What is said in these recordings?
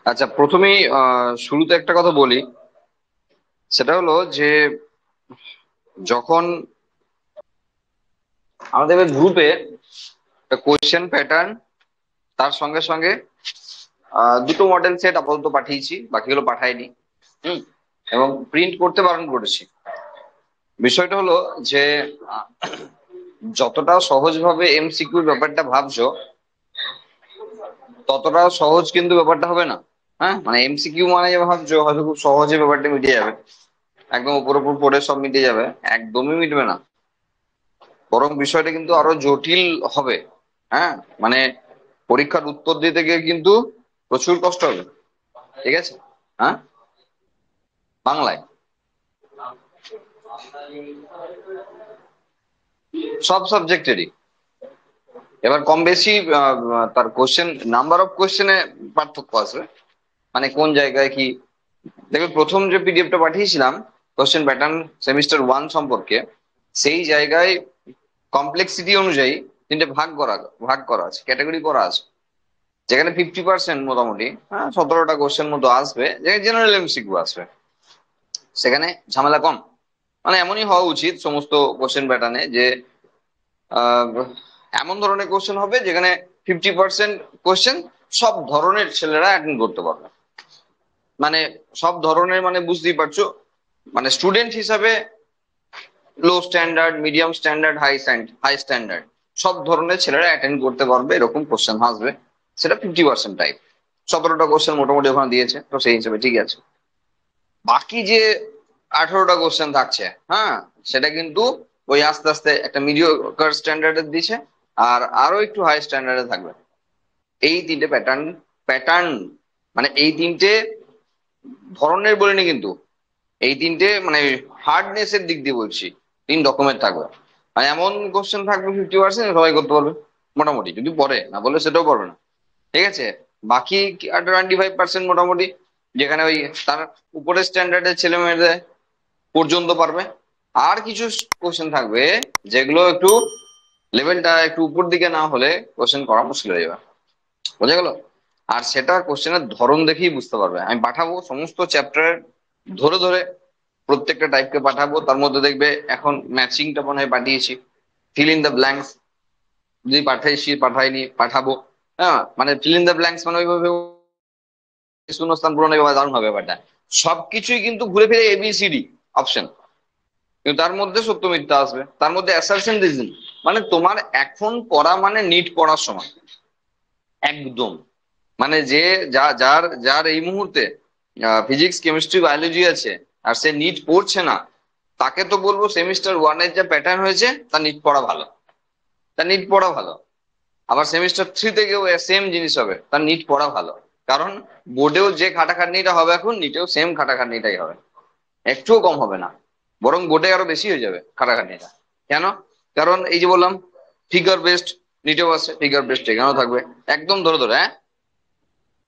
আচ্ছা, প্রথমেই শুরুতে একটা কথা বলি। সেটা হলো যে যখন আমাদের গ্রুপে কোয়েশ্চেন প্যাটার্ন, তার সঙ্গে সঙ্গে দুটো মডেল সেট আপাতত পাঠিয়েছি, বাকিগুলো পাঠাইনি। হুম। এবং প্রিন্ট করতে বারণ করেছি। বিষয়টা হলো যে আহ, যতটা সহজভাবে এমসিকিউর ব্যাপারটা ভাবছো, ততটা সহজ কিন্তু ব্যাপারটা হবে না। হ্যাঁ, মানে এমসিকিউ মানে যে ভাবছো হয়তো খুব সহজে ব্যাপারটা মিটে যাবে, একদম উপর উপর পড়ে সব মিটে যাবে, একদমই মিটবে না। বরং বিষয়টা কিন্তু আরো জটিল হবে। হ্যাঁ, মানে পরীক্ষার উত্তর দিতে গিয়ে কিন্তু প্রচুর কষ্ট হবে। ঠিক আছে? হ্যাঁ, বাংলায় সব সাবজেক্টেরই। এবার কম বেশি তার কোশ্চেন, নাম্বার অফ কোশ্চেনে পার্থক্য আছে। মানে কোন জায়গায় কি দেখবে, প্রথম যে পিডিএফটা পাঠিয়েছিলাম কোশ্চেন প্যাটার্ন সেমিস্টার 1 সম্পর্কে, সেই জায়গায় কমপ্লেক্সিটি অনুযায়ী তিনটে ভাগ করা আছে, ক্যাটাগরি করা আছে। যেখানে 50% মোটামুটি, হ্যাঁ, 17টা কোশ্চেন মতো আসবে, যে জেনারেল এমসিকিউ আসবে। সেখানে ঝামেলা কম। মানে এমনই হওয়া উচিত সমস্ত কোশ্চেন প্যাটার্নে যে আহ, এমন ধরনের কোশ্চেন হবে যেখানে 50% কোশ্চেন সব ধরনের ছেলেরা অ্যাটেন্ড করতে পারবে। মানে সব ধরনের মানে বুঝতেই পারছো, মানে স্টুডেন্ট হিসাবে low standard, medium standard, high standard, সব ধরনের ছেলেরা অ্যাটেন্ড করতে পারবে এরকম কোশ্চেন আসবে। সেটা 50% টাইপ। 17টা কোশ্চেন মোটামুটি ওখানে দিয়েছে, তো সেই হিসেবে ঠিক আছে। বাকি যে 18টা কোশ্চেন থাকছে, হ্যাঁ, সেটা কিন্তু ওই আস্তে আস্তে একটা মিডিওকার স্ট্যান্ডার্ডের দিছে, আর আরো একটু হাই স্ট্যান্ডার্ডে থাকবে। এই তিনটে প্যাটার্ন মানে এই তিনটে ধরনের বলিনি কিন্তু, এই তিনটে মানে হার্ডনেস এর দিক দিয়ে বলছি। 3 রকমের থাকবে। আর এমন কোশ্চেন থাকবে 50% সবাই করতে পারবে মোটামুটি, যদি পড়ে, না বললে সেটাও পারবে না। ঠিক আছে? বাকি 25% মোটামুটি, যেখানে ওই তার উপরের স্ট্যান্ডার্ডের ছেলে মেয়েদের পর্যন্ত পারবে। আর কিছু কোশ্চেন থাকবে যেগুলো একটু লেভেলটা একটু উপর দিকে না হলে কোশ্চেন করা মুশকিল হয়ে যাবে। বোঝা গেল? আর সেটা কোশ্চেনের ধরন দেখেই বুঝতে পারবে। আমি পাঠাবো সমস্ত চ্যাপ্টার ধরে ধরে, প্রত্যেকটা টাইপকে পাঠাবো। তার মধ্যে দেখবে এখন ম্যাচিংটা মনে হয় পাঠিয়েছি, ফিল ইন দ্য ব্ল্যাঙ্কস যদি পাঠাইছি, পাঠাইনি, পাঠাবো। হ্যাঁ, মানে ফিল ইন দ্য ব্ল্যাঙ্কস মানে ওইভাবে শূন্যস্থান পূরণ, এভাবে দারুণ হবে ব্যাপারটা। সবকিছুই কিন্তু ঘুরে ফিরে এবিসিডি অপশন, কিন্তু তার মধ্যে সত্য মিথ্যা আসবে, তার মধ্যে অ্যাসারশন রিজন। মানে তোমার এখন পড়া মানে নিট পড়ার সময় একদম। মানে যে যার যার এই মুহূর্তে ফিজিক্স, কেমিস্ট্রি, বায়োলজি আছে, আর সে নিট পড়ছে না, তাকে তো বলবো সেমিস্টার 1-এর যা প্যাটার্ন হয়েছে তার নিট পড়া ভালো। তার নিট পড়া ভালো। আবার সেমিস্টার 3 থেকেও সেম জিনিস হবে, তার নিট পড়া ভালো। কারণ বোর্ডেও যে খাটাখাটনিটা হবে এখন নিটেও সেম খাটাখাটনিটাই হবে, একটুও কম হবে না। বরং বোর্ডে আরো বেশি হয়ে যাবে খাটাখাটনিটা। কেন? কারণ এই যে বললাম, ফিগার বেসড নিটেও আছে, ফিগার বেসড এখানেও থাকবে। একদম ধরে ধরে, হ্যাঁ।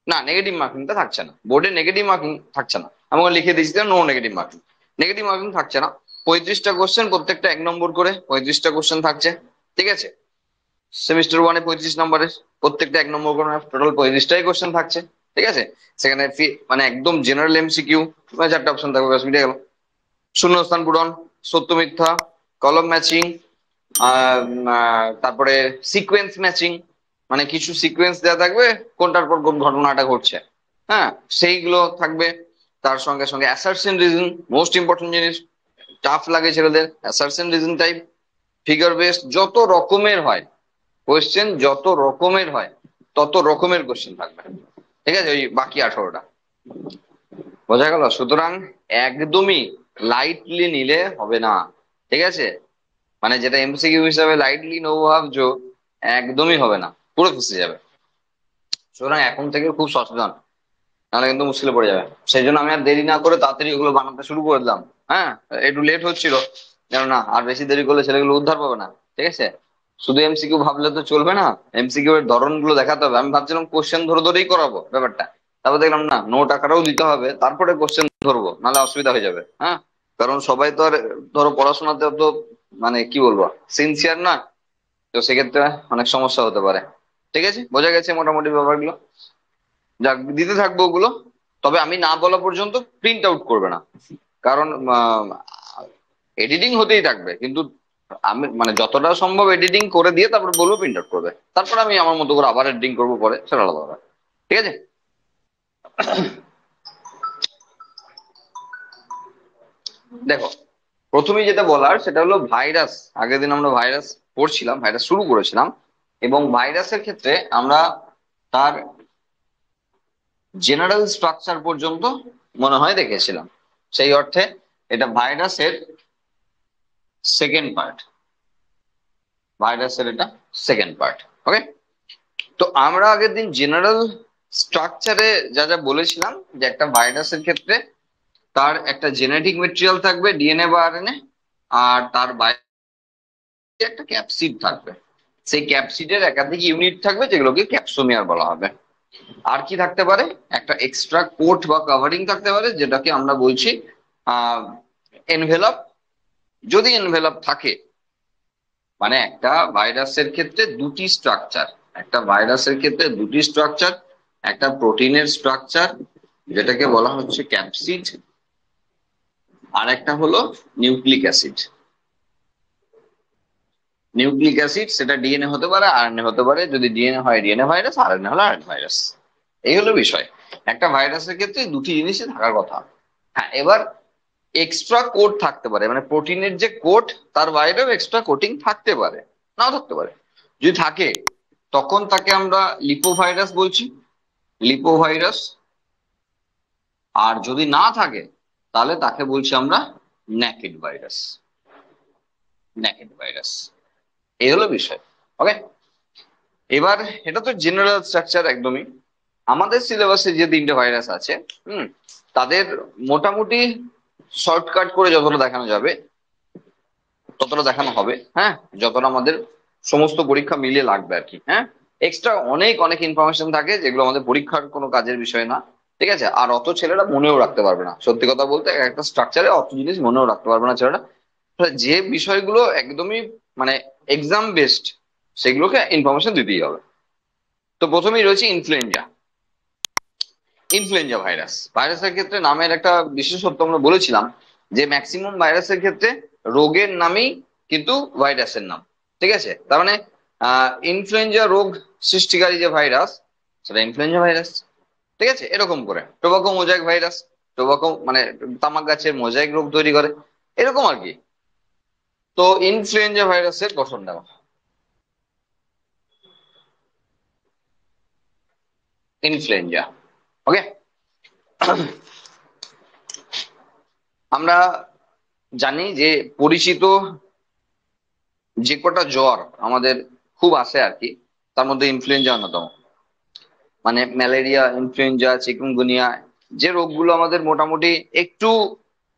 না, নেগেটিভ মার্কিংটা থাকছে না বোর্ডে, নেগেটিভ মার্কিং থাকছে না। আমি ওখানে লিখে দিয়েছি no negative marking. Negative marking থাকছে না। 35টা কোশ্চেন, প্রত্যেকটা 1 নম্বর করে 35টা কোশ্চেন থাকছে। ঠিক আছে? সেমিস্টার 1-এ 35 নম্বরের, প্রত্যেকটা 1 নম্বর করে, টোটাল 35টাই কোশ্চেন থাকছে। ঠিক আছে? সেখানে মানে একদম জেনারেল এমসিকিউ, 4টে অপশন থাকবে, ব্যাস মিটে গেল। শূন্যস্থান পূরণ, সত্য মিথ্যা, কলম ম্যাচিং, তারপরে সিকোয়েন্স ম্যাচিং, মানে কিছু সিকোয়েন্স দেওয়া থাকবে, কোনটার পর কোন ঘটনাটা ঘটছে। হ্যাঁ, সেইগুলো থাকবে। তার সঙ্গে সঙ্গে অ্যাসারশন রিজন, মোস্ট ইম্পর্টেন্ট জিনিস, টাফ লাগে ছেলেদের assertion reason type. Figure based যত রকমের হয় কোয়েশ্চেন, যত রকমের হয় তত রকমের কোয়েশ্চেন থাকবে। ঠিক আছে? ওই বাকি 18টা। বোঝা গেল? সুতরাং একদমই লাইটলি নিলে হবে না। ঠিক আছে? মানে যেটা এমসিকিউ হিসাবে লাইটলি নেবো ভাবছো, একদমই হবে না, পুরো ফেঁসে যাবে। সুতরাং এখন থেকে খুব সচেতন, নাহলে কিন্তু মুশকিলে পড়ে যাবে। সেই জন্য আমি আর দেরি না করে তাড়াতাড়ি ওগুলো বানাতে শুরু করে দিলাম। হ্যাঁ, একটু লেট হচ্ছিল, জানো না, আর বেশি দেরি করলে ছেলেগুলো উদ্ধার পাবে না। ঠিক আছে? শুধু এমসিকিউ ভাবলে তো চলবে না, এমসিকিউ এর ধরন গুলো দেখাতে হবে। আমি ভাবছিলাম কোশ্চেন ধরে ধরেই করাবো ব্যাপারটা, তারপর দেখলাম না, নোট আকারেও দিতে হবে, তারপরে কোশ্চেন ধরবো, নাহলে অসুবিধা হয়ে যাবে। হ্যাঁ, কারণ সবাই তো আর ধরো পড়াশোনাতে তো মানে কি বলবো, সিনসিয়ার না। তো সেক্ষেত্রে অনেক সমস্যা হতে পারে। ঠিক আছে? বোঝা গেছে মোটামুটি ব্যাপারগুলো? যাক দিতে থাকবো ওগুলো, তবে আমি না বলা পর্যন্ত প্রিন্ট আউট করবে না, কারণ এডিটিং হতেই থাকবে, কিন্তু আমি মানে যতটা সম্ভব এডিটিং করে দিয়ে তারপরে বলবো প্রিন্ট আউট করবে, তারপর আমি আমার মতো করে আবার এডিটিং করবো পরে, সেটা আলাদা ব্যাপার। ঠিক আছে। দেখো, প্রথমেই যেটা বলার সেটা হলো ভাইরাস। আগের দিন আমরা ভাইরাস পড়ছিলাম, ভাইরাস শুরু করেছিলাম, এবং ভাইরাসের ক্ষেত্রে আমরা তার জেনারেল স্ট্রাকচার পর্যন্ত মনে হয় দেখেছিলাম। সেই অর্থে এটা ভাইরাসের সেকেন্ড পার্ট, ভাইরাসের এটা সেকেন্ড পার্ট। ওকে। তো আমরা আগের দিন জেনারেল স্ট্রাকচারে যা যা বলেছিলাম, যে একটা ভাইরাসের ক্ষেত্রে তার একটা জেনেটিক মেটেরিয়াল থাকবে, ডিএনএ বা আরএনএ, আর তার বাইরে একটা ক্যাপসিড থাকবে। সেই ক্যাপসিডের একাধিক ইউনিট থাকবে, যেগুলোকে ক্যাপসোমিয়ার বলা হবে। আর কি থাকতে পারে, একটা এক্সট্রা কোট বা কভারিং থাকতে পারে, যেটাকে আমরা বলছি এনভেলপ। যদি এনভেলপ থাকে, মানে একটা ভাইরাসের ক্ষেত্রে দুটি স্ট্রাকচার, একটা ভাইরাসের ক্ষেত্রে দুটি স্ট্রাকচার, একটা প্রোটিনের স্ট্রাকচার যেটাকে বলা হচ্ছে ক্যাপসিড, আর একটা হলো নিউক্লিক অ্যাসিড। নিউক্লিক অ্যাসিড সেটা ডিএনএ হতে পারে, আরএনএ হতে পারে। যদি ডিএনএ হয় ডিএনএ ভাইরাস, আরএনএ হলো আরএনএ ভাইরাস। এই হলো বিষয়। একটা ভাইরাসের ক্ষেত্রে দুটি জিনিসই থাকার কথা। হ্যাঁ, এবার এক্সট্রা কোড থাকতে পারে, মানে প্রোটিনের যে কোড তার বাইরেও এক্সট্রা কোটিং থাকতে পারে, নাও থাকতে পারে। যদি থাকে তখন তাকে আমরা লিপোভাইরাস বলছি, লিপোভাইরাস। আর যদি না থাকে তাহলে তাকে বলছি আমরা ন্যাকেড ভাইরাস, ন্যাকেড ভাইরাস। এই হলো বিষয়। ওকে। এবার এটা তো জেনারেল স্ট্রাকচার একদমই। আমাদের সিলেবাসে যে তিনটে ভাইরাস আছে, হুম, তাদের মোটামুটি শর্টকাট করে যতটা দেখানো যাবে ততটা দেখানো হবে। হ্যাঁ, যতটা আমাদের সমস্ত পরীক্ষা মিলিয়ে লাগবে আর কি। হ্যাঁ, এক্সট্রা অনেক অনেক ইনফরমেশন থাকে যেগুলো আমাদের পরীক্ষার কোনো কাজের বিষয় না। ঠিক আছে। আর অত ছেলেরা মনেও রাখতে পারবে না, সত্যি কথা বলতে একটা স্ট্রাকচারে অত জিনিস মনেও রাখতে পারবে না ছেলেরা। তাহলে যে বিষয়গুলো একদমই মানে এক্সাম বেসড, সেগুলোকে ইনফরমেশন দিতেই হবে। তো প্রথমেই রয়েছে ইনফ্লুয়েঞ্জা। ইনফ্লুয়েঞ্জা ভাইরাস, ভাইরাসের ক্ষেত্রে নামের একটা বিশেষত্ব আমরা বলেছিলাম, যে ম্যাক্সিমাম ভাইরাসের ক্ষেত্রে রোগের নামই কিন্তু ভাইরাসের নাম। ঠিক আছে। তার মানে ইনফ্লুয়েঞ্জা রোগ সৃষ্টিকারী যে ভাইরাস, সেটা ইনফ্লুয়েঞ্জা ভাইরাস। ঠিক আছে। এরকম করে টোবাকো মোজাইক ভাইরাস, টোবাকো মানে তামাক গাছের মোজাইক রোগ তৈরি করে, এরকম আর কি। তো ইনফ্লুয়েঞ্জা ভাইরাসের গঠন দেওয়া, ইনফ্লুয়েঞ্জা। ওকে। আমরা জানি যে পরিচিত যে কটা জ্বর আমাদের খুব আসে আর কি, তার মধ্যে ইনফ্লুয়েঞ্জা অন্যতম। মানে ম্যালেরিয়া, ইনফ্লুয়েঞ্জা, চিকুনগুনিয়া, যে রোগগুলো আমাদের মোটামুটি একটু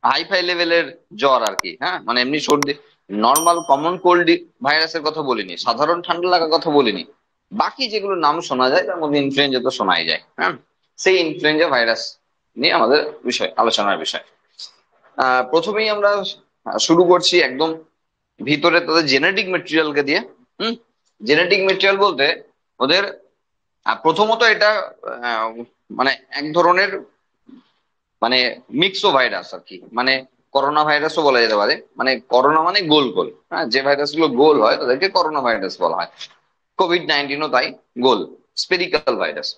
হাইফাই লেভেলের জ্বর আর কি। হ্যাঁ, মানে এমনি সর্দি, নর্মাল কমন কোল্ড ভাইরাসের কথা বলিনি, সাধারণ ঠান্ডা লাগার কথা বলিনি, বাকি যেগুলো নাম শোনা যায় তার মধ্যে ইনফ্লুয়েঞ্জা তো শোনাই যায়। হ্যাঁ, সেই ইনফ্লুয়েঞ্জা ভাইরাস নিয়ে আমাদের বিষয়, আলোচনার বিষয়। প্রথমেই আমরা শুরু করছি একদম ভিতরে তাদের জেনেটিক মেটেরিয়ালকে দিয়ে। হুম, জেনেটিক মেটেরিয়াল বলতে ওদের প্রথমত এটা আহ, মানে এক ধরনের মানে মিক্সো ভাইরাস আর কি, মানে করোনা ভাইরাসও বলা যেতে পারে। মানে করোনা মানে গোল গোল, হ্যাঁ, যে ভাইরাস গুলো গোল হয় তাদেরকে করোনা ভাইরাস বলা হয়। কোভিড-19ও তাই, গোল, স্পেরিক্যাল ভাইরাস।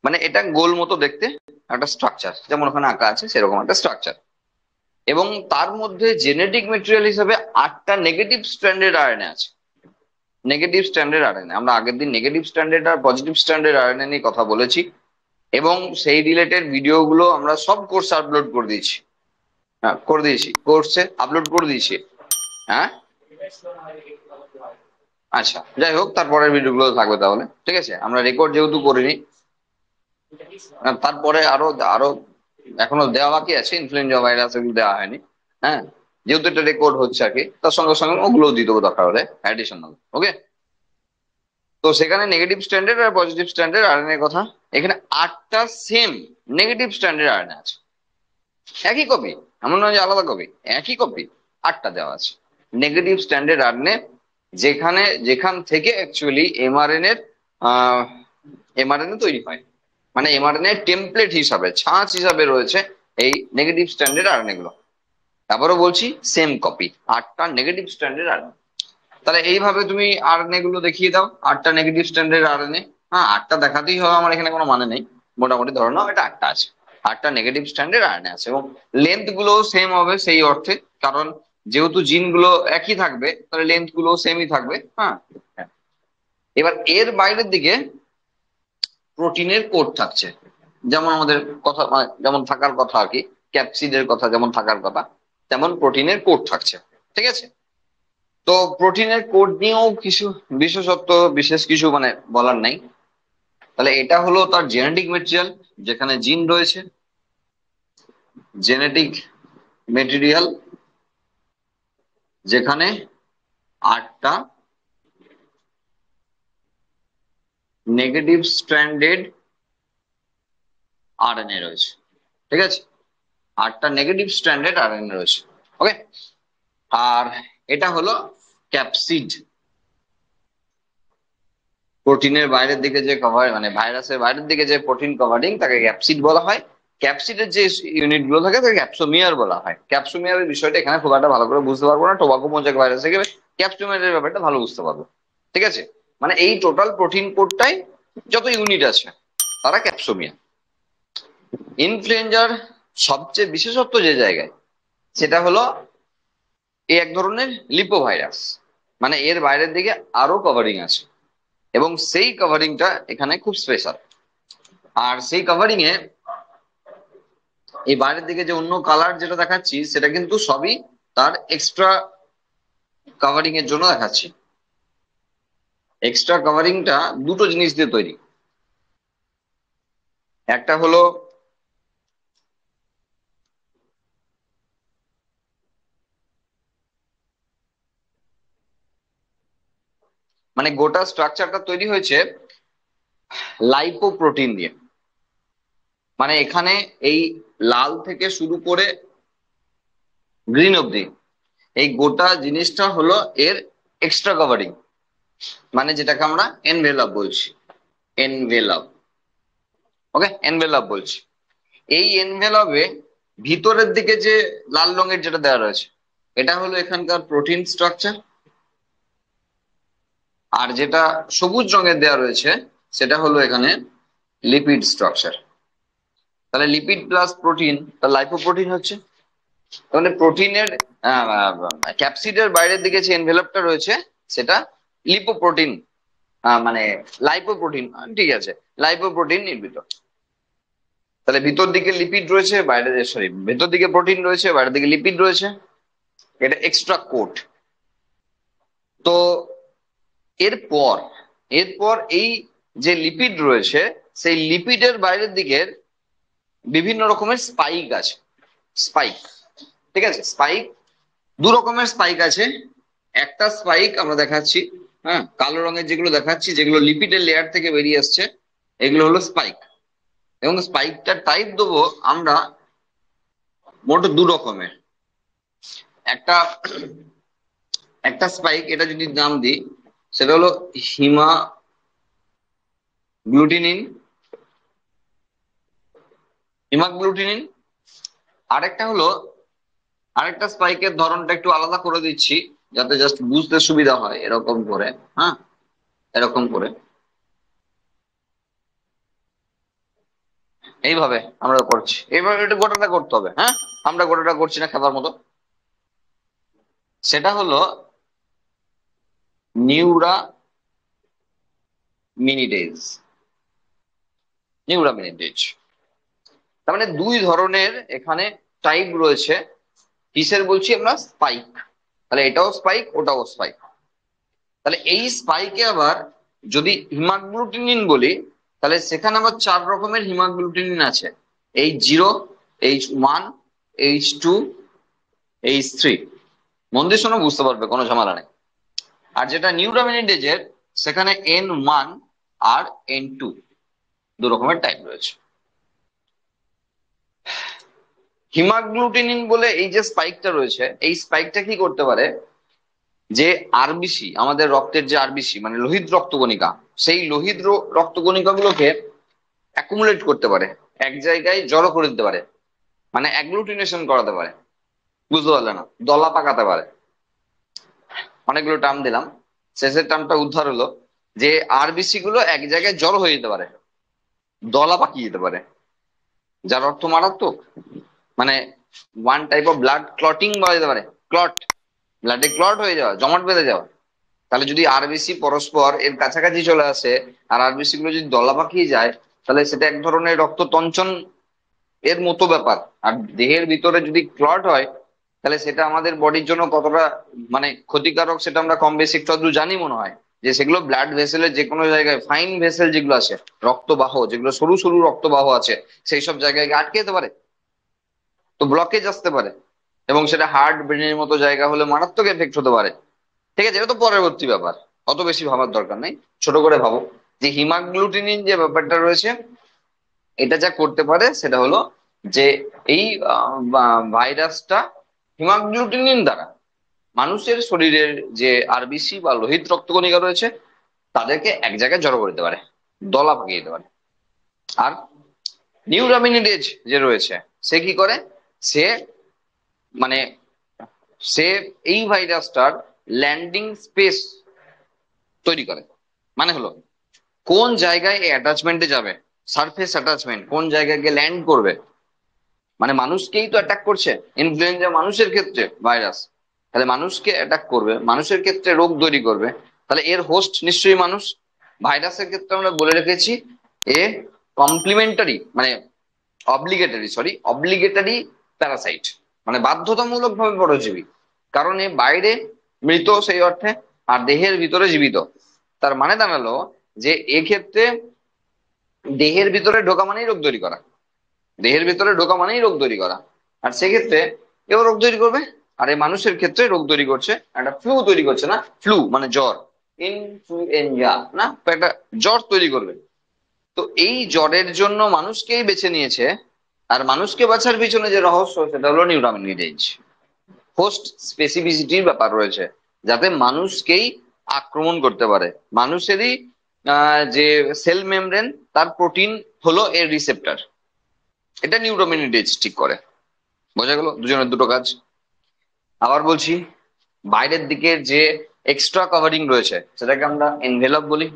মানে এটা গোল মতো দেখতে একটা স্ট্রাকচার, যেমন ওখানে আঁকা আছে সেরকম একটা স্ট্রাকচার। এবং তার মধ্যে জেনেটিক মেটেরিয়াল হিসেবে 8টা নেগেটিভ স্ট্র্যান্ডেড আরএনএ আছে। নেগেটিভ স্ট্র্যান্ডেড আরএনএ, আমরা আগের দিন নেগেটিভ স্ট্র্যান্ডেড আর পজিটিভ স্ট্র্যান্ডেড আরএনএ নিয়ে কথা বলেছি, এবং সেই রিলেটেড ভিডিওগুলো আমরা সব কোর্সে আপলোড করে দিয়েছি। হ্যাঁ, করে দিয়েছি, কোর্সে আপলোড করে দিয়েছি। হ্যাঁ, আচ্ছা, যাই হোক, তারপরের ভিডিওগুলো থাকবে তাহলে। ঠিক আছে, আমরা রেকর্ড যেহেতু করিনি, তারপরে আরো আরো এখনো দেওয়া বাকি আছে, ইনফ্লুয়েঞ্জা ভাইরাস এগুলো দেওয়া হয়নি। হ্যাঁ, যেহেতু এটা রেকর্ড হচ্ছে আর কি, তার সঙ্গে সঙ্গে ওগুলো দিয়ে দেবো দরকার হলে অ্যাডিশনাল। ওকে। তো সেখানে নেগেটিভ স্ট্যান্ডার্ড আর পজিটিভ স্ট্যান্ডার্ড আরএনএ এর কথা, এখানে 8টা সেম নেগেটিভ স্ট্যান্ডার্ড আরএনএ আছে। একই কপি, এমন নয় যে আলাদা কপি, একই কপি, 8টা দেওয়া আছে নেগেটিভ স্ট্যান্ডার্ড আরএনএ, যেখান থেকে অ্যাকচুয়ালি এমআরএনএ তৈরি হয়। মানে এমআরএনএ টেমপ্লেট হিসাবে, ছাঁচ হিসাবে রয়েছে এই নেগেটিভ স্ট্র্যান্ডেড আরএনএ গুলো। তারপরে বলছি সেম কপি, 8টা নেগেটিভ স্ট্র্যান্ডেড আরএনএ। তাহলে এইভাবে তুমি আরএনএ গুলো দেখিয়ে দাও, 8টা নেগেটিভ স্ট্র্যান্ডেড আরএনএ। হ্যাঁ, 8টা দেখাতেই হবে, আমার এখানে কোনো মানে নেই, মোটামুটি ধরে নাও এটা 8টা আছে। 8টা নেগেটিভ স্ট্র্যান্ডেড আরএনএ আছে, এবং লেন্থ গুলো সেম হবে সেই অর্থে, কারণ যেহেতু জিন গুলো একই থাকবে তাহলে লেন্থ গুলো সেমই থাকবে। হ্যাঁ, এবার এর বাইরের দিকে প্রোটিনের কোড থাকছে, যেমন আমাদের কথা, মানে যেমন থাকার কথা আর কি, ক্যাপসিডের কথা যেমন থাকার কথা, তেমন প্রোটিনের কোড থাকছে। ঠিক আছে, তো প্রোটিনের কোড নিয়েও কিছু বিশেষত্ব, বিশেষ কিছু মানে বলার নাই। তাহলে এটা হলো তার জেনেটিক মেটেরিয়াল, যেখানে জিন রয়েছে, জেনেটিক মেটেরিয়াল যেখানে 8টা নেগেটিভ স্ট্র্যান্ডেড আরএনএ রয়েছে। ঠিক আছে, 8টা নেগেটিভ স্ট্র্যান্ডেড আরএনএ রয়েছে। ওকে, আর এটা হলো ক্যাপসিড। প্রোটিনের বাইরের দিকে যে কভার, মানে ভাইরাসের বাইরের দিকে যে প্রোটিন কভারিং, তাকে ক্যাপসিড বলা হয়। ক্যাপসিডের যে ইউনিট গুলো থাকে তাকে ক্যাপসোমিয়ার বলা হয়। ক্যাপসোমিয়ারের বিষয়টা এখানে খুব একটা ভালো করে বুঝতে পারবো না, টোবাকো মোজাক ভাইরাস থেকে ক্যাপসোমিয়ারের ব্যাপারটা ভালো বুঝতে পারবো। ঠিক আছে, মানে এই টোটাল প্রোটিন কোডটাই যত ইউনিট আছে তারা ক্যাপসোমিয়ার। ইনফ্লুয়েঞ্জার সবচেয়ে বিশেষত্ব যে জায়গায়, সেটা হলো এই এক ধরনের লিপোভাইরাস, মানে এর বাইরের দিকে আরো কভারিং আছে, এবং সেই কভারিংটা এখানে খুব স্পেশাল। আর সেই কভারিং এ এই বাইরের দিকে যে অন্য কালার যেটা দেখাচ্ছি, সেটা কিন্তু সবই তার এক্সট্রা কভারিং এর জন্য দেখাচ্ছি। এক্সট্রা কভারিংটা দুটো জিনিস দিয়ে তৈরি। একটা হলো মানে গোটা স্ট্রাকচারটা তৈরি হয়েছে লাইপোপ্রোটিন দিয়ে। মানে এখানে এই লাল থেকে শুরু করে গ্রিন অব্দি এই গোটা জিনিসটা হলো এর এক্সট্রা কভারিং, মানে যেটাকে আমরা এনভেলাপ বলছি। এনভেলাপ, ওকে, এনভেলাপ বলছি। এই এনভেলাপে ভিতরের দিকে যে লাল রঙের যেটা দেওয়া রয়েছে, এটা হলো এখানকার প্রোটিন স্ট্রাকচার। আর যেটা সবুজ রঙের দেওয়া রয়েছে, সেটা হলো এখানে লিপিড স্ট্রাকচার। তাহলে লিপিড প্লাস প্রোটিন, তার লাইপোপ্রোটিন হচ্ছে। তাহলে প্রোটিনের ক্যাপসিডের বাইরের দিকে যে এনভেলপটা রয়েছে, সেটা লিপোপ্রোটিন, মানে লাইপোপ্রোটিন, ঠিক আছে, লাইপোপ্রোটিন নির্মিত। তাহলে ভিতর দিকে লিপিড রয়েছে, বাইরে, সরি, ভেতর দিকে প্রোটিন রয়েছে, বাইরের দিকে লিপিড রয়েছে। এটা এক্সট্রা কোট। তো এরপর এরপর এই যে লিপিড রয়েছে, সেই লিপিডের বাইরের দিকের বিভিন্ন রকমের স্পাইক আছে। স্পাইক, ঠিক আছে, স্পাইক দু রকমের স্পাইক আছে। একটা স্পাইক আমরা দেখাচ্ছি, হ্যাঁ, কালো রঙের যেগুলো দেখাচ্ছি, যেগুলো লিপিডের লেয়ার থেকে বেরিয়ে আসছে, এগুলো হলো স্পাইক। এবং স্পাইকটার টাইপ দেবো আমরা মোট দু রকমের। একটা একটা স্পাইক, এটা যদি নাম দিই, সেটা হলো হিমাগ্লুটিনিন। হিমাগ্লুটিনিন। আরেকটা হলো, আরেকটা স্পাইকের ধরনটা একটু আলাদা করে দিচ্ছি, যাতে জাস্ট বুঝতে সুবিধা হয়, এরকম করে, হ্যাঁ, এরকম করে, এইভাবে আমরা করছি। এইভাবে এটা গোটাটা করতে হবে, হ্যাঁ, আমরা গোটাটা করছি না খেলার মতো। সেটা হলো নিউরামিনিডেজ। নিউরামিনিডেজ, তার মানে দুই ধরনের এখানে টাইপ রয়েছে। কিসের বলছি আমরা? স্পাইক। তাহলে এটাও স্পাইক, ওটাও স্পাইক। তাহলে এই স্পাইকে আবার যদি হিমাগ্লুটিনিন বলি, তাহলে সেখানে আবার 4 রকমের হিমাগ্লুটিনিন আছে। H0, H1, H2, H3। মন দিয়ে শোনো, বুঝতে পারবে, কোনো ঝামেলা নেই। আর যেটা নিউরামিনিডেজের, সেখানে N1 আর N2 দু রকমের টাইপ রয়েছে। হিমাগ্লুটিনিন বলে এই যে স্পাইকটা রয়েছে, এই স্পাইকটা কি করতে পারে, যে আরবিসি, আমাদের রক্তের যে আরবিসি মানে লোহিত রক্তকণিকা, সেই লোহিত রক্তকণিকা গুলোকে অ্যাকুমুলেট করতে পারে, এক জায়গায় জড়ো করে দিতে পারে, মানে অ্যাগ্লুটিনেশন করাতে পারে। বুঝতে পারলে না? দলা পাকাতে পারে। অনেকগুলো টার্ম দিলাম, শেষের টার্মটা উদ্ধার হলো যে আরবিসি গুলো এক জায়গায় জড়ো হয়ে যেতে পারে, দলা পাকিয়ে যেতে পারে, যার অর্থ মারাত্মক। মানে one type of blood clotting বলা যেতে পারে। ক্লট, ব্লাডে ক্লট হয়ে যাওয়া, জমাট বেঁধে যাওয়া। তাহলে যদি আরবিসি পরস্পর এর কাছাকাছি চলে আসে আর আরবিসি গুলো যদি দলা পাকিয়ে যায়, তাহলে সেটা এক ধরনের রক্ত তঞ্চন এর মতো ব্যাপার। আর দেহের ভিতরে যদি ক্লট হয়, তাহলে সেটা আমাদের বডির জন্য কতটা মানে ক্ষতিকারক সেটা আমরা কম বেশি একটু আধটু জানি মনে হয়। যে সেগুলো ব্লাড ভেসেলের যে কোনো জায়গায়, ফাইন ভেসেল যেগুলো আছে, রক্তবাহ যেগুলো সরু সরু রক্তবাহ আছে, সেই সব জায়গায় গিয়ে আটকে যেতে পারে। তো ব্লকেজ আসতে পারে, এবং সেটা হার্ট ব্রেনের মতো জায়গা হলে মারাত্মক এফেক্ট হতে পারে। ঠিক আছে, এটা তো পরবর্তী ব্যাপার, অত বেশি ভাবার দরকার নেই, ছোট করে ভাবো যে হিমাগ্লুটিনিন যে ব্যাপারটা রয়েছে, এটা যা করতে পারে সেটা হলো যে এই ভাইরাসটা হিমাগ্লুটিনিন দ্বারা মানুষের শরীরের যে আরবিসি বা লোহিত রক্তকণিকা রয়েছে তাদেরকে এক জায়গায় জড়ো করে দিতে পারে, দলা পাকিয়ে দিতে পারে। আর নিউরামিনিডেজ যে রয়েছে, সে কি করে? সে মানে সে এই ভাইরাসটার ল্যান্ডিং স্পেস তৈরি করে। মানে হলো কোন জায়গায় অ্যাটাচমেন্টে যাবে, সারফেস অ্যাটাচমেন্ট, কোন জায়গায় গিয়ে ল্যান্ড করবে। মানে মানুষকেই তো অ্যাটাক করছে, ইনফ্লুয়েঞ্জা মানুষের ক্ষেত্রে ভাইরাস, তাহলে মানুষকে অ্যাটাক করবে, মানুষের ক্ষেত্রে রোগ তৈরি করবে, তাহলে এর হোস্ট নিশ্চয়ই মানুষ। ভাইরাসের ক্ষেত্রে আমরা বলে রেখেছি এ কমপ্লিমেন্টারি মানে অব্লিগেটরি প্যারাসাইট, মানে বাধ্যতামূলক ভাবে পরজীবী। কারণ এ বাইরে মৃত সেই অর্থে, আর দেহের ভিতরে জীবিত। তার মানে দাঁড়ালো যে এক্ষেত্রে দেহের ভিতরে ঢোকা মানেই রোগ তৈরি করা, দেহের ভিতরে ঢোকা মানেই রোগ তৈরি করা। আর সেক্ষেত্রে এও রোগ তৈরি করবে। আর এই মানুষের ক্ষেত্রে রোগ তৈরি করছে, একটা ফ্লু তৈরি করছে, না ফ্লু মানে জ্বর, ইনফ্লুয়েঞ্জা না, তো একটা জ্বর তৈরি করবে। তো এই জ্বরের জন্য মানুষকেই বেছে নিয়েছে। আর মানুষকে বাঁচার পিছনে যে রহস্য সেটা হলো নিউরামিনিডেজ। হোস্ট স্পেসিফিসিটির ব্যাপার রয়েছে, যাতে মানুষকেই আক্রমণ করতে পারে। মানুষেরই যে সেল মেমব্রেন, তার প্রোটিন হলো এর রিসেপ্টর। এটা নিউরোমিনিডেজ ঠিক করে। বোঝা গেল দুজনের দুটো কাজ। আবার বলছি, বাইরের দিকের যে এক্সট্রা কভারিং রয়েছে সেটাকে আমরা এনভেলপ বলি।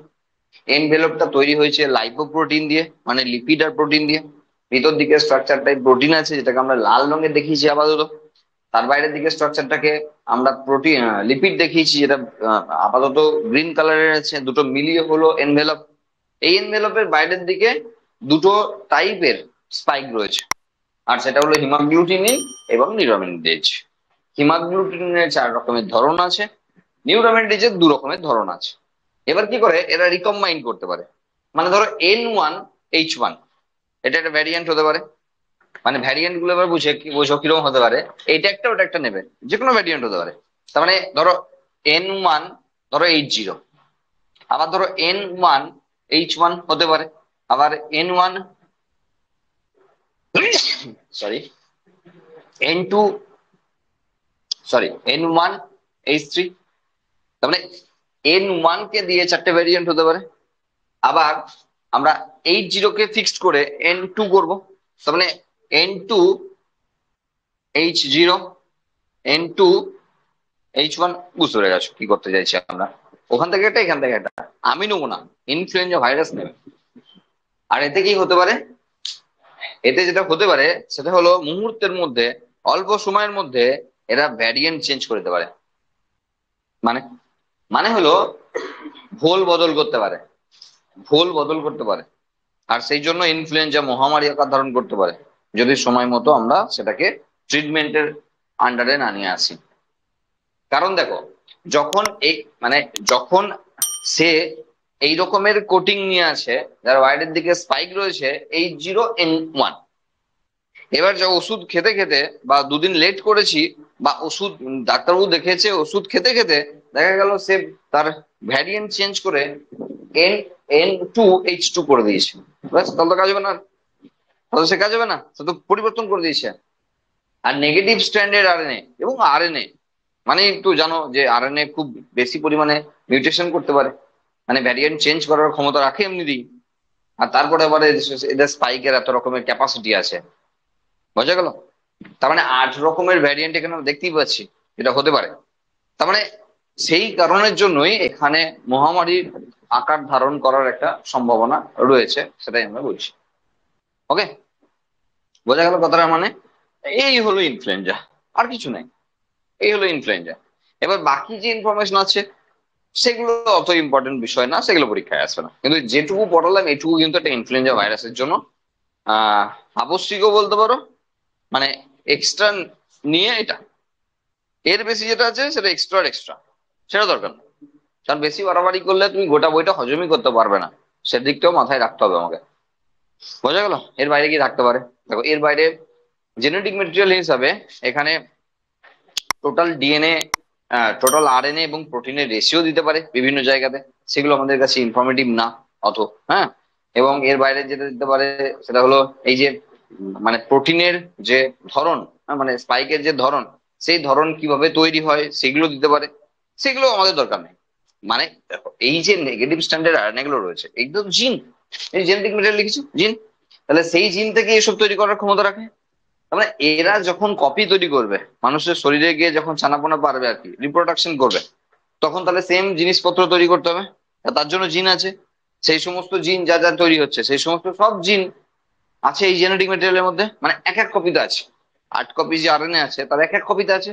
এনভেলপটা তৈরি হয়েছে লাইপোপ্রোটিন দিয়ে, মানে লিপিড আর প্রোটিন দিয়ে। ভিতর দিকে স্ট্রাকচারটাই প্রোটিন আছে, যেটাকে আমরা লাল রঙে দেখিয়েছি আপাতত। তার বাইরের দিকে স্ট্রাকচারটাকে আমরা প্রোটিন লিপিড দেখিয়েছি, যেটা আপাতত গ্রিন কালারের আছে। দুটো মিলিয়ে হলো এনভেলপ। এই এনভেলপের বাইরের দিকে দুটো টাইপের স্পাইক রয়েছে, আর সেটা হলো হিমাগ্লুটিনিন এবং নিউরামিনিডেজ। হিমাগ্লুটিনিনের 4 রকমের ধরন আছে, নিউরামিনিডেজের 2 রকমের ধরন আছে। এবার কি করে এরা রিকম্বাইন করতে পারে? মানে ধরো N1H1, এটা একটা ভ্যারিয়েন্ট হতে পারে। মানে ভ্যারিয়েন্ট গুলো এবার বুঝো কিরকম হতে পারে। এইটা একটা ওটা একটা নেবে, যে কোনো ভ্যারিয়েন্ট হতে পারে। তার মানে ধরো N1, ধরো H0, আবার ধরো N1H1 হতে পারে, আবার N1 sorry N2 sorry N1H3। তার মানে N1 কে দিয়ে 4টে ভ্যারিয়েন্ট হতে পারে। আবার আমরা H0 কে ফিক্সড করে N2 করব। তার মানে N2H0, N2H1। বুঝতে পেরে গেছো কি করতে চাইছি আমরা? ওখান থেকে একটা, এখান থেকে একটা। আমি নেবো না, ইনফ্লুয়েঞ্জা ভাইরাস নেবে। আর এতে কি হতে পারে? এতে যেটা হতে পারে সেটা হলো মুহূর্তের মধ্যে, অল্প সময়ের মধ্যে এরা ভ্যারিয়েন্ট চেঞ্জ করে দিতে পারে। মানে মানে হলো ভোল বদল করতে পারে, ভোল বদল করতে পারে। আর সেই জন্য ইনফ্লুয়েঞ্জা মহামারী আকার ধারণ করতে পারে, যদি সময় মতো আমরা সেটাকে ট্রিটমেন্টের আন্ডারে না নিয়ে আসি। কারণ দেখো, যখন এই মানে যখন সে এই রকমের কোটিং নিয়ে আসে, যার বাইরের দিকে স্পাইক রয়েছে H0N1, এবার যা ওষুধ খেতে খেতে বা দুদিন লেট করেছি, বা ওষুধ ডাক্তারবাবু দেখেছে, ওষুধ খেতে খেতে দেখা গেল সে তার ভ্যারিয়েন্ট চেঞ্জ করে N2H2 করে দিয়েছে। ব্যাস, তাহলে তো কাজ হবে না। তাহলে সে কাজ হবে না, সে তো পরিবর্তন করে দিয়েছে। আর নেগেটিভ স্ট্র্যান্ডের আরএনএ এবং আরএনএ, মানে একটু জানো যে আরএনএ খুব বেশি পরিমাণে মিউটেশন করতে পারে, মানে ভ্যারিয়েন্ট চেঞ্জ করার ক্ষমতা রাখে এমনিতেই। আর তারপরে আবার এদের স্পাইকের এত রকমের ক্যাপাসিটি আছে, বোঝা গেল? তার মানে 8 রকমের ভ্যারিয়েন্ট এখানে আমরা দেখতেই পাচ্ছি যেটা হতে পারে। তার মানে সেই কারণের জন্যই এখানে মহামারীর আকার ধারণ করার একটা সম্ভাবনা রয়েছে, সেটাই আমরা বলছি। ওকে, বোঝা গেল কথাটা? মানে এই হলো ইনফ্লুয়েঞ্জা, আর কিছু নাই। এই হলো ইনফ্লুয়েঞ্জা। এবার বাকি যে ইনফরমেশন আছে সেগুলো অত ইম্পর্টেন্ট বিষয় না, সেগুলো পরীক্ষায় আসবে না, কিন্তু যেটুকু পড়ালাম এটুকু কিন্তু একটা ইনফ্লুয়েঞ্জা ভাইরাসের জন্য আবশ্যিকও বলতে পারো। মানে এক্সট্রা নিয়ে এটা, এর বেশি যেটা আছে সেটা এক্সট্রা এক্সট্রা, সেটা দরকার না। কারণ বেশি বাড়াবাড়ি করলে তুমি গোটা বইটা হজমই করতে পারবে না, সেদিকটাও মাথায় রাখতে হবে আমাকে। বোঝা গেল? এর বাইরে কি থাকতে পারে? দেখো, এর বাইরে জেনেটিক মেটেরিয়াল হিসাবে এখানে টোটাল ডিএনএ, টোটাল আরএনএ এবং প্রোটিনের রেশিও দিতে পারে বিভিন্ন জায়গাতে, সেগুলো আমাদের কাছে ইনফরমেটিভ না অত। হ্যাঁ, এবং এর বাইরে যেটা দিতে পারে সেটা হলো এই যে মানে প্রোটিনের যে ধরন, মানে স্পাইকের যে ধরন, সেই ধরন কিভাবে তৈরি হয় সেগুলো দিতে পারে, সেগুলো আমাদের দরকার নেই। মানে দেখো, এই যে নেগেটিভ স্ট্যান্ডার্ড আরএনএ গুলো রয়েছে এগুলো জিন, এই জেনেটিক মেটেরিয়াল লিখেছো জিন, তাহলে সেই জিন থেকে এসব তৈরি করার ক্ষমতা রাখে। মানে এরা যখন কপি তৈরি করবে, মানুষের শরীরে গিয়ে যখন ছানাপোনা পারবে আর কি, রিপ্রোডাকশন করবে, তখন তাহলে সেম জিনিসপত্র তৈরি করতে হবে। তার জন্য জিন আছে। সেই সমস্ত জিন যা যা তৈরি হচ্ছে সেই সমস্ত সব জিন আছে এই জেনেটিক মেটেরিয়ালের মধ্যে, মানে এক এক কপিতে আছে। 8 কপি যে আরএনএ আছে তার এক এক কপিতে আছে,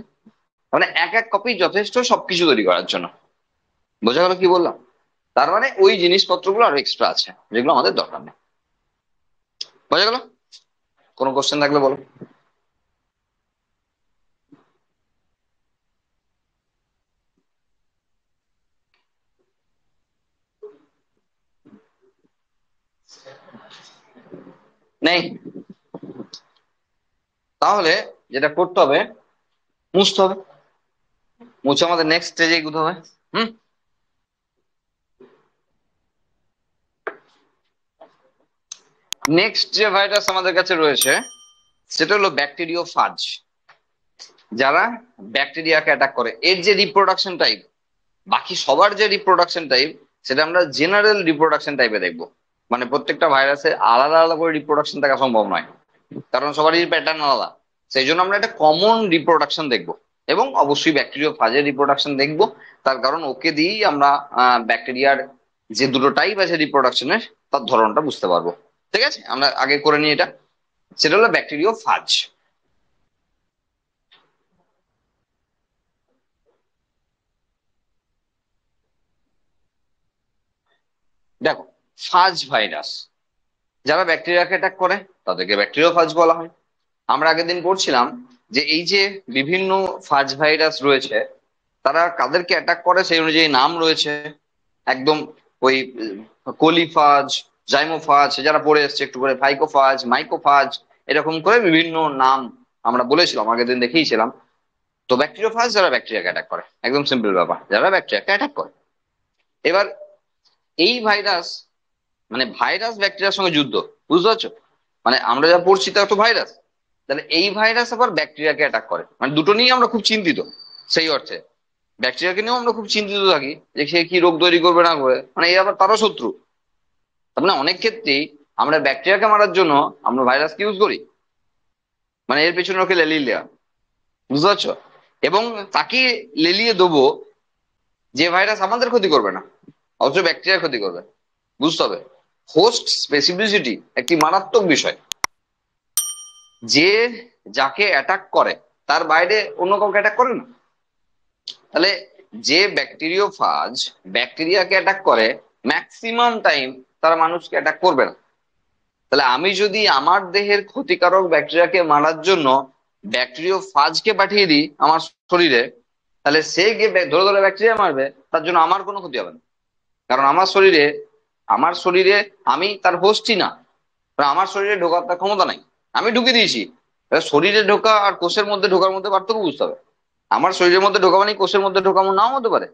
মানে এক এক কপি যথেষ্ট সবকিছু তৈরি করার জন্য। বোঝা গেল কি বললাম? তার মানে ওই জিনিসপত্রগুলো আরো এক্সট্রা আছে যেগুলো আমাদের দরকার নেই। বোঝা গেল? কোনো কোশ্চেন থাকলে বলো। নেই? তাহলে যেটা করতে হবে, মুছতে হবে। মুছে আমাদের নেক্সট স্টেজে এগোতে হবে। হুম। নেক্সট যে ভাইরাস আমাদের কাছে রয়েছে সেটা হলো ব্যাকটেরিওফাজ, যারা ব্যাকটেরিয়াকে অ্যাটাক করে। এর যে রিপ্রোডাকশন টাইপ, বাকি সবার যে রিপ্রোডাকশন টাইপ সেটা আমরা জেনারেল রিপ্রোডাকশন টাইপে দেখবো। মানে প্রত্যেকটা ভাইরাসের আলাদা আলাদা করে রিপ্রোডাকশন থাকা সম্ভব নয়, কারণ সবারই প্যাটার্ন আলাদা। সেই জন্য আমরা একটা কমন রিপ্রোডাকশন দেখবো, এবং অবশ্যই ব্যাকটেরিওফাজের রিপ্রোডাকশন দেখবো। তার কারণ ওকে দিয়েই আমরা ব্যাকটেরিয়ার যে দুটো টাইপ আছে রিপ্রোডাকশনের তার ধরনটা বুঝতে পারবো। ঠিক আছে, আমরা আগে করে নিই এটা। সেটা হলো ব্যাকটেরিওফাজ। দেখো, ফাজ ভাইরাস যারা ব্যাকটেরিয়াকে অ্যাটাক করে তাদেরকে ব্যাকটেরিওফাজ বলা হয়। আমরা আগের দিন পড়ছিলাম যে এই যে বিভিন্ন ফাজ ভাইরাস রয়েছে তারা কাদেরকে অ্যাটাক করে সেই অনুযায়ী নাম রয়েছে একদম। ওই কোলিফাজ, জাইমোফাজ, যারা পড়ে এসছে একটু করে, ফাইকোফাজ, মাইকোফাজ, এরকম করে বিভিন্ন নাম আমরা বলেছিলাম, আগের দিন দেখিয়েছিলাম। তো ব্যাকটেরিওফাজ যারা ব্যাকটেরিয়াকে অ্যাটাক করে, একদম সিম্পল ব্যাপার, যারা ব্যাকটেরিয়াকে অ্যাটাক করে। এবার এই ভাইরাস, মানে ভাইরাস ব্যাকটেরিয়ার সঙ্গে যুদ্ধ, বুঝতে পারছো? মানে আমরা যা পড়ছি তা তো ভাইরাস, তাহলে এই ভাইরাস আবার ব্যাকটেরিয়াকে অ্যাটাক করে, মানে দুটো নিয়ে আমরা খুব চিন্তিত। সেই অর্থে ব্যাকটেরিয়াকে নিয়েও আমরা খুব চিন্তিত থাকি যে সে কি রোগ তৈরি করবে না করে, মানে এই আবার তারও শত্রু। তার মানে অনেক ক্ষেত্রেই আমরা ব্যাকটেরিয়াকে মারার জন্য আমরা ভাইরাসকে ইউজ করি, মানে এর পেছনে ওকে লেলিয়ে দেওয়া, বুঝতে পারছো? এবং তাকে লেলিয়ে দেবো যে ভাইরাস আমাদের ক্ষতি করবে না, অথচ ব্যাকটেরিয়ার ক্ষতি করবে। বুঝতে হবে, হোস্ট স্পেসিফিসিটি একটি মারাত্মক বিষয়। যে যাকে অ্যাটাক করে তার বাইরে অন্য কাউকে অ্যাটাক করে না। তাহলে যে ব্যাকটেরিওফাজ ব্যাকটেরিয়াকে অ্যাটাক করে, ম্যাক্সিমাম টাইম তারা মানুষকে অ্যাটাক করবে না। তাহলে আমি যদি আমার দেহের ক্ষতিকারক ব্যাকটেরিয়াকে মারার জন্য ব্যাকটেরিওফাজকে পাঠিয়ে দিই আমার শরীরে, তাহলে সে গিয়ে ধরে ধরে ব্যাকটেরিয়া মারবে, তার জন্য আমার কোনো ক্ষতি হবে না। কারণ আমার শরীরে আমি তার হোস্টই না, কারণ আমার শরীরে ঢোকার তার ক্ষমতা নাই, আমি ঢুকে দিয়েছি। এবার শরীরে ঢোকা আর কোষের মধ্যে ঢোকার মধ্যে পার্থক্য বুঝতে হবে। আমার শরীরের মধ্যে ঢোকা মানে কোষের মধ্যে ঢোকা নাও হতে পারে।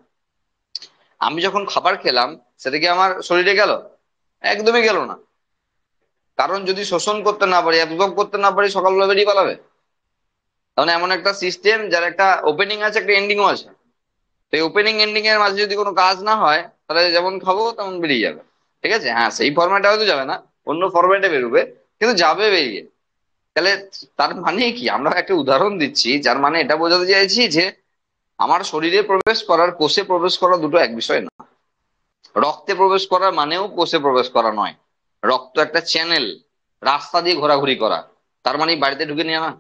আমি যখন খাবার খেলাম সেটা কি আমার শরীরে গেল? একদমই গেল না। কারণ যদি শোষণ করতে না পারি, অ্যাবজর্ব করতে না পারি, সকালবেলা বেরিয়ে পালাবে। তাহলে এমন একটা সিস্টেম যার একটা ওপেনিং আছে, একটা এন্ডিংও আছে। তো এই ওপেনিং এন্ডিং এর মাঝে যদি কোনো কাজ না হয় তাহলে যেমন খাবো তেমন বেরিয়ে যাবে। ঠিক আছে, হ্যাঁ সেই ফরম্যাটে হয়তো যাবে না, অন্য ফরম্যাটে বেরোবে, কিন্তু যাবে বেরিয়ে। তাহলে তার মানে কি, আমরা একটা উদাহরণ দিচ্ছি যার মানে এটা বোঝাতে চাইছি যে আমার শরীরে প্রবেশ করার, কোষে প্রবেশ করা দুটো এক বিষয় না। রক্তে প্রবেশ করা মানেও কোষে প্রবেশ করা নয়। রক্ত একটা চ্যানেল, রাস্তা দিয়ে ঘোরাঘুরি করা। তার মানে বাড়িতে ঢুকে নিয়ে না।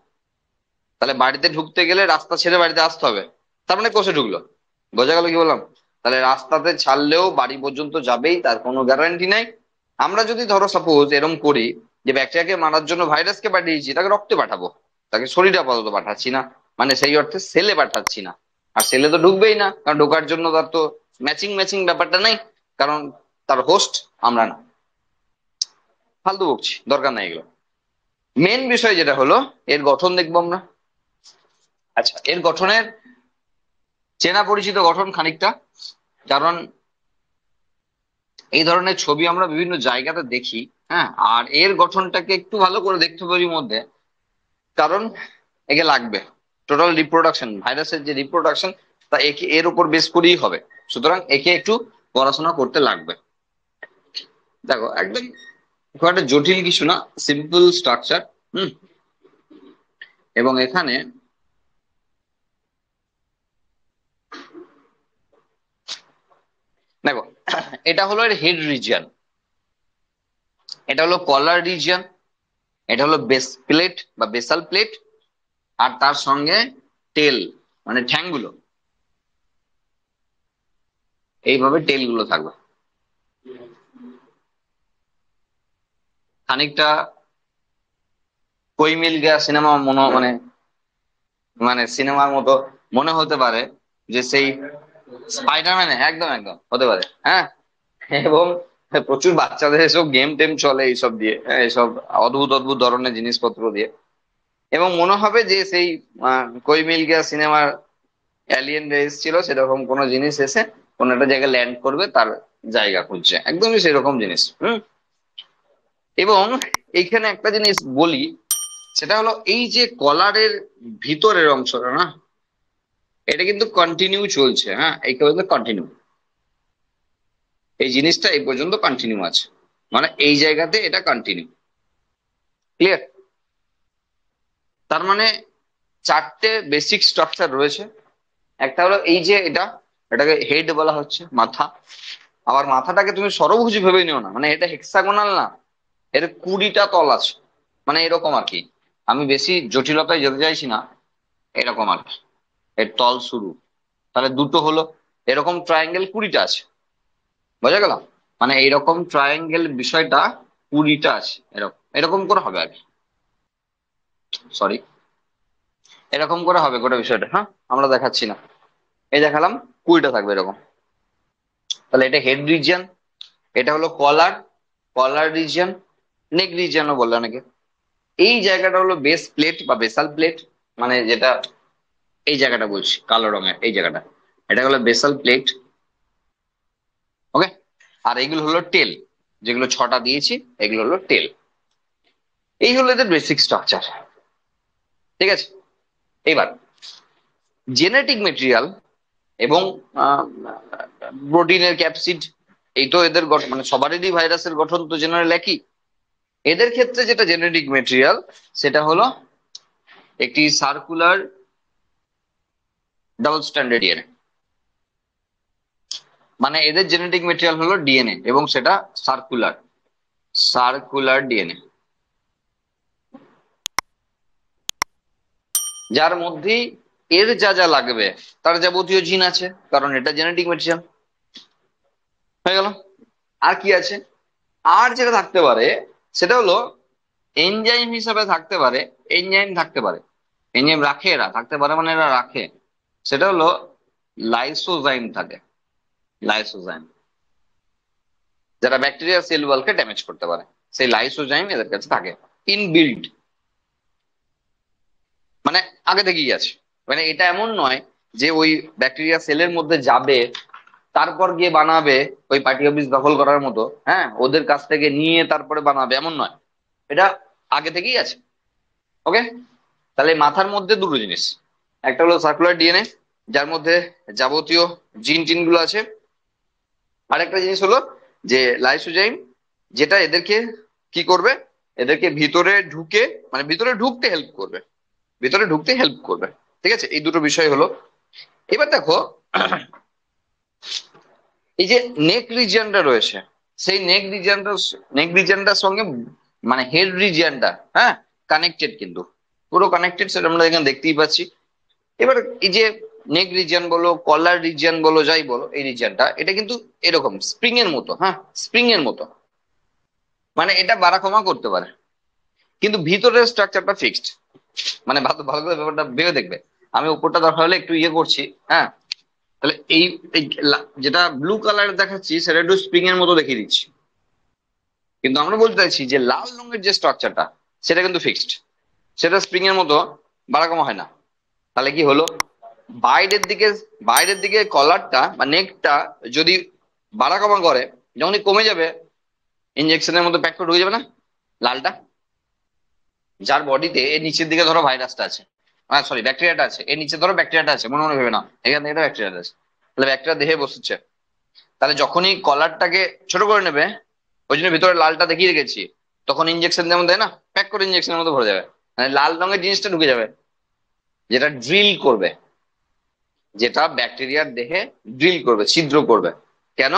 তাহলে বাড়িতে ঢুকতে গেলে রাস্তা ছেড়ে বাড়িতে আসতে হবে, তার মানে কোষে ঢুকলো। বোঝা গেল কি বললাম? তাহলে রাস্তাতে ছাড়লেও বাড়ি পর্যন্ত যাবেই, তার কোনো গ্যারান্টি নাই। আমরা যদি ধরো সাপোজ এরকম করি যে ব্যাকটেরিয়াকে মারার জন্য ভাইরাসকে পাঠিয়েছি, তাকে রক্তে পাঠাবো, তাকে শরীরে আপাতত পাঠাচ্ছি না, মানে সেই অর্থে সেলে পাঠাচ্ছি না। আর সেলে তো ঢুকবেই না, কারণ ঢোকার জন্য তার তো ম্যাচিং ম্যাচিং ব্যাপারটা নেই, কারণ তার হোস্ট আমরা না। ফালতু বকছি, দরকার নাই এগুলো। মেন বিষয় যেটা হলো এর গঠন দেখবো আমরা। আচ্ছা, এর গঠনের চেনা পরিচিত গঠন খানিকটা, কারণ এই ধরনের ছবি আমরা বিভিন্ন জায়গাতে দেখি। হ্যাঁ, আর এর গঠনটাকে একটু ভালো করে দেখতে হবে এর মধ্যে, কারণ একে লাগবে। টোটাল রিপ্রোডাকশন, ভাইরাসের যে রিপ্রোডাকশন, তা একে এর উপর বেস করেই হবে। সুতরাং একে একটু পড়াশোনা করতে লাগবে। দেখো একদম খুব একটা জটিল কিছু না, সিম্পল স্ট্রাকচার। হুম। এবং এখানে দেখো, এটা হলো এর হেড রিজিয়ন, এটা হলো কলার রিজিয়ন, এটা হলো বেস প্লেট বা বেসাল প্লেট, আর তার সঙ্গে টেল মানে ঠ্যাংগুলো, এইভাবে টেল গুলো থাকবে। খানিকটা কই মিল গয়া সিনেমা মনে মানে মানে সিনেমার মতো মনে হতে পারে, যে সেই স্পাইডারম্যানে একদম একদম হতে পারে। হ্যাঁ, এবং প্রচুর বাচ্চাদের এসব গেম টেম চলে এইসব দিয়ে, হ্যাঁ, এইসব অদ্ভুত অদ্ভুত ধরনের জিনিসপত্র দিয়ে। এবং মনে হবে যে সেই কই মিল গয়া সিনেমার অ্যালিয়েন রেস ছিল, সেরকম কোনো জিনিস এসে কোনো একটা জায়গায় ল্যান্ড করবে, তার জায়গা খুঁজছে, একদমই সেরকম জিনিস। হুম। এবং এইখানে একটা জিনিস বলি, সেটা হলো এই যে কলারের ভিতরের অংশটা না, এটা কিন্তু কন্টিনিউ চলছে। হ্যাঁ, এই পর্যন্ত কন্টিনিউ, এই জিনিসটা এই পর্যন্ত কন্টিনিউ আছে, মানে এই জায়গাতে এটা কন্টিনিউ। ক্লিয়ার? তার মানে চারটে বেসিক স্ট্রাকচার রয়েছে। একটা হলো এই যে এটা, এটাকে হেড বলা হচ্ছে, মাথা। আবার মাথাটাকে তুমি ষড়ভুজ ভেবে নিও না, মানে এটা হেক্সাগোনাল না, এর 20টা তল আছে, মানে এরকম আর কি। আমি বেশি জটিলতায় যেতে চাইছি না, এরকম আর কি এর তল শুরু। তাহলে দুটো হলো, এরকম ট্রায়াঙ্গেল 20টা আছে। বোঝা গেল? মানে এইরকম ট্রায়াঙ্গেল বিষয়টা 20টা আছে, এরকম এরকম করে হবে আর কি। সরি, এরকম করে হবে গোটা বিষয়টা। হ্যাঁ, আমরা দেখাচ্ছি না, এই দেখালাম 20টা থাকবে এরকম। তাহলে এটা হেড রিজিয়ন, এটা হলো কলার, কলার রিজিয়ন, নেক রিজিয়নও বলে অনেকে। এই জায়গাটা হলো বেস প্লেট বা বেসাল প্লেট, মানে যেটা এই জায়গাটা বলছি কালো রঙের এই জায়গাটা, এটা হলো বেসাল প্লেট। ওকে। আর এগুলো হলো টেল, যেগুলো 6টা দিয়েছি, এগুলো হলো টেল। এই হলো এদের বেসিক স্ট্রাকচার। ঠিক আছে, এবার জেনেটিক মেটেরিয়াল এবং প্রোটিনের ক্যাপসিড, এই তো এদের গঠন, মানে সবারই ভাইরাসের গঠন তো জেনারেল একই। এদের ক্ষেত্রে যেটা জেনেটিক মেটেরিয়াল, সেটা হলো একটি সার্কুলার ডাবল স্ট্যান্ডার্ড ডিএনএ। মানে এদের জেনেটিক মেটেরিয়াল হলো ডিএনএ, এবং সেটা সার্কুলার, সার্কুলার ডিএনএ, যার মধ্যেই এর যা যা লাগবে তার যাবতীয় জিন আছে, কারণ এটা জেনেটিক মেটেরিয়াল। হয়ে গেল। আর কি আছে? আর যেটা থাকতে পারে সেটা হলো এনজাইম হিসাবে থাকতে পারে, এনজাইম থাকতে পারে, এনজাইম রাখে, এরা থাকতে পারে মানে এরা রাখে। সেটা হলো লাইসোজাইম থাকে, লাইসোজাইম, যারা ব্যাকটেরিয়া সেল ওয়ালকে ড্যামেজ করতে পারে, সেই লাইসোজাইম এদের কাছে থাকে ইনবিল্ড, মানে আগে থেকেই আছে। মানে এটা এমন নয় যে ওই ব্যাকটেরিয়া সেলের মধ্যে যাবে, তারপর গিয়ে বানাবে, ওই পার্টি অফিস দখল করার মতো, হ্যাঁ, ওদের কাছ থেকে নিয়ে তারপরে বানাবে, এমন নয়। এটা আগে থেকেই আছে। ওকে। তাহলে মাথার মধ্যে দুটো জিনিস, একটা হলো সার্কুলার ডিএনএ, যার মধ্যে যাবতীয় জিন টিন গুলো আছে, আরেকটা জিনিস হলো যে লাইসোজাইম যেটা এদেরকে কি করবে, এদেরকে ভিতরে ঢুকে মানে ভিতরে ঢুকতে হেল্প করবে, ভিতরে ঢুকতে হেল্প করবে। ঠিক আছে, এই দুটো বিষয় হলো। এবার দেখো এই যে নেক রিজিয়নটা রয়েছে, সেই নেক রিজিয়নটার সঙ্গে মানে হেড রিজিয়নটা, হ্যাঁ, কানেক্টেড, কিন্তু পুরো কানেক্টেড, সেটা আমরা এখানে দেখতেই পাচ্ছি। এবার এই যে নেক রিজিয়ন বলো, কলার রিজিয়ন বলো, যাই বলো, এই রিজিয়নটা এটা কিন্তু এরকম স্প্রিং এর মতো, হ্যাঁ, স্প্রিং এর মতো, মানে এটা বাড়া কমা করতে পারে, কিন্তু ভিতরের স্ট্রাকচারটা ফিক্সড। মানে ভালো ভালো করে ব্যাপারটা ভেবে দেখবে। আমি উপরটা দরকার হলে একটু ইয়ে করছি, হ্যাঁ, তাহলে এই এই যেটা ব্লু কালার দেখাচ্ছি সেটা একটু স্প্রিং এর মতো দেখিয়ে দিচ্ছি, কিন্তু আমরা বলতে চাইছি যে লাল রঙের যে স্ট্রাকচারটা সেটা কিন্তু ফিক্সড, সেটা স্প্রিং এর মতো বাড়া কমা হয় না। তাহলে কি হলো, বাইরের দিকে বাইরের দিকে কলারটা বা নেকটা যদি বাড়া কমা করে, যখনই কমে যাবে ইঞ্জেকশনের মধ্যে প্যাক করে ঢুকে যাবে না লালটা, যার বডিতে এর নিচের দিকে ধরো ভাইরাসটা আছে, সরি ব্যাকটেরিয়াটা আছে, এর নিচে ধরো ব্যাকটেরিয়াটা আছে, মনে মনে ভেবে না এখান থেকে ব্যাকটেরিয়াটা আছে, তাহলে ব্যাকটেরিয়া দেহে বসছে। তাহলে যখনই কলারটাকে ছোট করে নেবে, ওই জন্য ভিতরে লালটা দেখিয়ে রেখেছি, তখন ইঞ্জেকশন যেমন দেয় না, প্যাক করে ইঞ্জেকশনের মধ্যে ভরে যাবে, মানে লাল রঙের জিনিসটা ঢুকে যাবে, যেটা ড্রিল করবে, যেটা ব্যাকটেরিয়ার দেহে ড্রিল করবে, ছিদ্র করবে। কেন?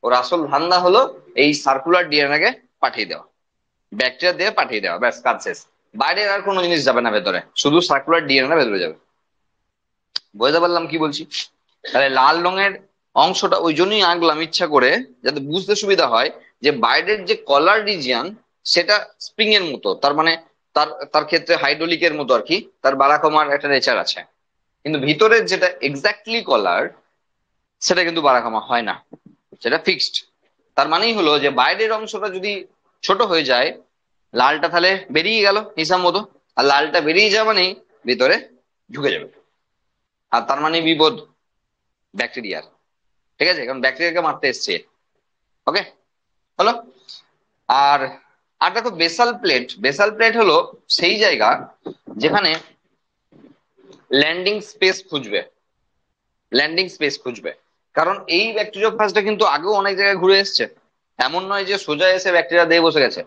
ওর আসল ধান্দা হলো এই সার্কুলার ডিএনএ কে পাঠিয়ে দেওয়া, ব্যাকটেরিয়া দিয়ে পাঠিয়ে দেওয়া, ব্যাস কাজ শেষ। বাইরের আর কোনো জিনিস যাবে না ভেতরে, শুধু সার্কুলার ডিএনএ ভেতরে যাবে। বুঝতে পারলাম কি বলছি? তাহলে লাল রঙের অংশটা ওই জন্যই আঁকলাম ইচ্ছা করে, যাতে বুঝতে সুবিধা হয় যে বাইরের যে কলার রিজিয়ন সেটা স্প্রিং এর মতো, তার মানে তার তার ক্ষেত্রে হাইড্রোলিকের মতো আর কি, তার বাড়া কমার একটা নেচার আছে, কিন্তু ভিতরের যেটা এক্স্যাক্টলি কলার সেটা কিন্তু বাড়া কমা হয় না, সেটা ফিক্সড। তার মানেই হলো যে বাইরের অংশটা যদি ছোট হয়ে যায়, লালটা তাহলে বেরিয়ে গেল হিসাব মতো, আর লালটা বেরিয়ে যাওয়া মানেই ভিতরে ঢুকে যাবে, আর তার মানে বিপদ ব্যাকটেরিয়ার। ঠিক আছে, কারণ ব্যাকটেরিয়াকে মারতে এসছে। ওকে, হলো। আর আর দেখো বেসাল প্লেট, বেসাল প্লেট হলো সেই জায়গা যেখানে ল্যান্ডিং স্পেস খুঁজবে, ল্যান্ডিং স্পেস খুঁজবে। কারণ এই ব্যাকটেরিওফাজটা কিন্তু আগেও অনেক জায়গায় ঘুরে এসছে, এমন নয় যে সোজা এসে ব্যাকটেরিয়া দিয়ে বসে গেছে।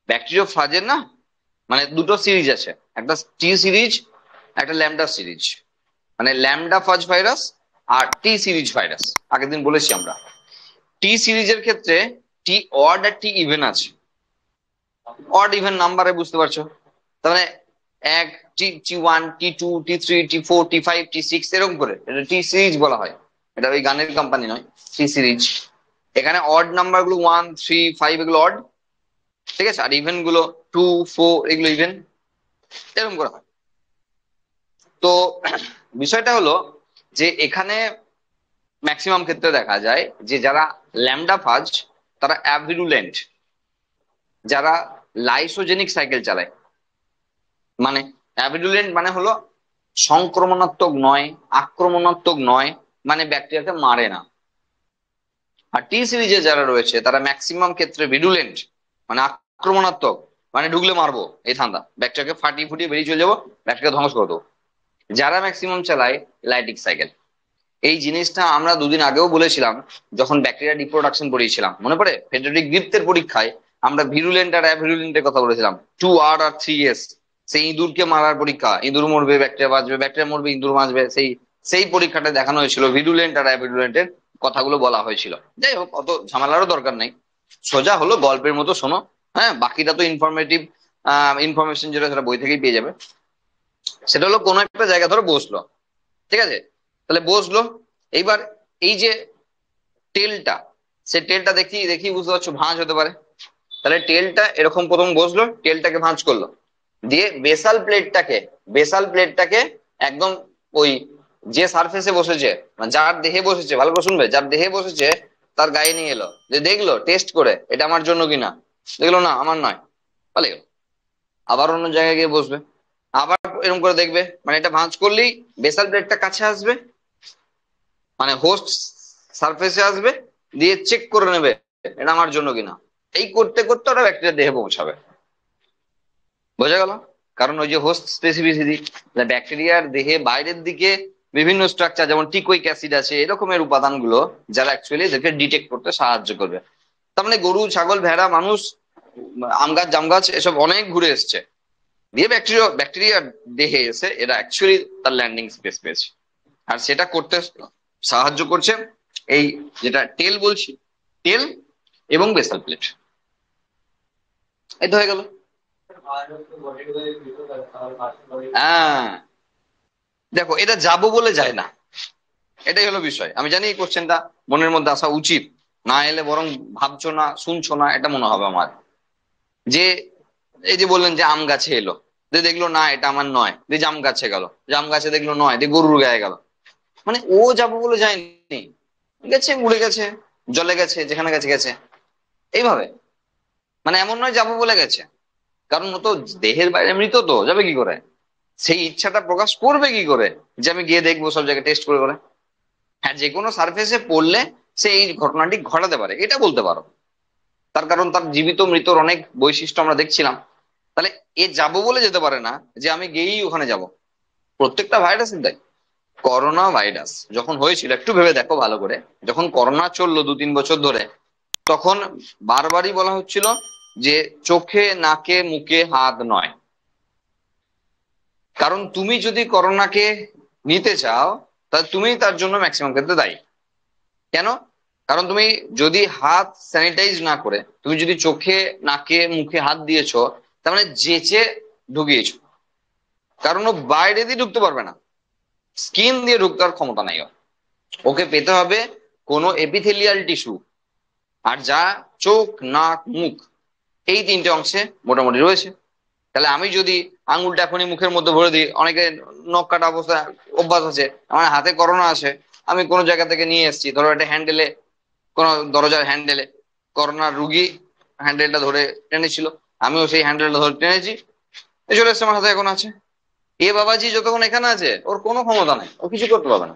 ব্যাকটেরিওফাজের না মানে দুটো সিরিজ আছে, একটা টি সিরিজ, একটা ল্যামডা সিরিজ, মানে ল্যামডা ফাজ ভাইরাস আর টি সিরিজ ভাইরাস। আগের দিন বলেছি আমরা, টি সিরিজের ক্ষেত্রে টি অড আর টি ইভেন আছে। অড ইভেন নাম্বারে বুঝতে পারছো, তার মানে এক, টি টি ওয়ান, টি 2, টি 3, টি 4, টি 5, টি 6, এরকম করে এটা টি সিরিজ বলা হয়। এটা ওই গানের কোম্পানি নয়, টি সিরিজ। এখানে অড নাম্বার গুলো 1, 3, 5 এগুলো অড, ঠিক আছে, আর ইভেন গুলো 2, 4 এগুলো ইভেন, এরকম করা হয়। তো বিষয়টা হলো যে এখানে ম্যাক্সিমাম ক্ষেত্রে দেখা যায় যে যারা ল্যামডা ফাজ তারা অ্যাভিরুলেন্ট, যারা লাইসোজেনিক সাইকেল চালায়, মানে অ্যাভিরুলেন্ট মানে হলো সংক্রমণাত্মক নয়, আক্রমণাত্মক নয়, মানে ব্যাকটেরিয়াকে মারে না। আর টি সিরিজে যারা রয়েছে তারা ম্যাক্সিমাম ক্ষেত্রে ভিরুলেন্ট, মানে আক্রমণাত্মক, মানে ঢুকলে মারবো এই ধান্দা, ব্যাকটেরিয়াকে ফাটিয়ে ফুটিয়ে বেরিয়ে চলে যাবো, ব্যাকটেরিয়া ধ্বংস করে দেবো। যারা ম্যাক্সিমাম চালায় লাইটিক সাইকেল। এই জিনিসটা আমরা দুদিন আগেও বলেছিলাম যখন ব্যাকটেরিয়া রিপ্রোডাকশন পড়িয়েছিলাম, মনে পড়ে ফেডারিক গ্রিপ্তের পরীক্ষায় আমরা ভিরুলেন্ট আর অ্যাভিরুলেন্টের কথা বলেছিলাম, 2R আর 3S। সেই ইঁদুরকে মারার পরীক্ষা, ইঁদুর মরবে ব্যাকটেরিয়া বাঁচবে, ব্যাকটেরিয়া মরবে ইঁদুর বাঁচবে, সেই সেই পরীক্ষাটা দেখানো হয়েছিল, ভিরুলেন্ট আর অ্যাভিরুলেন্টের কথাগুলো বলা হয়েছিল। যাই হোক, অত ঝামেলারও দরকার নেই, সোজা হলো গল্পের মতো শোনো, হ্যাঁ, বাকিটা তো ইনফরমেটিভ ইনফরমেশন, যেটা সেটা বই থেকেই পেয়ে যাবে। সেটা হলো কোনো একটা জায়গা ধরো বসলো, ঠিক আছে, তাহলে বসলো। এইবার এই যে টেলটা, সে টেলটা দেখি দেখি বুঝতে পারছো ভাঁজ হতে পারে। তাহলে টেলটা এরকম প্রথম বসলো, টেলটাকে ভাঁজ করলো, দিয়ে বেসাল প্লেটটাকে একদম ওই যে সারফেসে বসেছে, মানে যার দেহে বসেছে, ভালো করে শুনবে, যার দেহে বসেছে তার গায়ে নিয়ে এলো, যে দেখলো টেস্ট করে এটা আমার জন্য কিনা, দেখলো না আমার নয়, পালিয়ে গেলো। আবার অন্য জায়গায় গিয়ে বসবে, আবার এরকম করে দেখবে, মানে এটা ভাঁজ করলেই বেসাল প্লেটটা কাছে আসবে, মানে হোস্ট সারফেসে আসবে, দিয়ে চেক করে নেবে এটা আমার জন্য কিনা। এই করতে করতে ওটা ব্যাকটেরিয়ার দেহে পৌঁছাবে। বোঝা গেল? কারণ ওই যে হোস্ট স্পেসিফিসিটি, ব্যাকটেরিয়ার দেহে বাইরের দিকে বিভিন্ন স্ট্রাকচার যেমন টিকোইক অ্যাসিড আছে, এরকমের উপাদানগুলো যারা অ্যাকচুয়ালি এদেরকে ডিটেক্ট করতে সাহায্য করবে। তার মানে গরু, ছাগল, ভেড়া, মানুষ, আম গাছ, জাম গাছ এসব অনেক ঘুরে এসছে, দিয়ে ব্যাকটেরিয়া ব্যাকটেরিয়া দেহে এসে এরা অ্যাকচুয়ালি তার ল্যান্ডিং স্পেস পেয়েছে। আর সেটা করতে সাহায্য করছে এই যেটা টেল বলছি, টেল এবং বেসাল প্লেট। এই তো হয়ে গেল। হ্যাঁ, দেখো এটা যাবো বলে যায় না, এটাই হলো বিষয়। আমি জানি এই কোশ্চেনটা মনের মধ্যে আসা উচিত, না এলে বরং ভাবছো না, শুনছো না, এটা মনে হবে আমার। যে এই যে বললেন যে আম গাছে এলো, যে দেখলো না এটা আমার নয়, দিয়ে জাম গাছে গেল, জাম গাছে দেখলো নয়, দিয়ে গরুর গায়ে গেল, মানে ও যাবো বলে যায়নি, গেছে, উড়ে গেছে, জলে গেছে, যেখানে গেছে গেছে, এইভাবে। মানে এমন নয় যাবো বলে গেছে, কারণ ও তো দেহের বাইরে মৃত, তো যাবে কি করে? সেই ইচ্ছাটা প্রকাশ করবে কি করে যে আমি গিয়ে দেখবো সব জায়গায় টেস্ট করে করে? হ্যাঁ, যে কোনো সার্ফেসে পড়লে সে এই ঘটনাটি ঘটাতে পারে, এটা বলতে পারো। তার কারণ তার জীবিত মৃতর অনেক বৈশিষ্ট্য আমরা দেখছিলাম। তাহলে এ যাবো বলে যেতে পারে না যে আমি গিয়েই ওখানে যাব। প্রত্যেকটা ভাইরাসের দেয়। করোনা ভাইরাস যখন হয়েছিল, একটু ভেবে দেখো ভালো করে, যখন করোনা চললো 2-3 বছর ধরে, তখন বারবারই বলা হচ্ছিল যে চোখে, নাকে, মুখে হাত নয়। কারণ তুমি যদি করোনাকে নিতে চাও, তাহলে তুমি তার জন্য ম্যাক্সিমাম ক্ষেত্রে দায়ী। কেন? কারণ তুমি যদি হাত স্যানিটাইজ না করে তুমি যদি চোখে, নাকে, মুখে হাত দিয়েছো, তার মানে যেচে ঢুকিয়েছো। কারণ ও বাইরে দিয়ে ঢুকতে পারবে না, স্কিন দিয়ে ঢুকার ক্ষমতা নাই ওর। ওকে পেতে হবে কোনো এপিথেলিয়াল টিস্যু, আর যা চোখ, নাক, মুখ, এই তিনটে অংশে মোটামুটি রয়েছে। তাহলে আমি যদি আঙুলটা এখনই মুখের মধ্যে ভরে দিই, অনেকে নখ কাটা অবস্থায় অভ্যাস আছে, আমার হাতে করোনা আছে, আমি কোনো জায়গা থেকে নিয়ে এসেছি, ধরো একটা হ্যান্ডেলে, কোনো দরজার হ্যান্ডেলে করোনার রুগী হ্যান্ডেলটা ধরে টেনেছিল, আমিও সেই হ্যান্ডেলটা ধরে টেনেছি, এ চলে এসছে আমার হাতে এখন আছে। এ বাবাজি যতক্ষণ এখানে আছে ওর কোনো ক্ষমতা নেই, ও কিছু করতে পারবে না।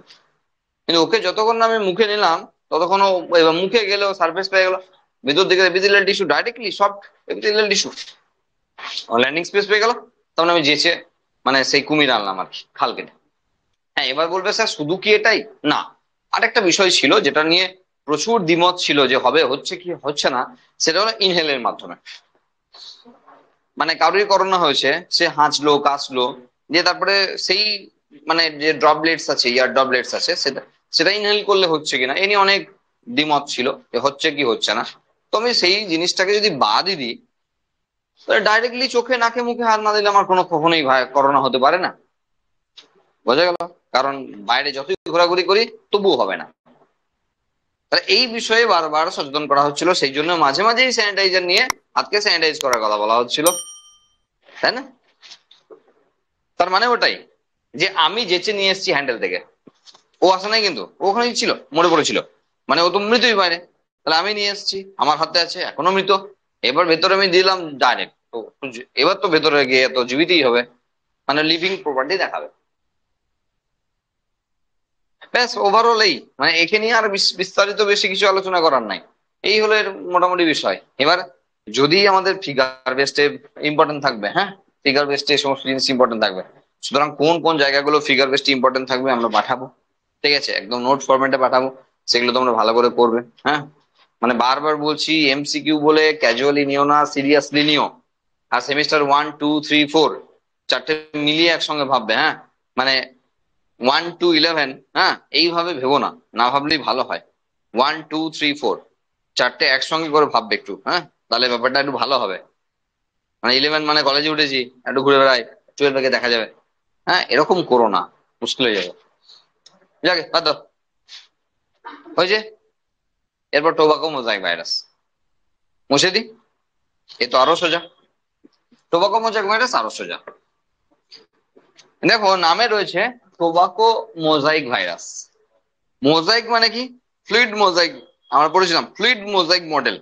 কিন্তু ওকে যতক্ষণ না আমি মুখে নিলাম, ততক্ষণ ও এবার মুখে গেলেও সার্ফেস পেয়ে গেল, ভেতর দিকে epithelial tissue, directly soft epithelial tissue, landing space পেয়ে গেল। তখন আমি যেচে মানে সেই কুমির আনলাম আর কি, খাল কেটে। হ্যাঁ, এবার বলবে স্যার শুধু কি এটাই? না, আরেকটা বিষয় ছিল যেটা নিয়ে প্রচুর দ্বিমত ছিল যে হবে, হচ্ছে কি হচ্ছে না, সেটা হলো ইনহেলের মাধ্যমে। মানে কারোরই করোনা হয়েছে, সে হাঁচলো, কাশলো, দিয়ে তারপরে সেই মানে যে ড্রপলেটস আছে, ইয়ার ড্রপলেটস আছে, সেটা সেটা ইনহেল করলে হচ্ছে কিনা এ নিয়ে অনেক দ্বিমত ছিল, যে হচ্ছে কি হচ্ছে না। তো আমি সেই জিনিসটাকে যদি বাদই দিই, তাহলে ডাইরেক্টলি চোখে, নাকে, মুখে হাত না দিলে আমার কোনো কখনোই করোনা হতে পারে না। বোঝা গেল? কারণ বাইরে যতই ঘোরাঘুরি করি তবুও হবে না। তাহলে এই বিষয়ে বারবার সচেতন করা হচ্ছিল, সেই জন্য মাঝে মাঝেই স্যানিটাইজার নিয়ে হাতকে স্যানিটাইজ করার কথা বলা হচ্ছিল, তাই না? তার মানে ওটাই, যে আমি যেচে নিয়ে এসেছি হ্যান্ডেল থেকে, ও আসে নাই কিন্তু, ও ওখানেই ছিল, মরে পড়েছিল, মানে ও তো মৃতই বাইরে। তাহলে আমি নিয়ে এসেছি, আমার হাতে আছে, এখনো মৃত। এবার ভেতরে আমি দিলাম ডাইরেক্ট, তো এবার তো ভেতরে গিয়ে তো জীবিতই হবে, মানে লিভিং প্রপার্টি দেখাবে। ব্যাস, ওভারঅল এই, মানে একে নিয়ে আর বিস্তারিত বেশি কিছু আলোচনা করার নাই। এই হলো এর মোটামুটি বিষয়। এবার যদি আমাদের ফিগার বেস্টে ইম্পর্টেন্ট থাকবে, হ্যাঁ, ফিগার বেস্টে সমস্ত জিনিস ইম্পর্টেন্ট থাকবে। সুতরাং কোন কোন জায়গাগুলো ফিগার বেস্টে ইম্পর্টেন্ট থাকবে আমরা পাঠাবো, ঠিক আছে, একদম নোট ফরম্যাটে পাঠাবো, সেগুলো তোমরা ভালো করে করবে, হ্যাঁ। মানে বারবার বলছি, এমসিকিউ বলে ক্যাজুয়ালি নিও না, সিরিয়াসলি নিও। আর সেমিস্টার 1, 2, 3, 4 চারটে মিলিয়ে একসঙ্গে ভাববে, হ্যাঁ। মানে 1 to 11, হ্যাঁ, এইভাবে ভেবো না, না ভাবলেই ভালো হয়। 1, 2, 3, 4 চারটে একসঙ্গে করে ভাববে একটু, হ্যাঁ, তাহলে ব্যাপারটা একটু ভালো হবে। মানে 11 মানে কলেজে উঠেছি, একটু ঘুরে বেড়াই, 12 দেখা যাবে, হ্যাঁ, এরকম করো না, মুশকিল হয়ে যাবে। যাকে বাদ দাও। ওই যে এরপর টোবাকো মোজাইক ভাইরাস মুছে দি, এ তো আরো সোজা। টোবাকো মোজাইক ভাইরাস আরো সোজা। দেখো নামে রয়েছে টোবাকো মোজাইক ভাইরাস। মোজাইক মানে কি? Fluid mosaic. আমরা পড়েছিলাম ফ্লুইড মোজাইক মডেল।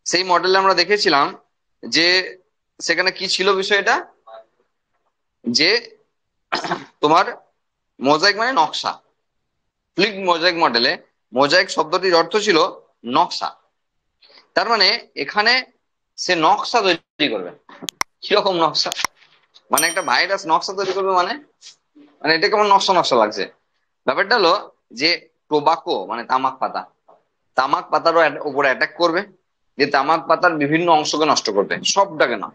সেই মডেলে আমরা দেখেছিলাম যে সেখানে কি ছিল বিষয়টা, যে তোমার মোজাইক মানে নকশা। ফ্লুইড মোজাইক মডেলে মোজাইক শব্দটির অর্থ ছিল নকশা। তার মানে এখানে সে নকশা তৈরি করবে। কিরকম নকশা? মানে একটা ভাইরাস নকশা তৈরি করবে, মানে মানে এটা কেমন নকশা নকশা লাগছে। ব্যাপারটা হলো যে টোবাকো মানে তামাক পাতা, তামাক পাতারও উপরে অ্যাটাক করবে, যে তামাক পাতার বিভিন্ন অংশকে নষ্ট করবে, সবটাকে না।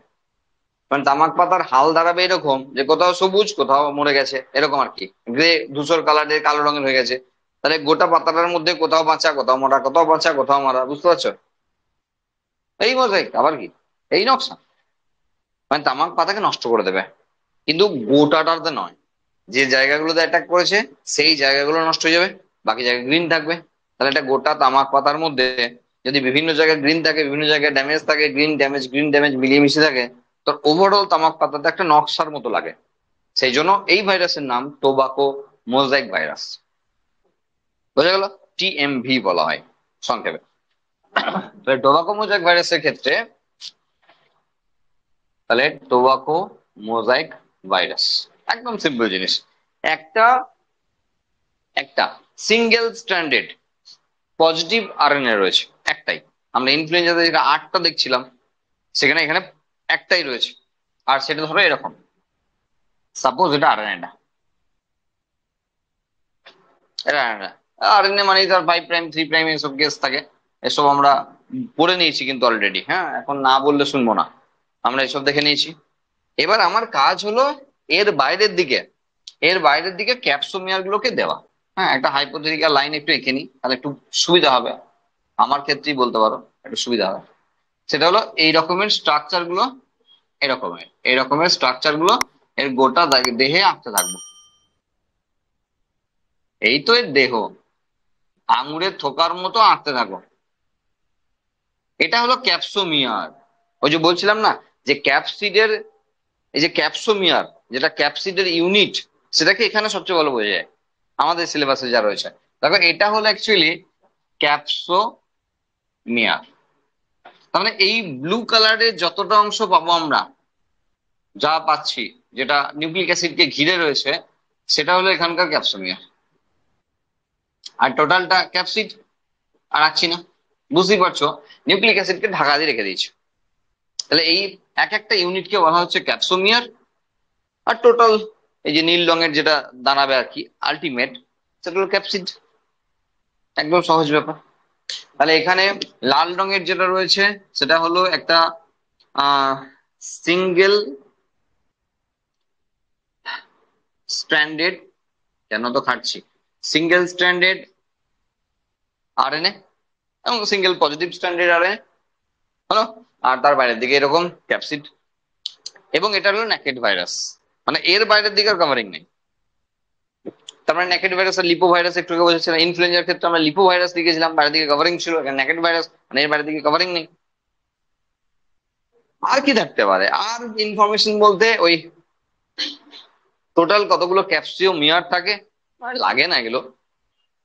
মানে তামাক পাতার হাল দাঁড়াবে এরকম যে কোথাও সবুজ কোথাও মরে গেছে, এরকম আর কি, গ্রে ধূসর কালারের কালো রঙের হয়ে গেছে। তাহলে গোটা পাতাটার মধ্যে কোথাও বাঁচা কোথাও মরা, কোথাও বাঁচা কোথাও মারা, বুঝতে পারছো? এই মোজাইক আবার কি, এই নকশা। মানে তামাক পাতাকে নষ্ট করে দেবে, কিন্তু গোটাটাতে নয়। যে জায়গাগুলোতে অ্যাটাক করেছে সেই জায়গাগুলো নষ্ট হয়ে যাবে, বাকি জায়গায় গ্রিন থাকবে। তাহলে এটা গোটা তামাক পাতার মধ্যে যদি বিভিন্ন জায়গায় গ্রিন থাকে, বিভিন্ন জায়গায় ড্যামেজ থাকে, গ্রিন ড্যামেজ মিলিয়ে মিশে থাকে, তো ওভারঅল তামাক পাতাতে একটা নকশার মতো লাগে। সেই জন্য এই ভাইরাসের নাম টোবাকো মোজাইক ভাইরাস। বোঝা গেল? টিএমভি বলা হয় সংক্ষেপে। তাহলে টোবাকো মোজাইক ভাইরাসের ক্ষেত্রে, তাহলে টোবাকো মোজাইক ভাইরাস একদম সিম্পল জিনিস। একটা একটা সিঙ্গেল স্ট্র্যান্ডেড পজিটিভ আরএনএ রয়েছে, একটাই। আমরা ইনফ্লুয়েঞ্জাতে যেটা 8টা দেখছিলাম, সেখানে এখানে একটাই রয়েছে। আর সেটা ধরো এরকম, সাপোজ এটা আরএনএটা, এটা আরএনএ মানে তার 5 প্রাইম 3 প্রাইম এসব কেস থাকে। এসব আমরা পড়ে নিয়েছি কিন্তু অলরেডি, হ্যাঁ, এখন না বললে শুনবো না, আমরা এসব দেখে নিয়েছি। এবার আমার কাজ হলো এর বাইরের দিকে, এর বাইরের দিকে ক্যাপসোমিয়ার গুলোকে দেওয়া। হ্যাঁ, একটা হাইপোথেটিক্যাল লাইন একটু এঁকে নিই, তাহলে একটু সুবিধা হবে, আমার ক্ষেত্রেই বলতে পারো, একটু সুবিধা হবে। সেটা হলো এই রকমের স্ট্রাকচার গুলো, এই রকমের স্ট্রাকচার গুলো এর গোটা দেহে আঁকতে থাকবো। এই তো এর দেহ, আঙুরের থোকার মতো আঁকতে থাকো। এটা হলো ক্যাপসোমিয়ার। ওই যে বলছিলাম না, যে ক্যাপসিডের, এই যে ক্যাপসোমিয়ার, যেটা ক্যাপসিডের ইউনিট, সেটাকে এখানে সবচেয়ে ভালো বোঝা যায় আমাদের সিলেবাসে যা রয়েছে। দেখো এটা হলো অ্যাকচুয়ালি ক্যাপসোমিয়ার। তার মানে এই ব্লু কালারের যতটা অংশ পাবো আমরা, যা পাচ্ছি, যেটা নিউক্লিক অ্যাসিডকে ঘিরে রয়েছে, সেটা হলো এখানকার ক্যাপসোমিয়ার। আর টোটালটা ক্যাপসিড, আর রাখছি না, বুঝতেই পারছো, নিউক্লিক অ্যাসিডকে ঢাকা দিয়ে রেখে দিয়েছি। তাহলে এই এক একটা ইউনিটকে বলা হচ্ছে ক্যাপসোমিয়ার। আর টোটাল এই যে নীল রঙের যেটা দাঁড়াবে আর কি আলটিমেট, সেটা হলো ক্যাপসিড। একদম সহজ ব্যাপার। তাহলে এখানে লাল রঙের যেটা রয়েছে সেটা হলো একটা সিঙ্গেল স্ট্র্যান্ডেড, কেন তো খাটছি, সিঙ্গেল স্ট্র্যান্ডেড আরএনএ এবং সিঙ্গেল পজিটিভ স্ট্র্যান্ডেড আরএনএ হলো। আর তার বাইরের দিকে এরকম ক্যাপসিড। এবং এটা হলো ন্যাকেড ভাইরাস, মানে এর বাইরের দিকে আর কভারিং নেই। তার মানে ন্যাকেড ভাইরাস আর লিপো ভাইরাস একটু আগে বলেছিলাম, ইনফ্লুয়েঞ্জার ক্ষেত্রে আমরা লিপো ভাইরাস লিখেছিলাম, বাইরের দিকে কভারিং ছিল। এখানে ন্যাকেড ভাইরাস মানে এর বাইরের দিকে কভারিং নেই। আর কি থাকতে পারে আর ইনফরমেশন বলতে, ওই টোটাল কতগুলো ক্যাপসিওমিয়ার থাকে, আর লাগে না এগুলো।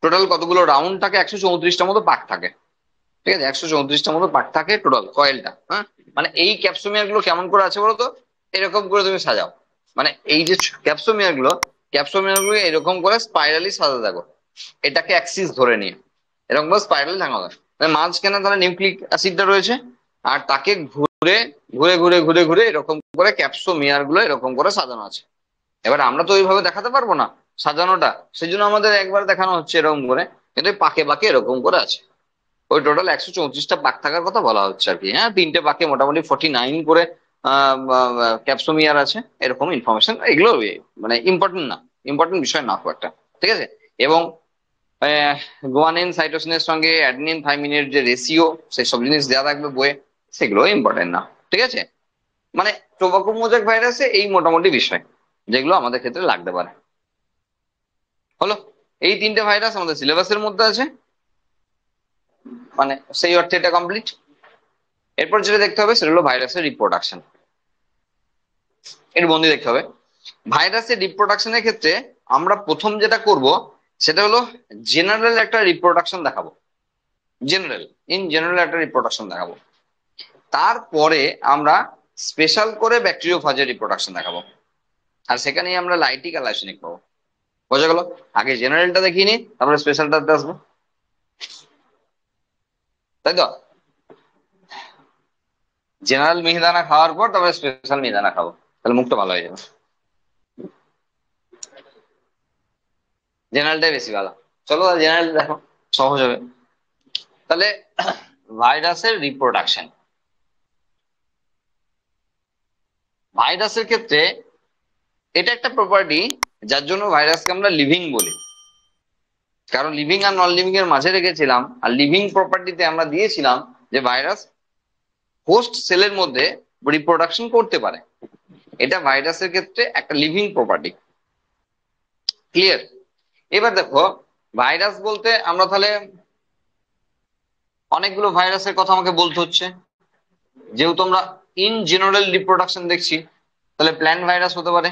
টোটাল কতগুলো রাউন্ড থাকে, 134টা মতো পাক থাকে। ঠিক আছে, 134টা মতো পাক থাকে টোটাল কয়েলটা, হ্যাঁ। মানে এই ক্যাপসোমিয়ার গুলো কেমন করে আছে বলতো, এরকম করে তুমি সাজাও। মানে এই যে ক্যাপসোমিয়ার গুলো, ক্যাপসোমিয়ার গুলো এরকম করে স্পাইরালি সাজাতে থাকো, এটাকে অ্যাক্সিস ধরে নিয়ে এরকম করে স্পাইরালি থাকা হয়। মানে মাঝখানে তাহলে নিউক্লিক অ্যাসিডটা রয়েছে, আর তাকে ঘুরে ঘুরে ঘুরে ঘুরে ঘুরে এরকম করে ক্যাপসোমিয়ার গুলো এরকম করে সাজানো আছে। এবার আমরা তো ওইভাবে দেখাতে পারবো না সাজানোটা, সেই জন্য আমাদের একবার দেখানো হচ্ছে এরকম করে, কিন্তু এই পাকে পাকে এরকম করে আছে। ওই টোটাল 134টা পাক থাকার কথা বলা হচ্ছে আর কি, হ্যাঁ। 3টে পাকে মোটামুটি 49 করে ক্যাপসোমিয়ার আছে, এরকম ইনফরমেশন। এগুলো মানে ইম্পর্টেন্ট না, ইম্পর্টেন্ট বিষয় না খুব একটা, ঠিক আছে। এবং গুয়ানিন সাইটোসিনের সঙ্গে অ্যাডেনিন থাইমিনের যে রেশিও, সেই সব জিনিস দেওয়া থাকবে বইয়ে, সেগুলো ইম্পর্টেন্ট না, ঠিক আছে। মানে টোবাকো মোজাইক ভাইরাসে এই মোটামুটি বিষয় যেগুলো আমাদের ক্ষেত্রে লাগতে পারে। হলো, এই 3টে ভাইরাস আমাদের সিলেবাসের মধ্যে আছে, মানে সেই অর্থে এটা কমপ্লিট। এরপর যেটা দেখতে হবে সেটা হলো ভাইরাসের রিপ্রোডাকশন। এর বন্দি দেখতে হবে। ভাইরাসের রিপ্রোডাকশনের ক্ষেত্রে আমরা প্রথম যেটা করব সেটা হলো জেনারেল একটা রিপ্রোডাকশন দেখাবো, ইন জেনারেল একটা রিপ্রোডাকশন দেখাবো। তারপরে আমরা স্পেশাল করে ব্যাকটেরিওফাজের রিপ্রোডাকশন দেখাবো, আর সেখানেই আমরা লাইটিক আর লাইসোনিক পাবো। বোঝা গেল? আগে জেনারেলটা দেখিয়ে নিই, তারপরে স্পেশালটাতে আসবো, তাই তো। জেনারেল মিহিদানা খাওয়ার পর তারপরে স্পেশাল মিহিদানা খাবো, তাহলে মুখটা ভালো হয়ে যাবে। জেনারেলটাই বেশি ভালো। চলো জেনারেল দেখো, সহজ হবে। তাহলে ভাইরাসের রিপ্রোডাকশন, ভাইরাসের ক্ষেত্রে এটা একটা প্রপার্টি যার জন্য ভাইরাসকে আমরা লিভিং বলি। কারণ লিভিং আর নন লিভিং এর মাঝে রেখেছিলাম, আর লিভিং প্রপার্টিতে আমরা দিয়েছিলাম যে ভাইরাস হোস্ট সেলের মধ্যে রিপ্রোডাকশন করতে পারে। এটা ভাইরাসের ক্ষেত্রে একটা লিভিং প্রপার্টি। ক্লিয়ার? এবার দেখো, ভাইরাস বলতে আমরা তাহলে অনেকগুলো ভাইরাসের কথা আমাকে বলতে হচ্ছে। যেহেতু আমরা ইন জেনারেল রিপ্রোডাকশন দেখছি, তাহলে প্ল্যান্ট ভাইরাস হতে পারে,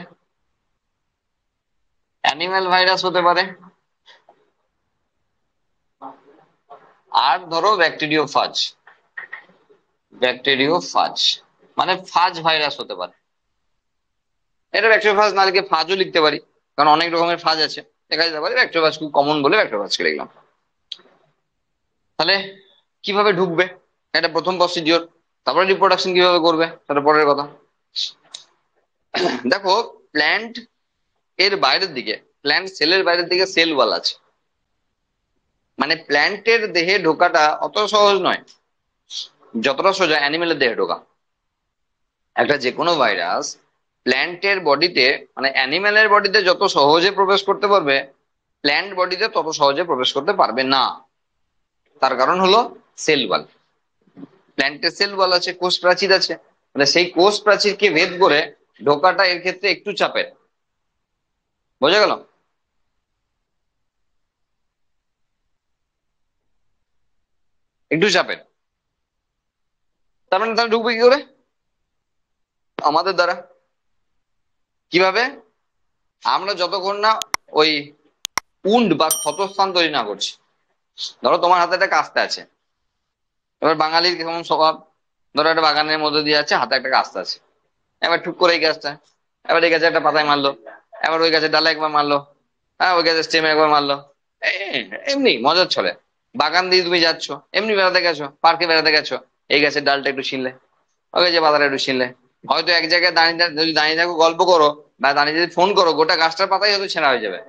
অ্যানিম্যাল ভাইরাস হতে পারে, আর ধরো ব্যাকটেরিওফাজ, ব্যাকটেরিওফাজ মানে ফাজ ভাইরাস হতে পারে। এটা ব্যাকটেরিওফাজ না লিখে ফাজও লিখতে পারি, কারণ অনেক রকমের ফাজ আছে, দেখা যেতে পারে ব্যাকটেরিওফাজ খুব কমন বলে ব্যাকটেরিওফাজকে লিখলাম। তাহলে কিভাবে ঢুকবে, এটা প্রথম প্রসিডিওর। তারপরে রিপ্রোডাকশন কিভাবে করবে সেটা পরের কথা। দেখো, প্ল্যান্ট এর বাইরের দিকে, প্ল্যান্ট সেলের বাইরের দিকে সেল ওয়াল আছে, মানে প্ল্যান্টের দেহে ঢোকাটা অত সহজ নয় যতটা সোজা অ্যানিমেলের দেহে ঢোকা। একটা যে কোনো ভাইরাস প্ল্যান্টের বডিতে, মানে অ্যানিমেলের বডিতে যত সহজে প্রবেশ করতে পারবে, প্ল্যান্ট বডিতে তত সহজে প্রবেশ করতে পারবে না। তার কারণ হলো সেল ওয়াল। প্ল্যান্টের সেল ওয়াল আছে, কোষ প্রাচীর আছে, মানে সেই কোষ প্রাচীরকে ভেদ করে ঢোকাটা এর ক্ষেত্রে একটু চাপের। বোঝা গেল? একটু চাপের। তার মানে তাহলে ঢুকবে কি করে? আমাদের দ্বারা। কিভাবে? আমরা যতক্ষণ না ওই উন্ড বা ক্ষতস্থান তৈরি না করছি। ধরো তোমার হাতে একটা কাস্তে আছে, এবার বাঙালির কেমন স্বভাব, ধরো একটা বাগানের মধ্যে দিয়ে আছে, হাতে একটা কাস্তে আছে, এবার ঠুক করে এই গাছটা, এবার এই গাছে একটা পাতায় মারলো, এবার ওই গাছের ডালে একবার মারলো, হ্যাঁ ওই গাছের স্টেমে একবার মারলো। এমনি মজার ছলে বাগান দিয়ে তুমি যাচ্ছ, এমনি বেড়াতে গেছো, পার্কে বেড়াতে গেছো, এই গাছের ডালটা একটু ছিনলে, ওই গাছের পাতাটা একটু ছিনলে, হয়তো এক জায়গায় দাঁড়িয়ে যদি দাঁড়িয়ে থাকো গল্প করো বা দাঁড়িয়ে যদি ফোন করো, গোটা গাছটার পাতাই হয়তো ছেঁড়া হয়ে যাবে।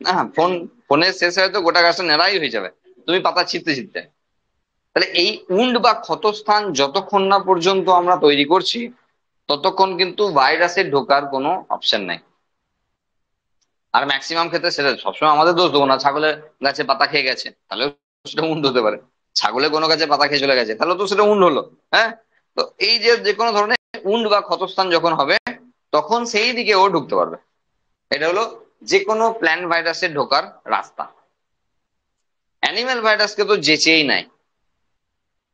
না, ফোনের শেষে হয়তো গোটা গাছটা নেড়াই হয়ে যাবে, তুমি পাতা ছিঁড়তে ছিঁড়তে। তাহলে এই উন্ড বা ক্ষতস্থান যতক্ষণ না পর্যন্ত আমরা তৈরি করছি, ততক্ষণ কিন্তু ভাইরাসের ঢোকার কোনো অপশন নাই। আর ম্যাক্সিমাম ক্ষেত্রে সেটা সবসময় আমাদের দোষ দেবো না, ছাগলের গাছে পাতা খেয়ে গেছে তাহলেও সেটা উন্ড হতে পারে, ছাগলের কোনো গাছে পাতা খেয়ে চলে গেছে তাহলে তো সেটা উন্ড হলো। হ্যাঁ, তো এই যে যে কোনো ধরনের উন্ড বা ক্ষতস্থান যখন হবে, তখন সেই দিকে ও ঢুকতে পারবে। এটা হলো যে কোনো প্ল্যান্ট ভাইরাসের ঢোকার রাস্তা। অ্যানিমেল ভাইরাসকে তো যেচেই নেয়,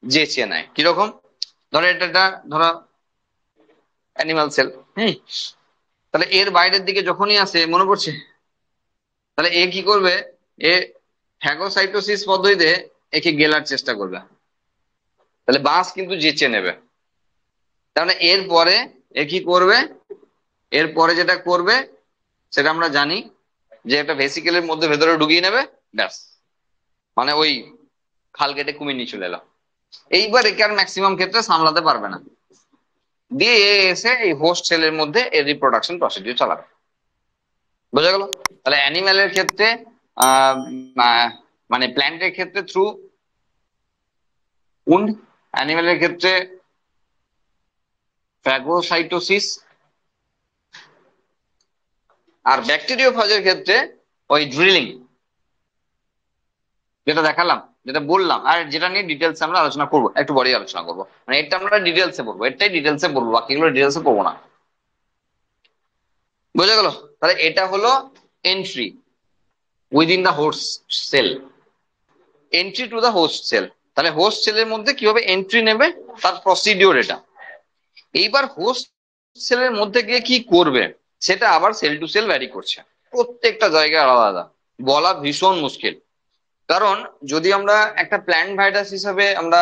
যেচে নেয় কিরকম? ধরো এটা একটা, ধরো অ্যানিমাল সেল, তাহলে এর বাইরের দিকে যখনই আসে, মনে পড়ছে? তাহলে এ কি করবে? এ ফ্যাগোসাইটোসিস পদ্ধতিতে একে গেলার চেষ্টা করবে, তাহলে বাঁশ কিন্তু যেচে নেবে। তার মানে এর পরে এ কি করবে? এর পরে যেটা করবে সেটা আমরা জানি, যে একটা ভেসিকেলের মধ্যে ভেতরে ঢুকিয়ে নেবে, ব্যাস, মানে ওই খাল কেটে কুমির নিয়ে চলে এলো। এইবার একে আর ম্যাক্সিমাম ক্ষেত্রে সামলাতে পারবে না, দিয়ে এ এসে এই হোস্ট সেলের মধ্যে এর রিপ্রোডাকশন প্রসিডিউর চালাবে। বোঝা গেল? তাহলে অ্যানিম্যালের ক্ষেত্রে আহ আহ, মানে প্ল্যান্টের ক্ষেত্রে থ্রু উন্ড, অ্যানিম্যালের ক্ষেত্রে ফ্যাগোসাইটোসিস, আর ব্যাকটেরিওফাজের ক্ষেত্রে ওই ড্রিলিং, যেটা দেখালাম, যেটা বললাম, আর যেটা নিয়ে ডিটেলস আমরা আলোচনা করবো, একটু পরেই আলোচনা করবো, মানে এটা আমরা ডিটেলসে পড়বো, এটাই ডিটেলসে পড়বো, বাকিগুলো ডিটেলসে পড়বো না। বোঝা গেল? তাহলে এটা হলো entry within the host cell, entry to the host cell. তাহলে হোস্ট সেলের মধ্যে কিভাবে এন্ট্রি নেবে তার প্রসিডিওর এটা। এইবার হোস্ট সেলের মধ্যে গিয়ে কি করবে সেটা আবার সেল টু সেল ভ্যারি করছে, প্রত্যেকটা জায়গায় আলাদা আলাদা, বলা ভীষণ মুশকিল। কারণ যদি আমরা একটা প্ল্যান্ট ভাইরাস হিসাবে আমরা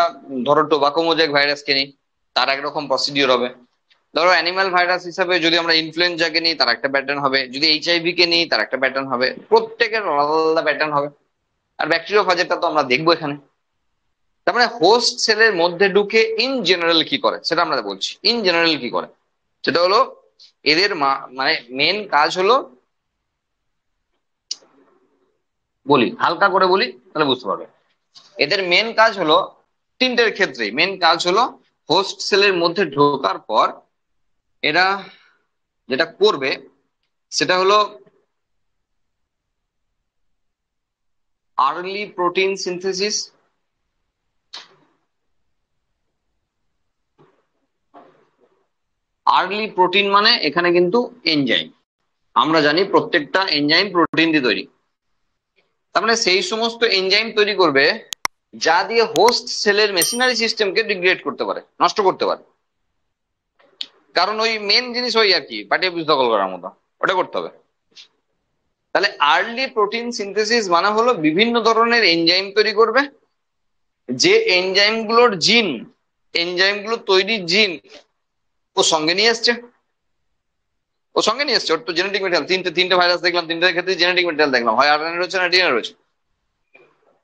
ধরো টোবাকো মোজাইক ভাইরাসকে নিই, তার একরকম প্রসিডিওর হবে। ধরো অ্যানিমাল ভাইরাস হিসাবে যদি আমরা ইনফ্লুয়েঞ্জাকে নিই, তার একটা প্যাটার্ন হবে। যদি এইচআইভি কে নিই, তার একটা প্যাটার্ন হবে। প্রত্যেকের আলাদা আলাদা প্যাটার্ন হবে। আর ব্যাকটেরিওফাজেরটা তো আমরা দেখবো এখানে। তার মানে হোস্ট সেলের মধ্যে ঢুকে ইন জেনারেল কি করে সেটা আমরা বলছি। ইন জেনারেল কি করে সেটা হলো, এদের মানে মেন কাজ হলো বলি, হালকা করে বলি তাহলে বুঝতে পারবে। এদের মেন কাজ হলো, তিনটের ক্ষেত্রে মেন কাজ হলো, হোস্ট সেলের মধ্যে ঢোকার পর এরা যেটা করবে সেটা হলো early protein synthesis. Early protein মানে এখানে কিন্তু এনজাইম, আমরা জানি প্রত্যেকটা এনজাইম প্রোটিন দিয়ে তৈরি। তার মানে সেই সমস্ত এনজাইম তৈরি করবে যা দিয়ে হোস্ট সেলের মেশিনারি সিস্টেমকে ডিগ্রেড করতে পারে, নষ্ট করতে পারে। কারণ ওই মেন জিনিস ওই আর কি, পাটিয়ে বীজ দখল করার মতো, ওটা করতে হবে। তাহলে আর্লি প্রোটিন সিনথেসিস মানে হলো বিভিন্ন ধরনের এনজাইম তৈরি করবে, যে এনজাইম গুলোর জিন, এনজাইম গুলো তৈরির জিন ও সঙ্গে নিয়ে এসছে। ও সঙ্গে নিয়ে এসছে, ওর তো জেনেটিক মেটেরিয়াল, তিনটে ভাইরাস দেখলাম, তিনটের ক্ষেত্রে জেনেটিক মেটেরিয়াল দেখলাম, হয় আরএনএ রয়েছে না ডিএনএ রয়েছে।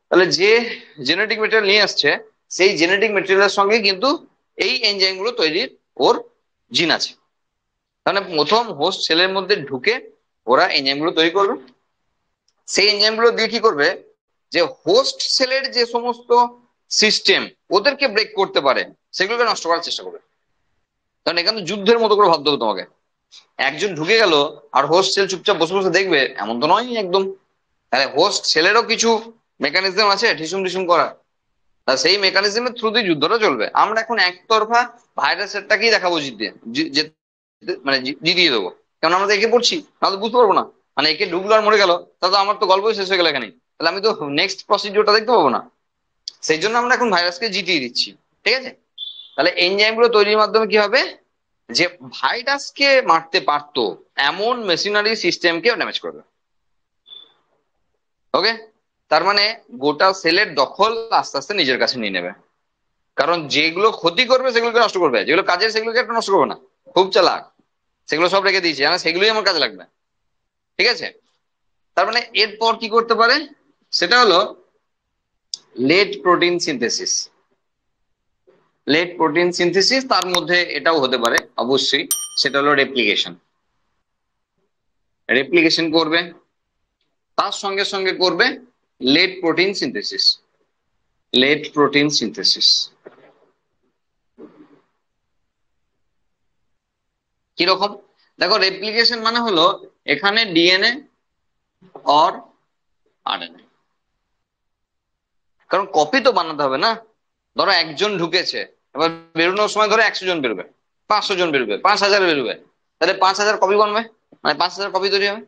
তাহলে যে জেনেটিক মেটেরিয়াল নিয়ে আসছে সেই জেনেটিক মেটেরিয়ালের সঙ্গে কিন্তু এই এনজাইম গুলো তৈরির ওর জিন আছে। তাহলে প্রথম হোস্ট সেলের মধ্যে ঢুকে ওরা এনজাইম গুলো তৈরি করবে। সেই এনজাইম গুলো দিয়ে কি করবে, যে হোস্ট সেলের যে সমস্ত সিস্টেম ওদেরকে ব্রেক করতে পারে সেগুলোকে নষ্ট করার চেষ্টা করবে। কারণ এখানে যুদ্ধের মতো করে ভাবতে হবে তোমাকে। একজন ঢুকে গেল আর হোস্ট সেল চুপচাপ বসে বসে দেখবে, এমন তো নয় একদম। তাহলে হোস্ট সেলেরও কিছু মেকানিজম আছে ঠিসুম ঠিসুম করা, তা সেই মেকানিজমের থ্রু দিয়ে যুদ্ধটা চলবে। আমরা এখন একতরফা ভাইরাসেরটাকেই দেখাবো জিতে, মানে জিতিয়ে দেবো, কারণ আমরা তো একে পড়ছি, নাহলে বুঝতে পারবো না। মানে একে ঢুকলো আর মরে গেল, তাহলে আমার তো গল্পই শেষ হয়ে গেল এখানে, তাহলে আমি তো নেক্সট প্রসিডিওরটা দেখতে পাবো না। সেই জন্য আমরা এখন ভাইরাসকে জিতিয়ে দিচ্ছি, ঠিক আছে। তাহলে এনজাইম গুলো তৈরির মাধ্যমে কি হবে, যে ভাইরাসকে মারতে পারতো এমন মেশিনারি সিস্টেমকে ড্যামেজ করবে। ওকে, তার মানে গোটা সেলের দখল আস্তে আস্তে নিজের কাছে নিয়ে নেবে। কারণ যেগুলো ক্ষতি করবে সেগুলোকে নষ্ট করবে, যেগুলো কাজের সেগুলোকে একটা নষ্ট করবে না। খুব চালাক, সেগুলো সব রেখে দিয়েছি, জানা সেগুলোই আমার কাজে লাগবে, ঠিক আছে। তার মানে এরপর কি করতে পারে, সেটা হলো late protein synthesis. Late protein synthesis, তার মধ্যে এটাও হতে পারে অবশ্যই, সেটা হলো রেপ্লিকেশন। রেপ্লিকেশন করবে, তার সঙ্গে সঙ্গে করবে late protein synthesis. Late protein synthesis কিরকম, দেখো রেপ্লিকেশন মানে হলো এখানে ডিএনএ অর আরএনএ, কারণ কপি তো বানাতে হবে না। ধরো একজন ঢুকেছে, এবার বেরোনোর সময় ধরো 100 জন বেরোবে, 500 জন বেরোবে, 5000 বেরোবে, তাহলে 5000 কপি বানবে, মানে 5000 কপি তৈরি হবে।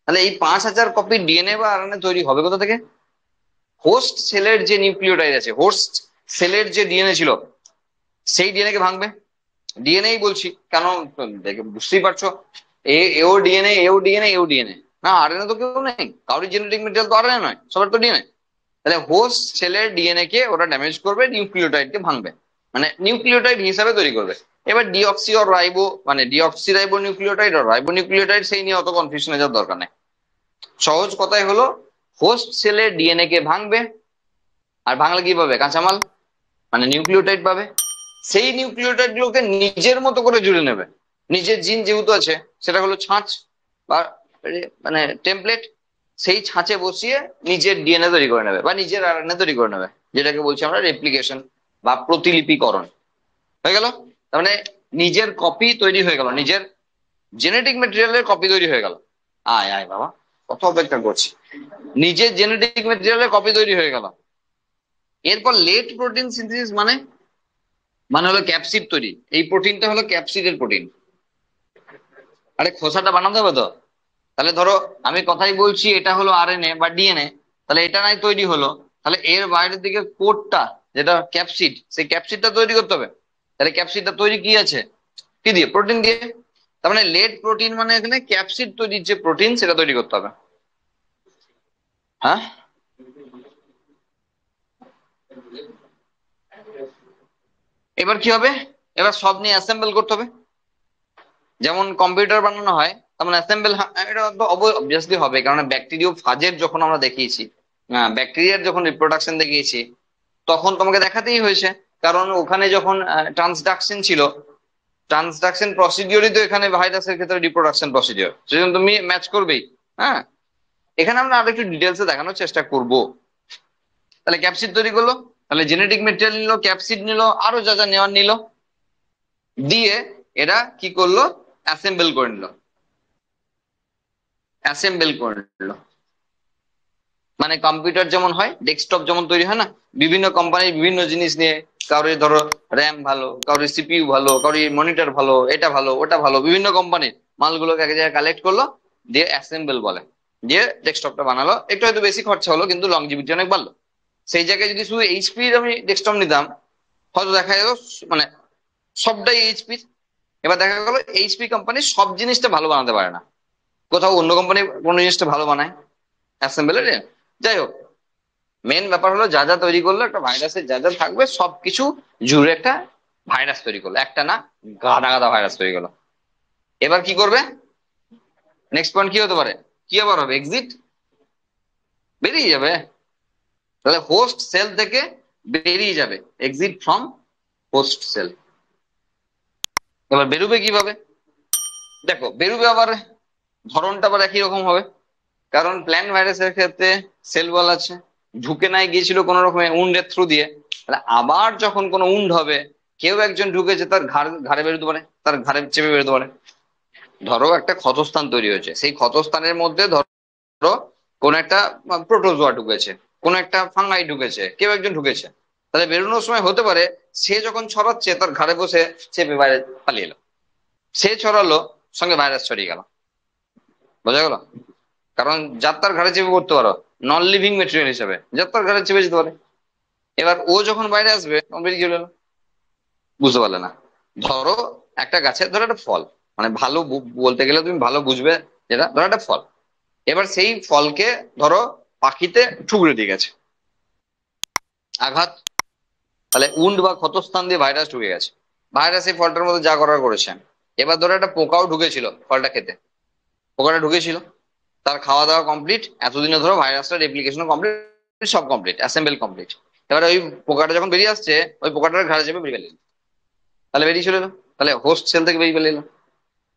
তাহলে এই 5000 কপি ডিএনএ বা আরএনএ তৈরি হবে কোথা থেকে, হোস্ট সেলের যে নিউক্লিওটাইড আছে, হোস্ট সেলের যে ডিএনএ ছিল সেই ডিএনএ কে ভাঙবে। ডিএনএ বলছি কেন, দেখে বুঝতেই পারছো, এও ডিএনএ, এও ডিএনএ, এও ডিএনএ, না আরএনএ তো কেউ নেই, কারোর জেনেটিক মেটেরিয়াল তো আরএনএ নয়, সবার তো ডিএনএ। তাহলে হোস্ট সেলের ডিএনএ কে ওরা ড্যামেজ করবে, নিউক্লিওটাইড কে ভাঙবে, মানে নিউক্লিওটাইড হিসাবে তৈরি করবে। এবার ডিঅক্সি অর রাইবো, মানে ডিঅক্সি রাইবো নিউক্লিওটাইড আর রাইবো নিউক্লিওটাইড, সেই নিয়ে অত কনফিউশনে যাওয়ার দরকার নেই। সহজ কথাই হলো হোস্ট সেলের ডিএনএ কে ভাঙবে, আর ভাঙলে কি পাবে, কাঁচামাল, মানে নিউক্লিওটাইড পাবে। সেই নিউক্লিওটাইড গুলোকে নিজের মতো করে জুড়ে নেবে, নিজের জিন যেহেতু আছে, সেটা হলো ছাঁচ বা মানে টেমপ্লেট, সেই ছাঁচে বসিয়ে নিজের ডিএনএ তৈরি করে নেবে বা নিজের আরএনএ তৈরি করে নেবে, যেটাকে বলছি আমরা রেপ্লিকেশন বা প্রতিলিপিকরণ। হয়ে গেল, তার মানে নিজের কপি তৈরি হয়ে গেল, নিজের জেনেটিক মেটেরিয়ালের কপি তৈরি হয়ে গেল। আয় আয় বাবা, কত অপেক্ষা করছি, নিজের জেনেটিক মেটেরিয়ালের কপি তৈরি হয়ে গেল। এরপর লেট প্রোটিন সিনথেসিস মানে, মানে হলো ক্যাপসিড তৈরি। এই প্রোটিনটা হলো ক্যাপসিডের প্রোটিন। আরে খোসাটা বানাতে হবে তো, তাহলে ধরো আমি কথাই বলছি এটা হলো আরএনএ বা ডিএনএ, তাহলে এটা নাই তৈরি হলো, তাহলে এর বাইরের দিকে কোডটা যেটা ক্যাপসিড, সেই ক্যাপসিডটা তৈরি করতে হবে। তাহলে ক্যাপসিডটা তৈরি কি আছে, কি দিয়ে, প্রোটিন দিয়ে। তার মানে লেট প্রোটিন মানে এখানে ক্যাপসিড তৈরির যে প্রোটিন সেটা তৈরি করতে হবে। হ্যাঁ, এবার কি হবে, এবার সব নিয়ে অ্যাসেম্বল করতে হবে। যেমন কম্পিউটার বানানো হয় তেমন অ্যাসেম্বল, এটা তো অবভিয়াসলি হবে, কারণ ব্যাকটেরিয়া ফাজের যখন আমরা দেখিয়েছি, ব্যাকটেরিয়ার যখন রিপ্রোডাকশন দেখিয়েছি, তখন তোমাকে দেখাতেই হয়েছে। কারণ ওখানে যখন ট্রান্সডাকশন ছিল, ট্রান্সডাকশন প্রসিডিওরই তো এখানে ভাইরাসের ক্ষেত্রে রিপ্রোডাকশন প্রসিডিওর, সেজন্য তুমি ম্যাচ করবেই। হ্যাঁ, এখানে আমরা আরো একটু ডিটেলসে দেখানোর চেষ্টা করব। তাহলে ক্যাপসিড তৈরি করলো, তাহলে জেনেটিক মেটেরিয়াল নিল, ক্যাপসিড নিল, আরো যা যা নেওয়ার নিল, দিয়ে এরা কি করলো, অ্যাসেম্বল করে নিল। অ্যাসেম্বল করে নিল মানে কম্পিউটার যেমন হয়, ডেস্কটপ যেমন তৈরি হয় না, বিভিন্ন কোম্পানির বিভিন্ন জিনিস নিয়ে, কারোর ধরো র্যাম ভালো, কারোর সিপিইউ ভালো, কারোর মনিটর ভালো, এটা ভালো ওটা ভালো, বিভিন্ন কোম্পানির মালগুলোকে এক জায়গায় কালেক্ট করলো, দিয়ে অ্যাসেম্বল বলে, দিয়ে ডেস্কটপটা বানালো। একটু হয়তো বেশি খরচা হলো, কিন্তু লংজিভিটি অনেক বাড়লো। সেই জায়গায় যদি শুধু এইচপির আমি ডেস্কটপ নিতাম, হয়তো দেখা গেল মানে সবটাই এইচপির। এবার দেখা গেল এইচপি কোম্পানি সব জিনিসটা ভালো বানাতে পারে না, কোথাও অন্য কোম্পানি কোনো জিনিসটা ভালো বানায় অ্যাসেম্বলের। যাই হোক, মেন ব্যাপার হলো যা যা তৈরি করলো, একটা ভাইরাসের যা যা থাকবে সবকিছু জুড়ে একটা ভাইরাস তৈরি করলো, একটা না গাদা গাদা ভাইরাস তৈরি করলো। এবার কি করবে, নেক্সট পয়েন্ট কি হতে পারে, কি আবার হবে, এক্সিট, বেরিয়ে যাবে। তাহলে হোস্ট সেল থেকে বেরিয়ে যাবে, এক্সিট ফ্রম হোস্ট সেল। এবার বেরোবে কিভাবে, দেখো বেরোবে আবার ধরনটা আবার একই রকম হবে। কারণ প্ল্যান্ট ভাইরাসের ক্ষেত্রে সেল ওয়াল আছে, ঢুকে নাই গিয়েছিল কোনো রকমের উন্ডের থ্রু দিয়ে, তাহলে আবার যখন কোনো উন্ড হবে, কেউ একজন ঢুকেছে, তার ঘাড়ে বেরোতে পারে, তার ঘাড়ে চেপে বেরোতে পারে। ধরো একটা ক্ষতস্থান তৈরি হয়েছে, সেই ক্ষতস্থানের মধ্যে ধরো কোন একটা প্রোটোজোয়া ঢুকেছে, কোন একটা ফাঙ্গাই ঢুকেছে, কেউ একজন ঢুকেছে, তাহলে বেরোনোর সময় হতে পারে সে যখন ছড়াচ্ছে তার ঘাড়ে বসে চেপে বাইরে পালিয়ে এলো, সে ছড়ালো, সঙ্গে ভাইরাস ছড়িয়ে গেল। বোঝা গেল? কারণ যার তার ঘাড়ে চেপে পড়তে পারো, নন লিভিং মেটেরিয়াল হিসেবে যার তার ঘাড়ে চেপে যেতে পারে। এবার ও যখন বাইরে আসবে তখন বেরিয়ে চলে এলো, বুঝতে পারলে না? ধরো একটা গাছের, ধরো একটা ফল, মানে ভালো বলতে গেলে তুমি ভালো বুঝবে, যেটা ধরো একটা ফল, এবার সেই ফলকে ধরো পাখিতে ঠুকরে দিয়ে গেছে, আঘাত, তাহলে উন্ড বা ক্ষতস্থান দিয়ে ভাইরাস ঢুকে গেছে, ভাইরাস এই ফলটার মধ্যে যা করার করেছে। এবার ধরো একটা পোকাও ঢুকেছিল ফলটা খেতে, পোকাটা ঢুকেছিল, তার খাওয়া দাওয়া কমপ্লিট, এতদিনে ধরো ভাইরাসটার রেপ্লিকেশন কমপ্লিট, সব কমপ্লিট, অ্যাসেম্বল কমপ্লিট। এবার ওই পোকাটা যখন বেরিয়ে আসছে, ওই পোকাটার ঘাড়ে চেপে বেরিয়ে গেল, তাহলে বেরিয়ে চলে এলো, তাহলে হোস্ট সেল থেকে বেরিয়ে পেলে এলো।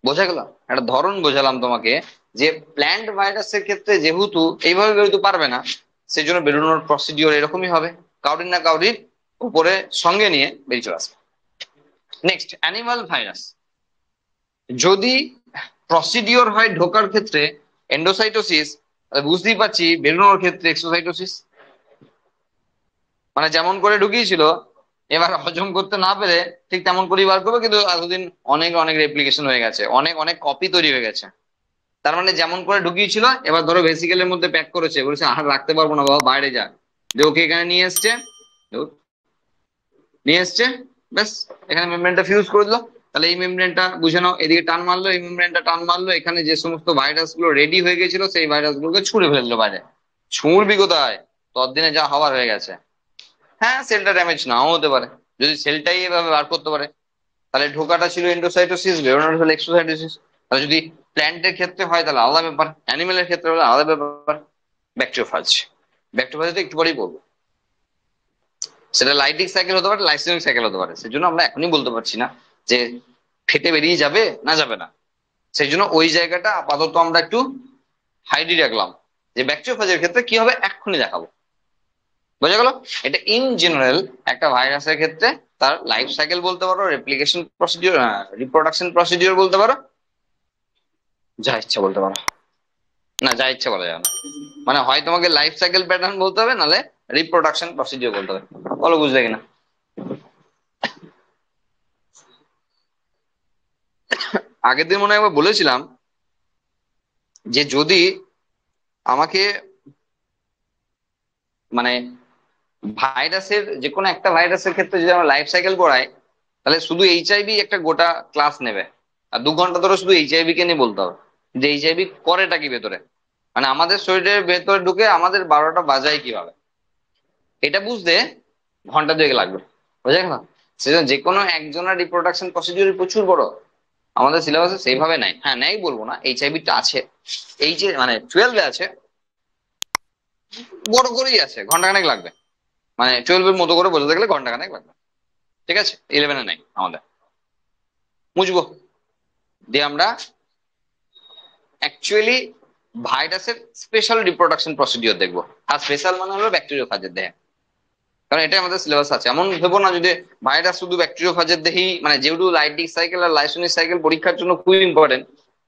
বোঝা গেল? একটা ধরন বোঝালাম তোমাকে, যে প্ল্যান্ট ভাইরাসের ক্ষেত্রে যেহেতু এইভাবে বেরোতে পারবে না, সেই জন্য বেরোনোর প্রসিডিওর এরকমই হবে, কাউরির না কাউরির উপরে সঙ্গে নিয়ে বেরিয়ে চলে আসবে। Next, animal virus. যদি প্রসিডিওর হয় ঢোকার ক্ষেত্রে এন্ডোসাইটোসিস, বুঝতেই পারছি বেরোনোর ক্ষেত্রে এক্সোসাইটোসিস। মানে যেমন করে ঢুকিয়েছিল, এবার হজম করতে না পেরে ঠিক তেমন করেই বার করবে, কিন্তু এতদিন অনেক অনেক রেপ্লিকেশন হয়ে গেছে, অনেক অনেক কপি তৈরি হয়ে গেছে। তার মানে যেমন করে ঢুকিয়েছিল, এবার ধরো ভেসিকেলের মধ্যে প্যাক করেছে, বলেছে আর রাখতে পারবো না বাবা, বাইরে যা, যে ওকে এখানে নিয়ে এসছে, নিয়ে এসছে, ব্যাস এখানে মেমব্রেনটা ফিউজ করে দিল। তাহলে এই মেমব্রেনটা বুঝে নাও, এদিকে টান মারলো, এই মেমব্রেনটা টান মারলো, এখানে যে সমস্ত ভাইরাস গুলো রেডি হয়ে গেছিল সেই ভাইরাস গুলোকে ছুঁড়ে ফেললো বাইরে। ছুঁড়বি কোথায়, ততদিনে যা হওয়ার হয়ে গেছে। হ্যাঁ, সেলটা ড্যামেজ নাও হতে পারে, যদি সেলটাই এভাবে বার করতে পারে। তাহলে ঢোকাটা ছিল এন্ডোসাইটোসিস, বেরোনোটা হলো এক্সোসাইটোসিস। তাহলে যদি প্ল্যান্টের ক্ষেত্রে হয় তাহলে আলাদা ব্যাপার, অ্যানিমেলের ক্ষেত্রে হলে আলাদা ব্যাপার। ব্যাকটেরিওফাজ, ব্যাকটেরিওফাজ একটু পরেই বলবো, সেটা লাইটিক সাইকেল হতে পারে, লাইসোমিক সাইকেল হতে পারে, সেজন্য আমরা এখনই বলতে পারছি না যে ফেটে বেরিয়ে যাবে না যাবে না। সেই জন্য ওই জায়গাটা আপাতত আমরা একটু হাইডি রাখলাম, যে ব্যাকটেরিওফাজের ক্ষেত্রে কি হবে এক্ষুনি দেখাবো। বোঝা গেল? এটা ইন জেনারেল একটা ভাইরাসের ক্ষেত্রে তার লাইফ সাইকেল বলতে পারো, রেপ্লিকেশন প্রসিডিওর, রিপ্রোডাকশন প্রসিডিওর বলতে পারো, যা ইচ্ছা বলতে পারো, না যা ইচ্ছা বলা যাবে না, মানে হয় তোমাকে লাইফ সাইকেল প্যাটার্ন বলতে হবে, নাহলে রিপ্রোডাকশন প্রসিডিওর বলতে হবে। বলো বুঝলে কিনা? আগের দিন মনে হয় একবার বলেছিলাম যে যদি আমাকে মানে ভাইরাসের যে কোনো একটা ভাইরাসের ক্ষেত্রে যদি আমরা লাইফ সাইকেল পড়াই, তাহলে শুধু এইচআইভি একটা গোটা ক্লাস নেবে, আর 2 ঘন্টা ধরে শুধু এইচআইভি কে নিয়ে বলতে হবে যে এইচআইভি করেটা কি ভেতরে, মানে আমাদের শরীরের ভেতরে ঢুকে আমাদের 12টা বাজায় কিভাবে, এটা বুঝতে ঘন্টা 2 লাগবে। বোঝা গেল? সেজন্য যে কোনো একজনের রিপ্রোডাকশন প্রসিডিউর প্রচুর বড়, আমাদের সিলেবাসে সেইভাবে নাই, হ্যাঁ নেই বলবো না, এইচআইভিটা আছে, এই যে মানে 12-এ আছে, বড় করেই আছে, ঘন্টাখানেক লাগবে, মানে 12-এর মতো করে বোঝাতে গেলে ঘন্টাখানেক লাগবে। ঠিক আছে, 11-এ নাই আমাদের, বুঝবো, দিয়ে আমরা অ্যাকচুয়ালি ভাইরাসের স্পেশাল রিপ্রোডাকশন প্রসিডিওর দেখবো। আর স্পেশাল মানে হলো ব্যাকটেরিওফাজের দেহে, কারণ এটাই আমাদের সিলেবাস আছে। এমন ভেবো না যদি ভাইরাস শুধু ব্যাকটেরিওফাজের দেহেই, মানে যেহেতু লাইটিক সাইকেল আর লাইসোনিক সাইকেল পরীক্ষার জন্য খুবই ইম্পর্টেন্ট,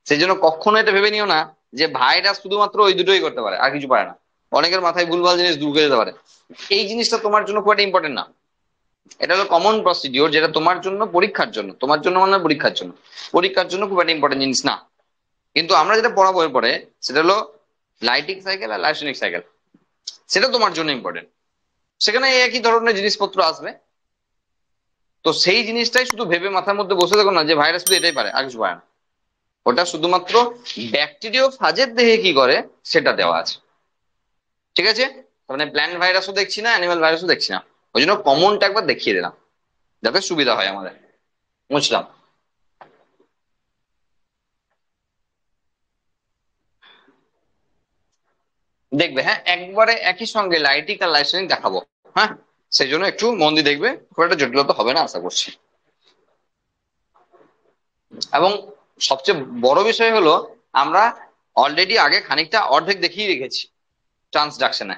সেই জন্য কখনো এটা ভেবে নিও না যে ভাইরাস শুধুমাত্র ওই দুটোই করতে পারে, আর কিছু পারে না। অনেকের মাথায় ভুলভাল জিনিস ঢুকে যেতে পারে। এই জিনিসটা তোমার জন্য খুব একটা ইম্পর্টেন্ট না। এটা হলো কমন প্রসিডিওর, যেটা তোমার জন্য পরীক্ষার জন্য, তোমার জন্য মানে পরীক্ষার জন্য, পরীক্ষার জন্য খুব একটা ইম্পর্টেন্ট জিনিস না। কিন্তু আমরা যেটা পড়াবো এরপরে সেটা হলো লাইটিক সাইকেল আর লাইসোনিক সাইকেল, সেটা তোমার জন্য ইম্পর্টেন্ট। সেখানে একই ধরনের জিনিসপত্র আসবে। তো সেই জিনিসটাই শুধু ভেবে মাথার মধ্যে বসে থাকো না যে ভাইরাস শুধু এটাই পারে, আর কিছু পারে না। ওটা শুধুমাত্র ব্যাকটেরিয়া ফাজের দেহে কি করে সেটা দেওয়া আছে। ঠিক আছে, মানে প্ল্যান্ট ভাইরাসও দেখছি না, অ্যানিমাল ভাইরাসও দেখছি না, ওই জন্য কমনটা একবার দেখিয়ে দিলাম যাতে সুবিধা হয় আমাদের। বুঝলাম। দেখবে, হ্যাঁ, একবারে একই সঙ্গে লাইটিক আর লাইসেনিক দেখাবো। হ্যাঁ, সেই জন্য একটু মন দিয়ে দেখবে, খুব একটা জটিলতা হবে না আশা করছি। এবং সবচেয়ে বড় বিষয় হলো আমরা অলরেডি আগে খানিকটা অর্ধেক দেখিয়ে রেখেছি ট্রান্সডাকশনে।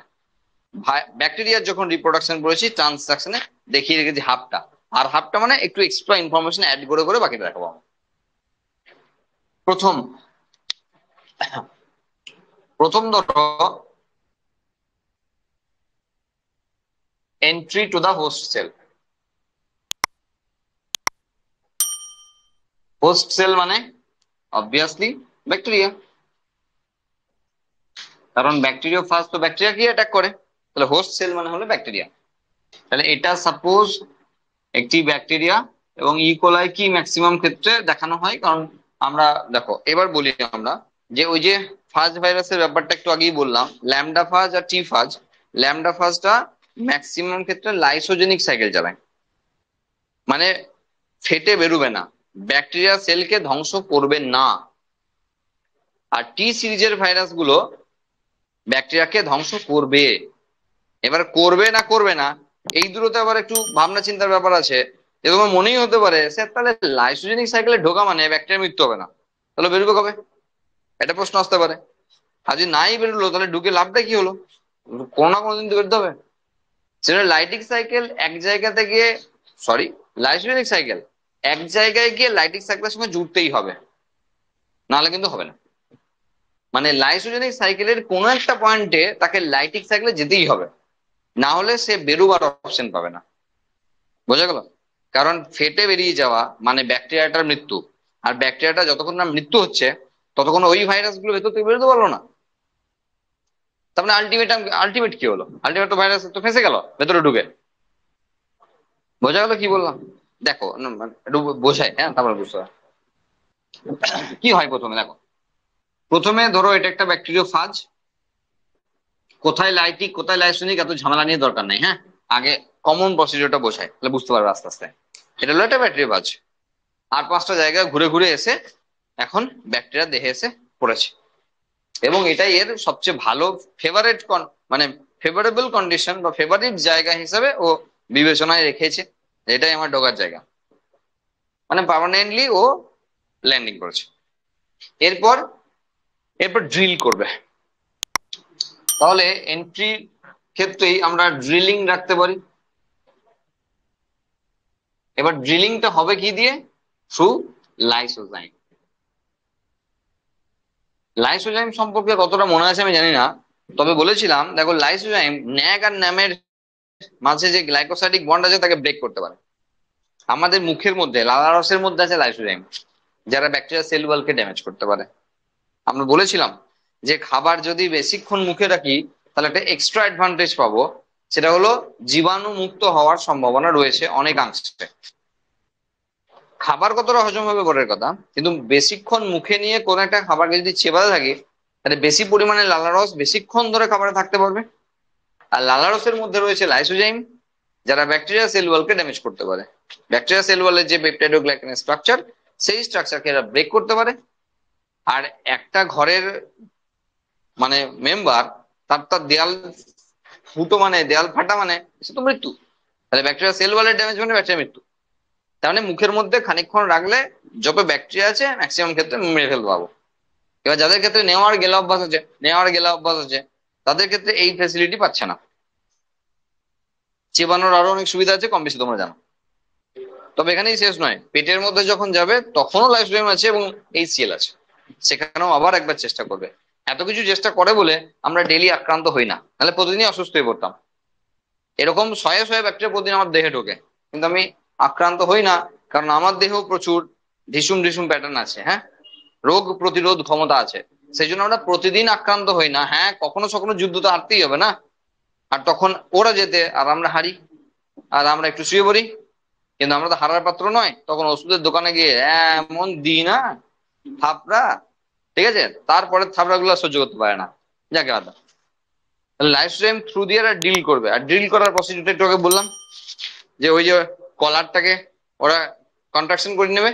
ব্যাকটেরিয়ার যখন রিপ্রোডাকশন করেছি ট্রান্সডাকশনে দেখিয়ে রেখেছি হাফটা, আর হাফটা মানে একটু এক্সট্রা ইনফরমেশন অ্যাড করে করে বাকিটা দেখাবো। প্রথম প্রথম ধরো entry to the host cell. Host cell মানে অবভিয়াসলি ব্যাকটেরিয়া, কারণ ব্যাকটেরিয়া ফার্স্ট, তো ব্যাকটেরিয়া কি অ্যাটাক করে, তাহলে হোস্ট সেল মানে হলো ব্যাকটেরিয়া। তাহলে এটা সাপোজ একটি ব্যাকটেরিয়া, এবং ইকোলাই কি ম্যাক্সিমাম ক্ষেত্রে দেখানো হয়, কারণ আমরা দেখো এবার বলি আমরা যে ওই যে ফাজ ভাইরাসের ব্যাপারটা একটু আগেই বললাম, ল্যামডা ফাজ আর টি ফাজ। ল্যামডা ফাজটা ম্যাক্সিমাম ক্ষেত্রে লাইসোজেনিক সাইকেল চালায়, মানে ফেটে বেরোবে না, ব্যাকটেরিয়া সেলকে ধ্বংস করবে না। আর টি সিরিজের ভাইরাস গুলো ব্যাকটেরিয়াকে ধ্বংস করবে। এবার করবে না করবে না এই দুটোতে আবার একটু ভাবনা চিন্তার ব্যাপার আছে। যে তোমার মনেই হতে পারে স্যার তাহলে লাইসোজেনিক সাইকেলে ঢোকা মানে ব্যাকটেরিয়া মৃত্যু হবে না, তাহলে বেরোবে কবে, এটা প্রশ্ন আসতে পারে। আর যদি নাই বেরোলো তাহলে ঢুকে লাভটা কি হলো, কোনো না কোনোদিন তো বেরোতে হবে। সেটা লাইটিক সাইকেল এক জায়গা থেকে, সরি, লাইসোজেনিক সাইকেল এক জায়গায় গিয়ে লাইটিক সাইকেলের সঙ্গে জুড়তেই হবে, নাহলে কিন্তু হবে না। মানে লাইসোজেনিক সাইকেলের কোনো একটা পয়েন্টে তাকে লাইটিক সাইকেলে যেতেই হবে, না হলে সে বেরোবার অপশন পাবে না। বোঝা গেল? কারণ ফেটে বেরিয়ে যাওয়া মানে ব্যাকটেরিয়াটার মৃত্যু, আর ব্যাকটেরিয়াটা যতক্ষণ না মৃত্যু হচ্ছে ততক্ষণ ওই ভাইরাস গুলো ভেতর থেকে বেরোতে পারলো না। তার মানে আলটিমেট, আলটিমেট কি হলো, আলটিমেট তো ভাইরাস তো ফেঁসে গেল ভেতরে ঢুকে। বোঝা গেল কি বললাম? দেখো মানে একটু বোঝাই, হ্যাঁ, তারপরে বুঝতে হবে। কি হয় প্রথমে দেখো, প্রথমে ধরো এটা একটা ব্যাকটেরিয়া ফাজ, কোথায় লাইটিক কোথায় লাইসোনিক এত ঝামেলা নিয়ে দরকার নেই। হ্যাঁ, আগে কমন প্রসিডিওরটা বোঝায়, তাহলে বুঝতে পারবে আস্তে আস্তে। এটা হলো একটা ব্যাকটেরিয়া ফাজ, আর পাঁচটা জায়গায় ঘুরে ঘুরে এসে এখন ব্যাকটেরিয়া দেহে এসে পড়েছে, এবং এটাই এর সবচেয়ে ভালো ফেভারেট, মানে ফেভারেবল কন্ডিশন বা ফেভারিট জায়গা হিসেবে ও বিবেচনায় রেখেছে। এটাই আমার ঢোকার জায়গা, মানে পার্মানেন্টলি ও ল্যান্ডিং করেছে। এরপর এরপর ড্রিল করবে। তাহলে এন্ট্রি ক্ষেত্রেই আমরা ড্রিলিং রাখতে পারি। এবার ড্রিলিংটা হবে কি দিয়ে? Through lysozyme. লাইসোজাইম সম্পর্কে কতটা মনে আছে আমি জানি না, তবে বলেছিলাম দেখো লাইসোজাইম ন্যাক আর ন্যামের মাঝে যে গ্লাইকোসাইডিক বন্ড আছে তাকে ব্রেক করতে পারে। আমাদের মুখের মধ্যে লালারসের মধ্যে আছে লাইসোজাইম, যারা ব্যাকটেরিয়া সেল ওয়ালকে ড্যামেজ করতে পারে। আমরা বলেছিলাম যে খাবার যদি বেশিক্ষণ মুখে রাখি তাহলে একটা এক্সট্রা অ্যাডভান্টেজ পাবো, সেটা হলো জীবাণু মুক্ত হওয়ার সম্ভাবনা রয়েছে অনেকাংশে। খাবার কতটা হজম হবে পরের কথা, কিন্তু বেশিক্ষণ মুখে নিয়ে কোনো একটা খাবারকে যদি চেবাতে থাকি তাহলে বেশি পরিমাণে লালারস বেশিক্ষণ ধরে খাবারে থাকতে পারবে। আর লালারসের মধ্যে রয়েছে লাইসোজাইম, যারা ব্যাকটেরিয়া সেল ওয়ালকে ড্যামেজ করতে পারে। ব্যাকটেরিয়া সেল ওয়ালের যে পেপটাইডোগ্লাইকানের স্ট্রাকচার, সেই স্ট্রাকচারকে এরা ব্রেক করতে পারে। আর একটা ঘরের মানে মেম্বার, তার তার দেয়াল ফুটো মানে দেয়াল ফাটা মানে সে তো মৃত্যু। তাহলে ব্যাকটেরিয়া সেল ওয়ালের ড্যামেজ মানে ব্যাকটেরিয়া মৃত্যু। তার মানে মুখের মধ্যে খানিকক্ষণ রাখলে যত ব্যাকটেরিয়া আছে ম্যাক্সিমাম ক্ষেত্রে মেরে ফেলতে পারবো। এবার যাদের ক্ষেত্রে নেওয়ার গেলা অভ্যাস আছে তাদের ক্ষেত্রে এই ফেসিলিটি পাচ্ছে না। চেবানোর আরো অনেক সুবিধা আছে, কম বেশি তোমরা জানো। তবে এখানেই শেষ নয়, পেটের মধ্যে যখন যাবে তখনও লাইসোজাইম আছে এবং এইচসিএল আছে, সেখানেও আবার একবার চেষ্টা করবে। এত কিছু চেষ্টা করে বলে আমরা ডেলি আক্রান্ত হই না, নাহলে প্রতিদিনই অসুস্থ হয়ে পড়তাম। এরকম শয়ে শয়ে ব্যাকটেরিয়া প্রতিদিন আমার দেহে ঢোকে, কিন্তু আমি আক্রান্ত হই না, কারণ আমার দেহেও প্রচুর ঢিসুম ঢিসুম প্যাটার্ন আছে, হ্যাঁ, রোগ প্রতিরোধ ক্ষমতা আছে। সেই জন্য আমরা প্রতিদিন আক্রান্ত হই না। হ্যাঁ, কখনো কখনো যুদ্ধ তো হারতেই হবে না, আর তখন ওরা যেতে আর আমরা হারি, আর আমরা একটু শুয়ে পড়ি। কিন্তু আমরা তো হারার পাত্র নয়, তখন ওষুধের দোকানে গিয়ে এমন দিই না থাপড়া, ঠিক আছে, তারপরে থাপড়া গুলো সহ্য করতে পারে না, যাকে বাদ দাও। লাইফস্টাইম থ্রু দিয়ে আর ডিল করবে, আর ডিল করার প্রসিডিউরটা একটু আগে বললাম, যে ওই যে কলারটাকে ওরা কন্ট্রাকশন করে নেবে,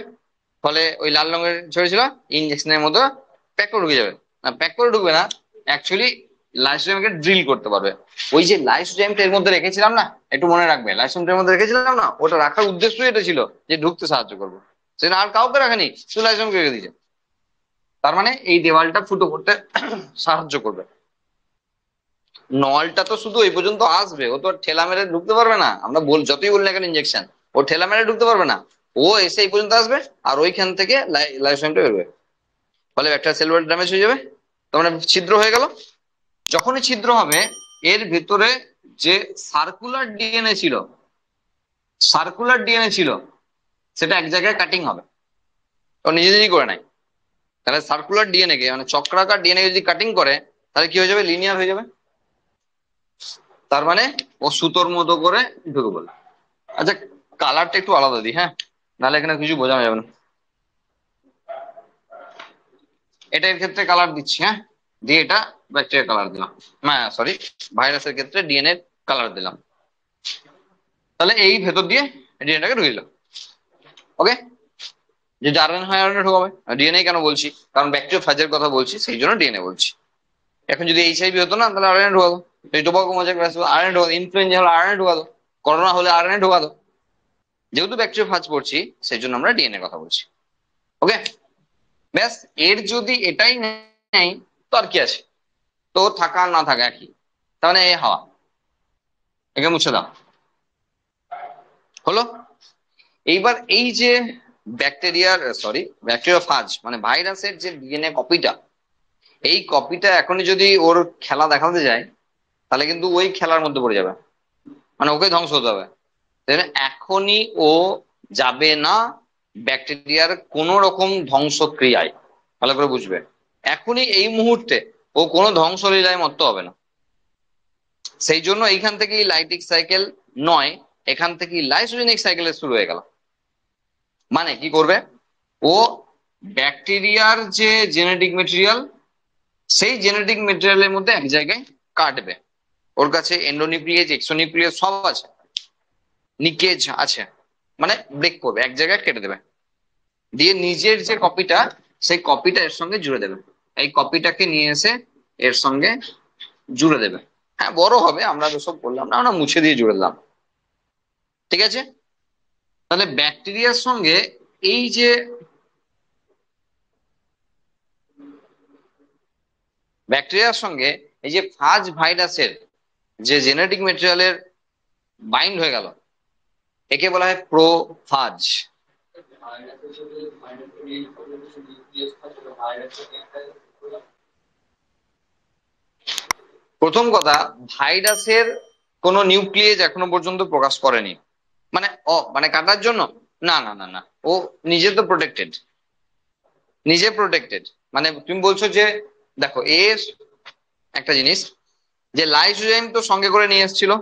ফলে ওই লাল রঙের ছড়েছিল ইঞ্জেকশনের মতো প্যাক করে ঢুকে যাবে। না, প্যাক করে ঢুকবে না, অ্যাকচুয়ালি লাইসোজাইমকে ড্রিল করতে পারবে। ওই যে লাইসোজাইমটা এর মধ্যে রেখেছিলাম না, একটু মনে রাখবে, লাইসোজাইমটা এর মধ্যে রেখেছিলাম না, ওটা রাখার উদ্দেশ্যই এটা ছিল যে ঢুকতে সাহায্য করবো। সেটা আর কাউকে রাখেনি, শুধু লাইসোজাইমকে রেখে দিয়েছে। তার মানে এই দেওয়ালটা ফুটো করতে সাহায্য করবে। নলটা তো শুধু এই পর্যন্ত আসবে, ও তো ঠেলা মেরে ঢুকতে পারবে না। আমরা যতই বলি না কেন ইঞ্জেকশন, ও ঠেলা মেরে ঢুকতে পারবে না। ও এসে এই পর্যন্ত আসবে, আর ওইখান থেকে লাইসোজাইমটা বেরোবে, ফলে একটা সেল ওয়াল ড্যামেজ হয়ে যাবে, তার মানে ছিদ্র হয়ে গেল। যখনই ছিদ্র হবে, এর ভেতরে যে সার্কুলার ডিএনএ ছিল সেটা এক জায়গায় কাটিং হবে, ও নিজে নিজেই করে নেয়। তাহলে সার্কুলার ডিএনএ কে, মানে চক্রাকার ডিএনএ যদি কাটিং করে, তাহলে কি হয়ে যাবে, লিনিয়ার হয়ে যাবে। তার মানে ও সুতোর মতো করে ঢুকে বলে। আচ্ছা, কালারটা একটু আলাদা দিই, হ্যাঁ, নাহলে এখানে কিছু বোঝানো যাবে না। এটা এর ক্ষেত্রে কালার দিচ্ছি, হ্যাঁ, দিয়ে এটা ব্যাকটেরিয়া কালার দিলাম, না সরি, ভাইরাসের ক্ষেত্রে ডিএনএ কালার দিলাম। তাহলে এই ভেতর দিয়ে ডিএনএটাকে ঢুকে দিল। ওকে, যদি আরএনএ হয় আরএনএ ঢোকাবে। ডিএনএ কেন বলছি, কারণ ব্যাকটেরিওফাজের কথা বলছি, সেই জন্য ডিএনএ বলছি। এখন যদি এইচআইভি হতো না, তাহলে আরএনএ ঢোকাতো। এই টোবাকো মজাক আরএনএ ঢোকাতো, ইনফ্লুয়েঞ্জা হলে আরএনএ ঢোকাতো, করোনা হলে আরএনএ ঢোকাতো। যেহেতু ব্যাকটেরিওফাজ পড়ছি, সেই জন্য আমরা ডিএনএ কথা বলছি। ওকে, ব্যাস। এর যদি এটাই নেই, তো আর কি আছে, তো থাকা আর না থাকা একই। তাহলে এই হাওয়া, একে মুছে দাও, হলো। এইবার এই যে ব্যাকটেরিওফাজ মানে ভাইরাসের যে ডিএনএ কপিটা, এই কপিটা এখনই যদি ওর খেলা দেখাতে যায়, তাহলে কিন্তু ওই খেলার মধ্যে পড়ে যাবে, মানে ওকে ধ্বংস হতে হবে। এখনই ও যাবে না ব্যাকটেরিয়ার কোন রকম ধ্বংসক্রিয়ায়, ভালো করে বুঝবে। এখনই এই মুহূর্তে ও কোনো ধ্বংসলীলায় মত্ত হবে না। সেই জন্য এইখান থেকেই লাইটিক সাইকেল নয়, এখান থেকেই লাইসোজেনিক সাইকেলের শুরু হয়ে গেল। মানে কি করবে ও, ব্যাকটেরিয়ার যে জেনেটিক মেটেরিয়াল, সেই জেনেটিক মেটেরিয়ালের মধ্যে এক জায়গায় কাটবে। ওর কাছে এন্ডোনিউক্লিয়েজ, এক্সোনিউক্লিয়েজ সব আছে, নিকেজ আছে, মানে ব্রেক করবে, এক জায়গায় কেটে দেবে, দিয়ে নিজের যে কপিটা, সেই কপিটা এর সঙ্গে জুড়ে দেবে। এই কপিটাকে নিয়ে এসে এর সঙ্গে জুড়ে দেবে। হ্যাঁ, বড় হবে, আমরা তো সব করলাম না, আমরা মুছে দিয়ে জুড়ে দিলাম, ঠিক আছে। তাহলে ব্যাকটেরিয়ার সঙ্গে এই যে ফাজ ভাইরাসের যে জেনেটিক মেটেরিয়ালের বাইন্ড হয়ে গেল, একে বলা হয় প্রোফাজ। প্রথম কথা, ভাইরাসের কোন নিউক্লিয়েজ এখনো পর্যন্ত প্রকাশ করেনি, মানে মানে কাটার জন্য, না না না না, ও নিজে তো প্রোটেক্টেড, মানে তুমি বলছো যে, দেখো এর একটা জিনিস, যে লাইসোজাইম তো সঙ্গে করে নিয়ে এসেছিল,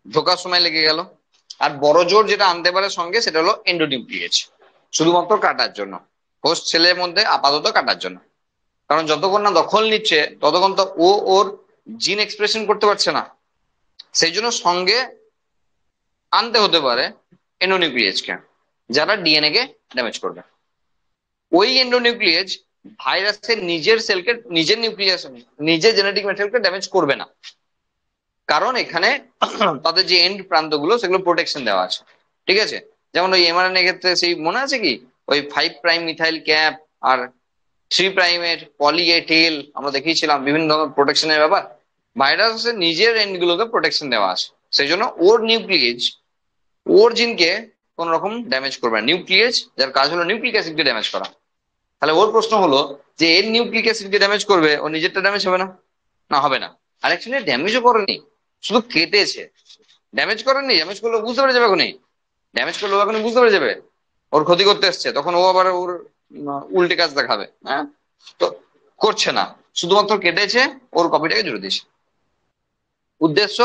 ঢোকার সময় লেগে গেল। আর বড় জোর যেটা আনতে পারে সঙ্গে, সেটা হলো এন্ডোনিউক্লিয়েজ, শুধুমাত্র কাটার জন্য, হোস্ট সেলের মধ্যে আপাতত কাটার জন্য। কারণ যতক্ষণ না দখল নিচ্ছে, ততক্ষণ তো ও ওর জিন এক্সপ্রেশন করতে পারছে না। সেই জন্য সঙ্গে আনতে হতে পারে এন্ডোনিউক্লিয়েজকে, যারা ডিএনএ কে ড্যামেজ করবে। ওই এন্ডোনিউক্লিয়েজ ভাইরাসের নিজের সেলকে, নিজের নিউক্লিয়াস, নিজের জেনেটিক ম্যাটেরিয়ালকে ড্যামেজ করবে না, কারণ এখানে তাদের যে এন্ড প্রান্তগুলো, সেগুলো প্রোটেকশন দেওয়া আছে, ঠিক আছে। যেমন ওই এমআরএনএ ক্ষেত্রে সেই মনে আছে কি, ওই 5' মিথাইল ক্যাপ আর 3' পলি এ টেল আমরা দেখিয়েছিলাম বিভিন্ন ধরনের প্রোটেকশনের ব্যাপার। ভাইরাসের নিজের এন্ড গুলোকে প্রোটেকশন দেওয়া আছে, সেই জন্য ওর নিউক্লিয়েজ ওর জিনকে কোন রকম ড্যামেজ করবে না। নিউক্লিয়েজ যার কাজ হলো নিউক্লিক অ্যাসিডকে ড্যামেজ করা। তাহলে ওর প্রশ্ন হলো যে এর নিউক্লিক অ্যাসিডকে ড্যামেজ করবে, ও নিজেরটা ড্যামেজ হবে না? না, হবে না। আর অ্যাকচুয়ালি ড্যামেজও করেনি, শুধু কেটেছে। ড্যামেজ করেনি, ড্যামেজ করলে বুঝতে পেরে যাবে এখনই। ড্যামেজ করলে ও এখন বুঝতে পেরে যাবে ওর ক্ষতি করতে এসছে, তখন ও আবার ওর উল্টে কাজ দেখাবে। হ্যাঁ, তো করছে না, শুধুমাত্র কেটেছে, ওর কপিটাকে জুড়ে দিয়েছে। উদ্দেশ্য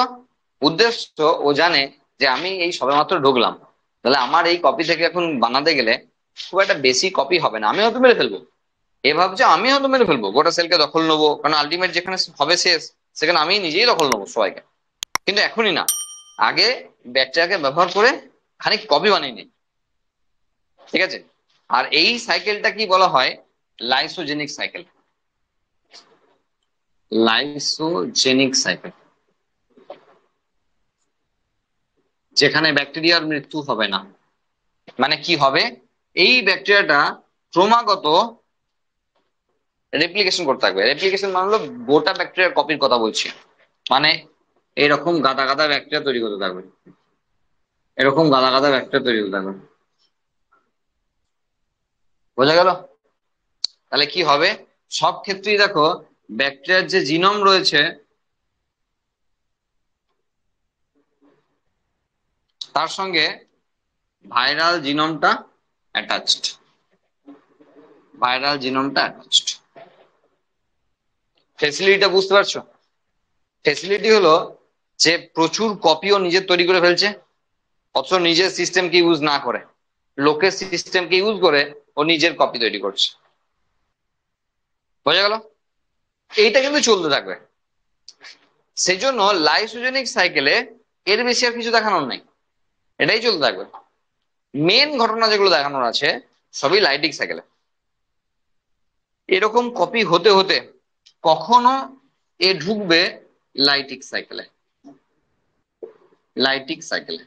উদ্দেশ্য ও জানে যে আমি এই সবেমাত্র ঢুকলাম, তাহলে আমার এই কপি থেকে এখন বানাতে গেলে খুব একটা বেশি কপি হবে না, আমি হয়তো মেরে ফেলবো। এ ভাবছে আমি হয়তো মেরে ফেলবো, গোটা সেলকে দখল নেবো, কারণ আলটিমেট যেখানে হবে শেষ সেখানে আমি নিজেই দখল নেবো সবাইকে। কিন্তু এখনই না, আগে ব্যাকটেরিয়াকে ব্যবহার করে খানিক কপি বানিয়ে নিই, ঠিক আছে? আর এই সাইকেলটা কি বলা হয়? Lysogenic cycle. লাইসোজেনিক সাইকেল, যেখানে ব্যাকটেরিয়ার মৃত্যু হবে না। মানে কি হবে? এই ব্যাকটেরিয়াটা ক্রমাগত রেপ্লিকেশন করতে থাকবে। রেপ্লিকেশন মানে হলো গোটা ব্যাকটেরিয়ার কপির কথা বলছি। মানে এরকম গাদা গাদা ব্যাকটেরিয়া তৈরি করতে থাকবে, এরকম গাদা গাদা ব্যাকটেরিয়া তৈরি করতে থাকবে। বোঝা গেল? তাহলে কি হবে? সব ক্ষেত্রেই দেখো, ব্যাকটেরিয়ার যে জিনোম রয়েছে তার সঙ্গে ভাইরাল জিনোমটা অ্যাটাচড। ভাইরাল জিনোমটা অ্যাটাচড। ফেসিলিটিটা বুঝতে পারছো? ফেসিলিটি হলো যে প্রচুর কপিও নিজের তৈরি করে ফেলছে, অথচ নিজের সিস্টেমকে ইউজ না করে লোকের সিস্টেমকে ইউজ করে ও নিজের কপি তৈরি করছে। বোঝা গেল? এইটা কিন্তু চলতে থাকবে। সেই জন্য লাইসোজেনিক সাইকেলে এর বেশি আর কিছু দেখানোর নেই, এটাই চলতে থাকবে। মেন ঘটনা যেগুলো দেখানোর আছে সবই লাইটিক সাইকেলে। এরকম কপি হতে হতে কখনো এ ঢুকবে লাইটিক সাইকেলে। লাইটিক সাইকেলে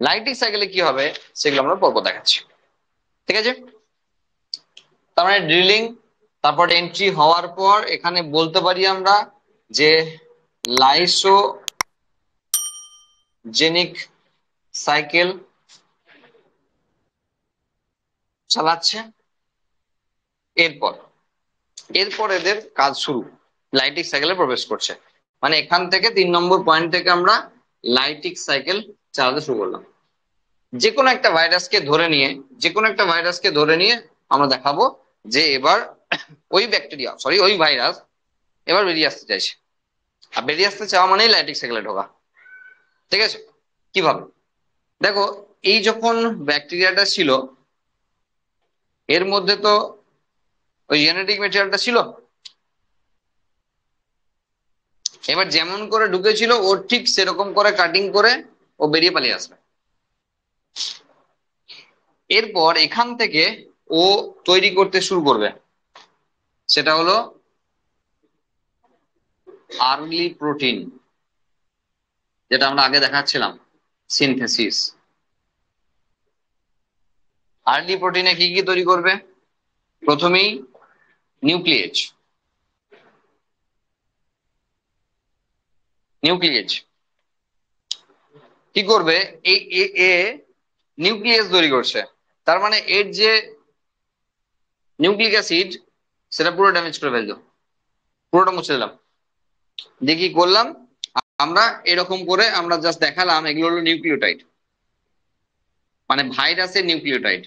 লাইটিক সাইকেলে কি হবে সেগুলো আমরা পরপর দেখাচ্ছি, ঠিক আছে? তার মানে ড্রিলিং, তারপর এন্ট্রি হওয়ার পর এখানে বলতে পারি আমরা যে লাইসোজেনিক সাইকেল চালাচ্ছে। এরপর এরপর এদের কাজ শুরু, লাইটিক সাইকেলে প্রবেশ করছে। মানে এখান থেকে 3 নম্বর পয়েন্ট থেকে আমরা লাইটিক সাইকেল চালাতে শুরু করলাম। যে কোনো একটা ভাইরাসকে ধরে নিয়ে আমরা দেখাবো যে এবার ওই ব্যাকটেরিয়া, সরি ওই ভাইরাস এবার বেরিয়ে আসতে চাইছে। আর বেরিয়ে আসতে চাওয়া মানেই লাইটিক সাইকেলে ঢোকা, ঠিক আছে? কিভাবে? দেখো, এই যখন ব্যাকটেরিয়াটা ছিল এর মধ্যে তো ওই জেনেটিক ম্যাটেরিয়ালটা ছিল। এবার যেমন করে ঢুকেছিল ওর ঠিক সেরকম করে কাটিং করে ও বেরিয়ে পালিয়ে আসবে। এরপর এখান থেকে ও তৈরি করতে শুরু করবে, সেটা হলো আর্লি প্রোটিন, যেটা আমরা আগে দেখাচ্ছিলাম সিনথেসিস। আর্লি প্রোটিনে কি কি তৈরি করবে? প্রথমেই নিউক্লিয়েজ। নিউক্লিয়েজ কি করবে? এই এ নিউক্লিয়াস তৈরি করছে, তার মানে এর যে নিউক্লিক অ্যাসিড সেটা পুরো ড্যামেজ করে ফেলতো, পুরোটা মুছে দিলাম। দিয়ে কি করলাম আমরা? এরকম করে আমরা জাস্ট দেখালাম এগুলো হলো নিউক্লিওটাইড, মানে ভাইরাসের নিউক্লিওটাইড।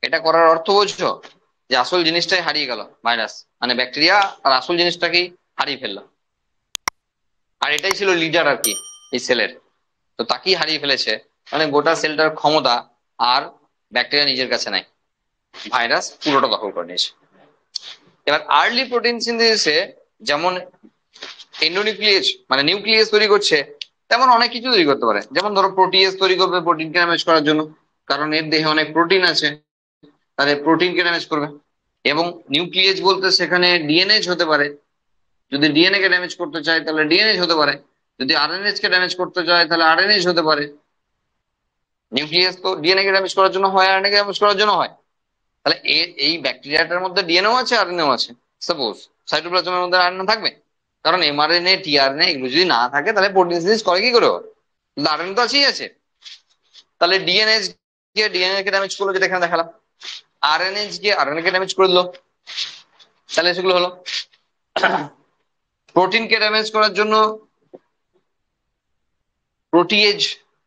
এটা করার অর্থ বুঝছো? যে আসল জিনিসটাই হারিয়ে গেল, ভাইরাস মানে ব্যাকটেরিয়া আর আসল জিনিসটাকেই হারিয়ে ফেললো। আর এটাই ছিল লিডার আর কি এই সেলের, তো তাকেই হারিয়ে ফেলেছে। মানে গোটা সেলটার ক্ষমতা আর ব্যাকটেরিয়া নিজের কাছে নাই, ভাইরাস পুরোটা দখল করে নিয়েছে। এবার আর্লি প্রোটিন সিনথেসিসে যেমন এন্ডোনিউক্লিয়েজ মানে নিউক্লিয়াস তৈরি করছে, তেমন অনেক কিছু তৈরি করতে পারে। যেমন ধরো প্রোটিয়েজ তৈরি করবে প্রোটিনকে ড্যামেজ করার জন্য, কারণ এর দেহে অনেক প্রোটিন আছে, তাহলে প্রোটিনকে ড্যামেজ করবে। এবং নিউক্লিয়েজ বলতে সেখানে ডিএনএ হতে পারে, যদি ডিএনএ কে ড্যামেজ করতে চায় তাহলে ডিএনএ হতে পারে, যদি আরএনএ কে ড্যামেজ করতে চায় তাহলে আরএনএ হতে পারে। নিউক্লিয়াস তো ডিএনএ কে ড্যামেজ করার জন্য হয়, আরএনএ কে ড্যামেজ করার জন্য হয়। তাহলে এই ব্যাকটেরিয়াটার মধ্যে ডিএনএও আছে আরএনএও আছে। সাপোজ সাইটোপ্লাজমের মধ্যে আরএনএ থাকবে, কারণ এমআরএনএ টিআরএনএ এগুলো যদি না থাকে তাহলে প্রোটিন সিনথেসিস করে কি করে? আরএনএ তো আছেই আছে। তাহলে ডিএনএ কে ডিএনএ কে ড্যামেজ করলো, যেটা এখানে দেখালাম। আরএনএ কে আরএনএ কে ড্যামেজ করে দিল, তাহলে সেগুলো হলো। প্রোটিনকে ড্যামেজ করার জন্য প্রোটিয়েজ,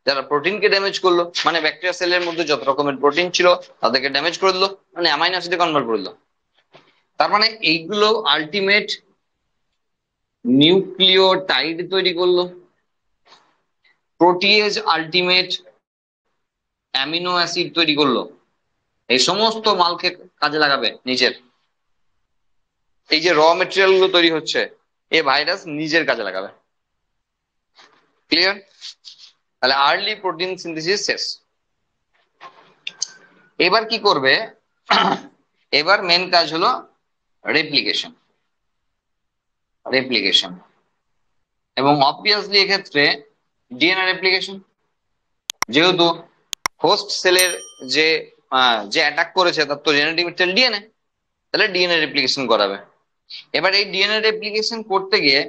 যারা প্রোটিনকে ড্যামেজ করলো, মানে ব্যাকটেরিয়া সেলের মধ্যে যত রকমের প্রোটিন ছিল তাদেরকে ড্যামেজ করে দিল, মানে অ্যামাইনো অ্যাসিডে কনভার্ট করে দিল। তার মানে এইগুলো আলটিমেট নিউক্লিওটাইড তৈরি করলো। প্রোটিয়েজ আলটিমেট অ্যামিনো অ্যাসিড তৈরি করলো। এই সমস্ত মালকে কাজে লাগাবে নিজের, এই যে র মেটেরিয়াল গুলো তৈরি হচ্ছে এই ভাইরাস নিজের কাজে লাগাবে। ক্লিয়ার? তাহলে আর্লি প্রোটিন সিনথেসিস শেষ। এবার কি করবে? এবার মেন কাজ হলো রেপ্লিকেশন। রেপ্লিকেশন এবং অবভিয়াসলি এক্ষেত্রে ডিএনএ রেপ্লিকেশন, যেহেতু হোস্ট সেলের যে যে অ্যাটাক করেছে তার তো জেনেটিক মেটেরিয়াল ডিএনএ, তাহলে ডিএনএ রেপ্লিকেশন করাবে। এবার এই ডিএনএ রেপ্লিকেশন করতে গিয়ে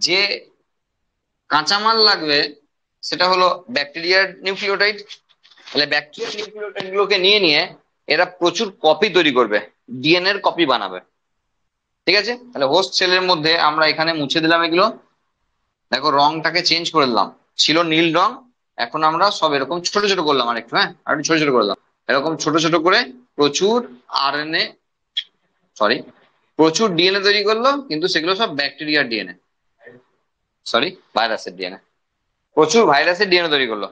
যে কাঁচামাল লাগবে সেটা হলো ব্যাকটেরিয়ার নিউক্লিওটাইড। তাহলে ব্যাকটেরিয়ার নিউক্লিওটাইড গুলোকে নিয়ে নিয়ে এরা প্রচুর কপি তৈরি করবে, ডিএনএ এর কপি বানাবে। ঠিক আছে? তাহলে হোস্ট সেলের মধ্যে আমরা এখানে মুছে দিলাম এগুলো, দেখো রংটাকে চেঞ্জ করে দিলাম, ছিল নীল রং, এখন আমরা সব এরকম ছোট ছোট করলাম, আরেকটু হ্যাঁ আর ছোট ছোট করলাম, এরকম ছোট ছোট করে প্রচুর আরএনএ সরি প্রচুর ডিএনএ তৈরি করলো, কিন্তু সেগুলো সব ব্যাকটেরিয়ার ডিএনএ, সরি ভাইরাসের ডিএনএ, প্রচুর ভাইরাসের ডিএনএ তৈরি করলো।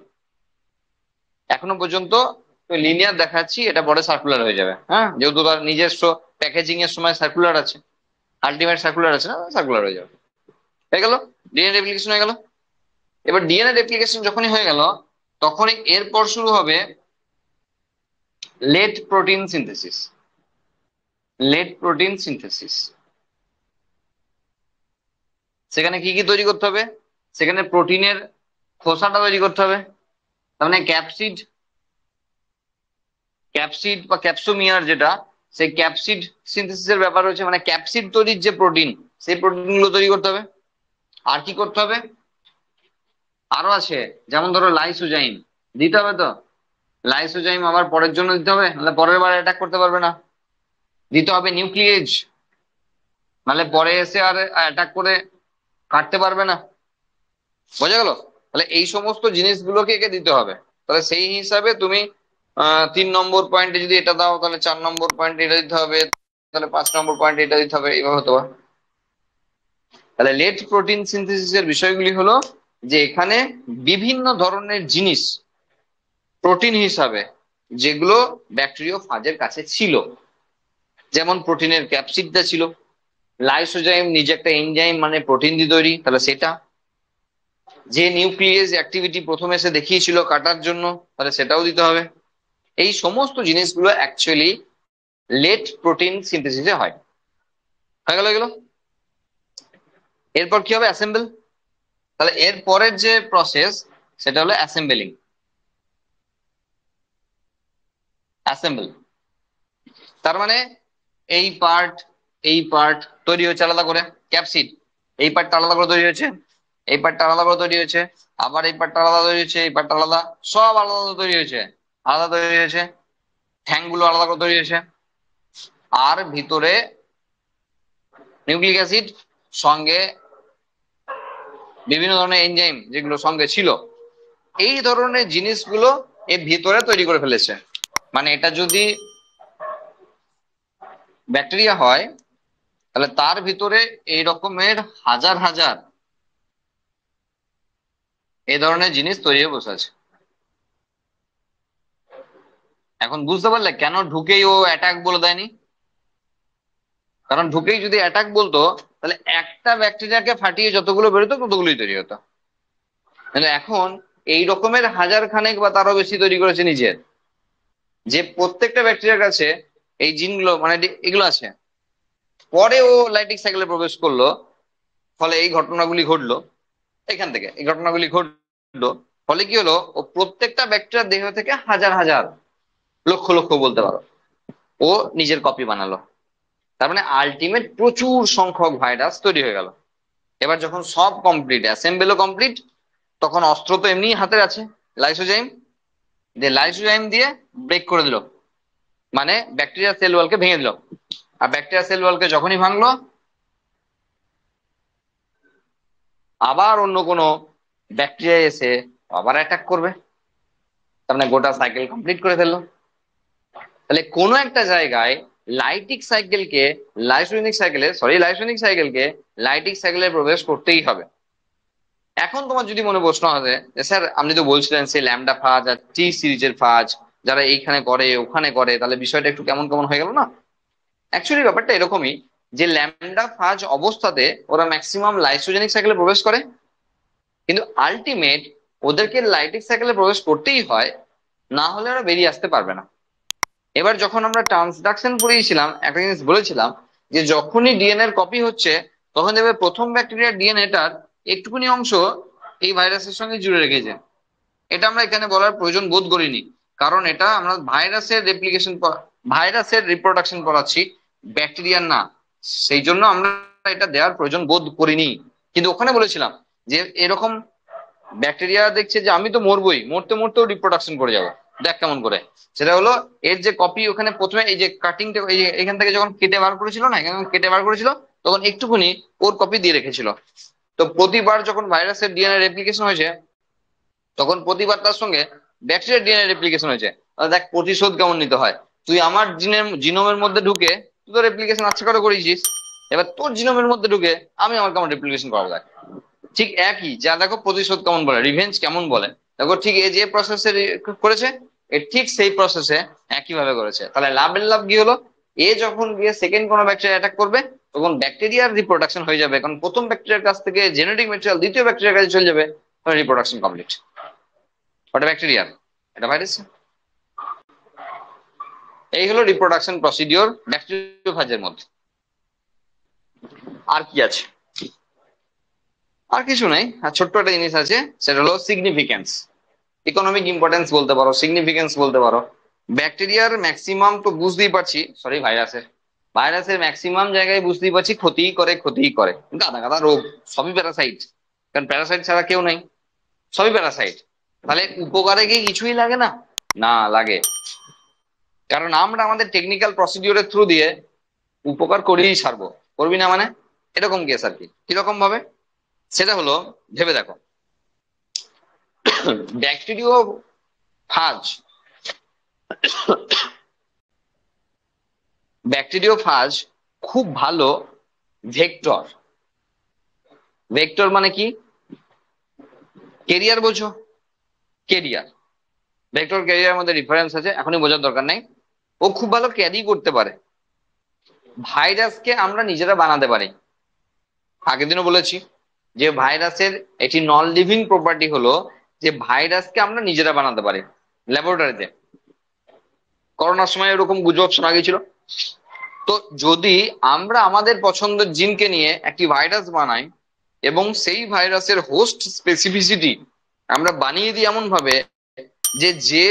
এখনো পর্যন্ত লিনিয়ার দেখাচ্ছি, এটা পরে সার্কুলার হয়ে যাবে, হ্যাঁ, যেহেতু তার নিজস্ব প্যাকেজিং এর সময় সার্কুলার আছে, আলটিমেট সার্কুলার আছে না, সার্কুলার হয়ে যাবে। হয়ে গেল ডিএনএ রেপ্লিকেশন হয়ে গেল। এবার ডিএনএ রেপ্লিকেশন যখনই হয়ে গেল তখনই এরপর শুরু হবে late protein synthesis. Late protein synthesis সেখানে কি কি তৈরি করতে হবে? সেখানে প্রোটিনের খোসাটা তৈরি করতে হবে, তার মানে ক্যাপসিড, ক্যাপসিড বা ক্যাপসোমিয়ার যেটা, সেই ক্যাপসিড সিনথেসিসের ব্যাপার হচ্ছে, মানে ক্যাপসিড তৈরির যে প্রোটিন সেই প্রোটিন গুলো তৈরি করতে হবে। আর কি করতে হবে? আরো আছে, যেমন ধরো লাইসোজাইম দিতে হবে, তো লাইসোজাইম আবার পরের জন্য দিতে হবে, নাহলে পরের বার অ্যাটাক করতে পারবে না। দিতে হবে নিউক্লিয়েজ, নাহলে পরে এসে আর অ্যাটাক করে কাটতে পারবে না। বোঝা গেল? তাহলে এই সমস্ত জিনিসগুলোকে একে দিতে হবে। তাহলে সেই হিসাবে তুমি 3 নম্বর পয়েন্টে যদি এটা দাও তাহলে 4 নম্বর পয়েন্টে এটা দিতে হবে, তাহলে 5 নম্বর পয়েন্টে এটা দিতে হবে, এইভাবে হতো। তাহলে লেট প্রোটিন সিনথেসিসের বিষয়গুলি হলো যে এখানে বিভিন্ন ধরনের জিনিস প্রোটিন হিসাবে যেগুলো ব্যাকটেরিওফাজের কাছে ছিল, যেমন প্রোটিনের ক্যাপসিডটা ছিল, লাইসোজাইম নিজে একটা এনজাইম মানে প্রোটিন দিয়ে তৈরি, তাহলে সেটা, যে নিউক্লিয়েজ অ্যাক্টিভিটি প্রথমে এসে দেখিয়েছিল কাটার জন্য, তাহলে সেটাও দিতে হবে। এই সমস্ত জিনিসগুলো অ্যাকচুয়ালি লেট প্রোটিন সিনথেসিসে হয়। হয়ে গেল এগুলো। এরপর কি হবে? অ্যাসেম্বল। তাহলে এর পরের যে প্রসেস সেটা হলো অ্যাসেম্বলিং। অ্যাসেম্বল তার মানে এই পার্ট এই পার্ট তৈরি হচ্ছে আলাদা করে, ক্যাপসিড এই পার্টটা আলাদা করে তৈরি হয়েছে, এই পার্টটা আলাদা করে তৈরি হয়েছে, আবার এই পার্টটা আলাদা তৈরি হয়েছে, এই পার্টটা আলাদা, সব আলাদা তৈরি হয়েছে, আলাদা তৈরি হয়েছে, ঠ্যাংগুলো আলাদা করে তৈরি হয়েছে। আর ভিতরে নিউক্লিক অ্যাসিড সঙ্গে বিভিন্ন ধরনের এনজাইম যেগুলো সঙ্গে ছিল, এই ধরনের জিনিসগুলো এর ভিতরে তৈরি করে ফেলেছে। মানে এটা যদি ব্যাকটেরিয়া হয় তাহলে তার ভিতরে এই রকমের হাজার হাজার এই ধরনের জিনিস তৈরি হয়ে বসে আছে। এখন বুঝতে পারলে কেন ঢুকেই ও অ্যাটাক বলে দেয়নি? কারণ ঢুকেই যদি অ্যাটাক বলতো তাহলে একটা ব্যাকটেরিয়াকে ফাটিয়ে যতগুলো বেরোতো ততগুলোই তৈরি হতো, কিন্তু এখন এই রকমের হাজার খানেক বা তারও বেশি তৈরি করেছে নিজের, যে প্রত্যেকটা ব্যাকটেরিয়ার কাছে এই জিনগুলো মানে এগুলো আছে। পরে ও লাইটিক সাইকেলে প্রবেশ করলো, ফলে এই ঘটনাগুলি ঘটলো, এখান থেকে এই ঘটনাগুলি ঘটলো, ফলে কি হলো? ও প্রত্যেকটা ব্যাকটেরিয়ার দেহ থেকে হাজার হাজার লক্ষ লক্ষ বলতে পারো ও নিজের কপি বানালো। তার মানে আলটিমেট প্রচুর সংখ্যক ভাইরাস তৈরি হয়ে গেল। এবার যখন সব কমপ্লিট, অ্যাসেম্বলও কমপ্লিট, তখন অস্ত্র তো এমনি হাতে আছে, লাইসোজাইম। দিয়ে লাইসোজাইম দিয়ে ব্রেক করে দিল, মানে ব্যাকটেরিয়া সেল ওয়ালকে ভেঙে দিল। আর ব্যাকটেরিয়া সেল ওয়ালকে যখনই ভাঙলো, আবার অন্য কোনো ব্যাকটেরিয়া এসে আবার অ্যাটাক করবে। তার মানে গোটা সাইকেল কমপ্লিট করে ফেললো। তাহলে কোনো একটা জায়গায় লাইটিক সাইকেলকে লাইসোজেনিক সাইকেলকে লাইটিক সাইকেলে প্রবেশ করতেই হবে। এখন তোমার যদি মনে প্রশ্ন আসে যে স্যার আপনি তো বলছিলেন সেই ল্যামডা ফাজ আর টি সিরিজের ফাজ যারা এইখানে করে ওখানে করে, তাহলে বিষয়টা একটু কেমন কেমন হয়ে গেল না? অ্যাকচুয়ালি ব্যাপারটা এরকমই, যে ল্যামডা ফাজ অবস্থাতে ওরা ম্যাক্সিমাম লাইসোজেনিক সাইকেলে প্রবেশ করে, কিন্তু আলটিমেট ওদেরকে লাইটিক সাইকেলে প্রবেশ করতেই হয়, না হলে ওরা বেরিয়ে আসতে পারবে না। এবার যখন আমরা ট্রান্সডাকশন পড়িয়েছিলাম, একটা জিনিস বলেছিলাম যে যখনই ডিএনএ এর কপি হচ্ছে, তখন দেখবে প্রথম ব্যাকটেরিয়ার ডিএনএটার একটুখানি অংশ এই ভাইরাসের সঙ্গে জুড়ে রেখেছে। এটা আমরা এখানে বলার প্রয়োজন বোধ করিনি, কারণ এটা আমরা ভাইরাসের রিপ্রোডাকশন করাচ্ছি, ব্যাকটেরিয়ার না। সেই জন্য আমরা এটা দেওয়ার প্রয়োজন বোধ করিনি। কিন্তু ওখানে বলেছিলাম যে এরকম ব্যাকটেরিয়া দেখছে যে আমি তো মরবই, মরতে মরতেও রিপ্রোডাকশন করে যাবো, দেখ কেমন করে। সেটা হলো এর যে কপি ওখানে প্রথমে এই যে কাটিংটা এখান থেকে যখন কেটে বার করেছিল না, এখানে কেটে বার করেছিল, তখন একটুখানি ওর কপি দিয়ে রেখেছিল। তো প্রতিবার যখন ভাইরাসের ডিএনএ রেপ্লিকেশন হয়েছে, তখন প্রতিবার তার সঙ্গে ব্যাকটেরিয়ার ডিএনএ রেপ্লিকেশন হয়েছে। তাহলে দেখ প্রতিশোধ কেমন নিতে হয়। তুই আমার জিনোমের মধ্যে ঢুকে তুই তো রেপ্লিকেশন আচ্ছা করে করেছিস, এবার তোর জিনোমের মধ্যে ঢুকে আমি আমার কেমন রেপ্লিকেশন করাবো দেখ। ঠিক একই, যা দেখো প্রতিশোধ কেমন বলে, রিভেঞ্জ কেমন বলে, দেখো ঠিক এ যে প্রসেসে করেছে, এ ঠিক সেই প্রসেসে একইভাবে করেছে। তাহলে লাভের লাভ কি হলো, এ যখন গিয়ে সেকেন্ড কোনো ব্যাকটেরিয়া অ্যাটাক করবে, তখন ব্যাকটেরিয়ার রিপ্রোডাকশন হয়ে যাবে, কারণ প্রথম ব্যাকটেরিয়ার কাছ থেকে জেনেটিক ম্যাটেরিয়াল দ্বিতীয় ব্যাকটেরিয়ার কাছে চলে যাবে, রিপ্রোডাকশন কমপ্লিট। ওটা ব্যাকটেরিয়ার, এটা ভাইরাস। এই হলো রিপ্রোডাকশন প্রসিডিওর ব্যাকটেরিওফাজের মধ্যে। আর কি আছে? আর কিছু নেই, আর ছোট্ট একটা জিনিস আছে, সেটা হলো সিগনিফিকেন্স। ইকোনমিক ইম্পর্টেন্স বলতে পারো, সিগনিফিকেন্স বলতে পারো। ব্যাকটেরিয়ার ম্যাক্সিমাম তো বুঝতেই পারছি, সরি ভাইরাসের ম্যাক্সিমাম জায়গায় বুঝতেই পারছি ক্ষতিই করে, ক্ষতিই করে, গাদা গাদা রোগ, সবই প্যারাসাইট। কারণ প্যারাসাইট ছাড়া কেউ নেই, সবই প্যারাসাইট। তাহলে উপকারে কি কিছুই লাগে না? না, লাগে। কারণ আমরা আমাদের টেকনিক্যাল প্রসিডিওরের থ্রু দিয়ে উপকার করেই ছাড়বো, করবি না মানে? এরকম কেস আর কি। কিরকম ভাবে সেটা হলো, ভেবে দেখো। ব্যাকটেরিও ফাজ ব্যাকটেরিওফাজ খুব ভালো ভেক্টর। ভেক্টর মানে কি? কেরিয়ার বোঝো? কেরিয়ার, ভেক্টর ক্যারিয়ার মধ্যে ডিফারেন্স আছে, এখনই বোঝার দরকার নেই। ও খুব ভালো ক্যারি করতে পারে। ভাইরাসকে আমরা নিজেরা বানাতে পারি। আগের দিনও বলেছি যে ভাইরাসের একটি নন লিভিং প্রপার্টি হলো যে ভাইরাসকে আমরা নিজেরা বানাতে পারি ল্যাবরেটরিতে। করোনার সময় এরকম গুজব শোনা গেছিল। তো যদি আমরা আমাদের পছন্দের জিনকে নিয়ে একটি ভাইরাস বানাই, এবং সেই ভাইরাসের হোস্ট স্পেসিফিসিটি আমরা বানিয়ে দিই এমন ভাবে যে যে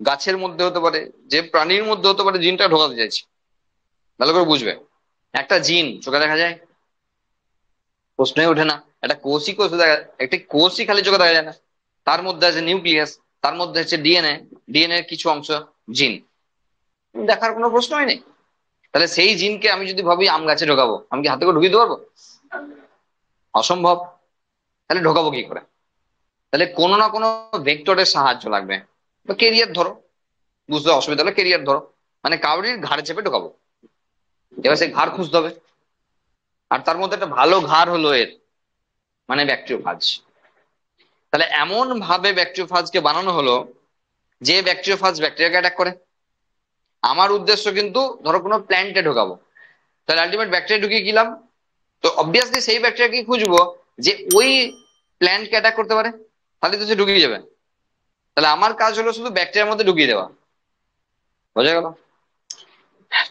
গাছের মধ্যে হতে পারে, যে প্রাণীর মধ্যে হতে পারে জিনটা ঢোকাতে চাইছি, ভালো করে বুঝবে। একটা জিন চোখে দেখা যায়? প্রশ্নই ওঠে না। একটা কোষ দেখা, একটি কোষই খালি চোখে দেখা যায় না। তার মধ্যে আছে নিউক্লিয়াস, তার মধ্যে আছে ডিএনএ, ডিএনএ এর কিছু অংশ জিন, দেখার কোনো প্রশ্নই নেই। তাহলে সেই জিনকে আমি যদি ভাবি আম গাছে ঢোকাবো, আমি কি হাতে করে ঢুকিয়ে দিতে পারবো? অসম্ভব। তাহলে ঢোকাবো কি করে? তাহলে কোনো না কোনো ভেক্টরের সাহায্য লাগবে। বা কেরিয়ার ধরো, বুঝতে অসুবিধা হলে কেরিয়ার ধরো, মানে কাউরির ঘাড়ে চেপে ঢোকাবো। এবার সেই ঘাড় খুঁজতে হবে, আর তার মধ্যে একটা ভালো ঘাড় হলো এর, মানে ব্যাকটেরিওফাজ। তাহলে এমন ভাবে ব্যাকটেরিওফাজকে বানানো হলো যে ব্যাকটেরিওফাজ ব্যাকটেরিয়াকে অ্যাটাক করে। আমার উদ্দেশ্য কিন্তু ধরো কোনো প্ল্যান্টে ঢোকাবো, তাহলে আলটিমেট ব্যাকটেরিয়া ঢুকিয়ে গেলাম, তো অবভিয়াসলি সেই ব্যাকটেরিয়াকে খুঁজবো যে ওই প্ল্যান্টকে অ্যাটাক করতে পারে, তাহলে তো সে ঢুকিয়ে যাবে। তাহলে আমার কাজ হলো শুধু ব্যাকটেরিয়ার মধ্যে ঢুকিয়ে দেওয়া। বোঝা গেল?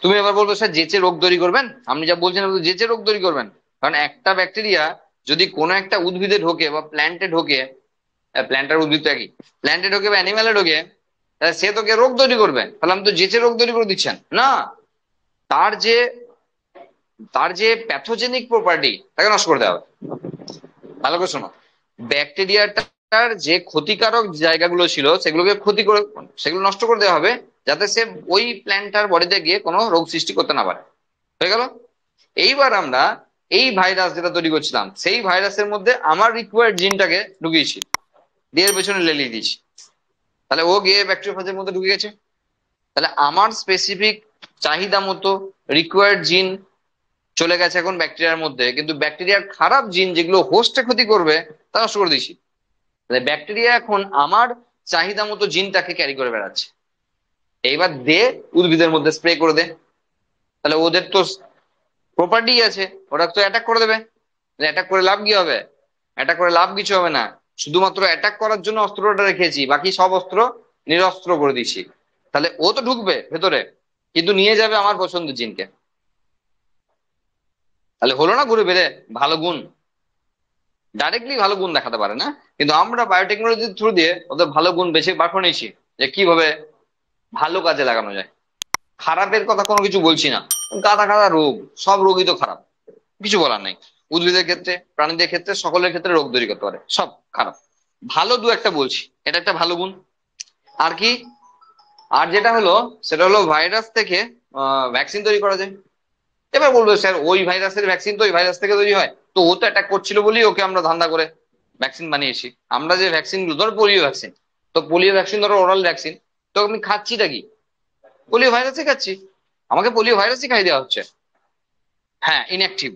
তুমি এবার বলবো স্যার যেচে রোগ তৈরি করবেন, আপনি যা বলছেন যেচে রোগ তৈরি করবেন। কারণ একটা ব্যাকটেরিয়া যদি কোনো একটা উদ্ভিদে ঢোকে বা প্ল্যান্টে ঢোকে, প্ল্যান্ট আর উদ্ভিদ তো একই, প্ল্যান্টে ঢোকে বা অ্যানিমেলে ঢোকে, তাহলে সে তোকে রোগ তৈরি করবে, তাহলে আমি তো যেচে রোগ তৈরি করে দিচ্ছেন না। তার যে তার যে প্যাথোজেনিক প্রপার্টি তাকে নষ্ট করতে হবে। ভালো করে শোনো, ব্যাকটেরিয়াটার যে ক্ষতিকারক জায়গাগুলো ছিল সেগুলোকে ক্ষতি করে, সেগুলো নষ্ট করে দেওয়া হবে, যাতে সে ওই প্ল্যান্টটার বডিতে গিয়ে কোনো রোগ সৃষ্টি করতে না পারে। হয়ে গেল। এইবার আমরা এই ভাইরাস যেটা তৈরি করছিলাম, সেই ভাইরাসের মধ্যে আমার রিকোয়ার্ড জিনটাকে ঢুকিয়েছি, দিয়ে এর পেছনে লেলিয়ে দিয়েছি। তাহলে ও গিয়ে ব্যাকটেরিওফাজের মধ্যে ঢুকে গেছে। তাহলে আমার স্পেসিফিক চাহিদা মতো রিকোয়ার্ড জিন চলে গেছে এখন ব্যাকটেরিয়ার মধ্যে, কিন্তু ব্যাকটেরিয়ার খারাপ জিন যেগুলো হোস্টে ক্ষতি করবে তা নষ্ট করে দিয়েছি। তাহলে ব্যাকটেরিয়া এখন আমার চাহিদা মতো জিনটাকে ক্যারি করে বেড়াচ্ছে। এইবার দে উদ্ভিদের মধ্যে স্প্রে করে দে। তাহলে ওদের তো প্রপার্টি আছে, ওরা তো অ্যাটাক করে দেবে। অ্যাটাক করে লাভ কি হবে? অ্যাটাক করে লাভ কিছু হবে না, শুধুমাত্র অ্যাটাক করার জন্য অস্ত্রটা রেখেছি, বাকি সব অস্ত্র নিরস্ত্র করে দিচ্ছি। তাহলে ও তো ঢুকবে ভেতরে, কিন্তু নিয়ে যাবে আমার পছন্দের জিনকে। তাহলে হলো না ঘুরে বেড়ে ভালো গুণ? ডাইরেক্টলি ভালো গুণ দেখাতে পারে না, কিন্তু আমরা বায়োটেকনোলজির থ্রু দিয়ে ওদের ভালো গুণ বেছে বার করে নিয়েছি, যে কিভাবে ভালো কাজে লাগানো যায়। খারাপের কথা কোনো কিছু বলছি না, গাদা গাদা রোগ, সব রোগই তো খারাপ, কিছু বলার নাই। উদ্ভিদের ক্ষেত্রে, প্রাণীদের ক্ষেত্রে, সকলের ক্ষেত্রে রোগ তৈরি করতে পারে, সব খারাপ। ভালো দু একটা বলছি, এটা একটা ভালো গুণ। আর কি? আর যেটা হলো, সেটা হলো ভাইরাস থেকে ভ্যাকসিন তৈরি করা যায়। এবার বলবো স্যার ওই ভাইরাসের ভ্যাকসিন তো ওই ভাইরাস থেকে তৈরি হয়, তো ও তো অ্যাটাক করছিল বলেই ওকে আমরা ধান্দা করে ভ্যাকসিন বানিয়েছি। আমরা যে ভ্যাকসিন গুলো, ধর পোলিও ভ্যাকসিন, তো পোলিও ভ্যাকসিন ধরো ওরাল ভ্যাকসিন, তো আমি খাচ্ছিটা কি? পোলিও ভাইরাসই খাচ্ছি, আমাকে পোলিও ভাইরাসই খাই দেওয়া হচ্ছে। হ্যাঁ, ইনঅ্যাক্টিভ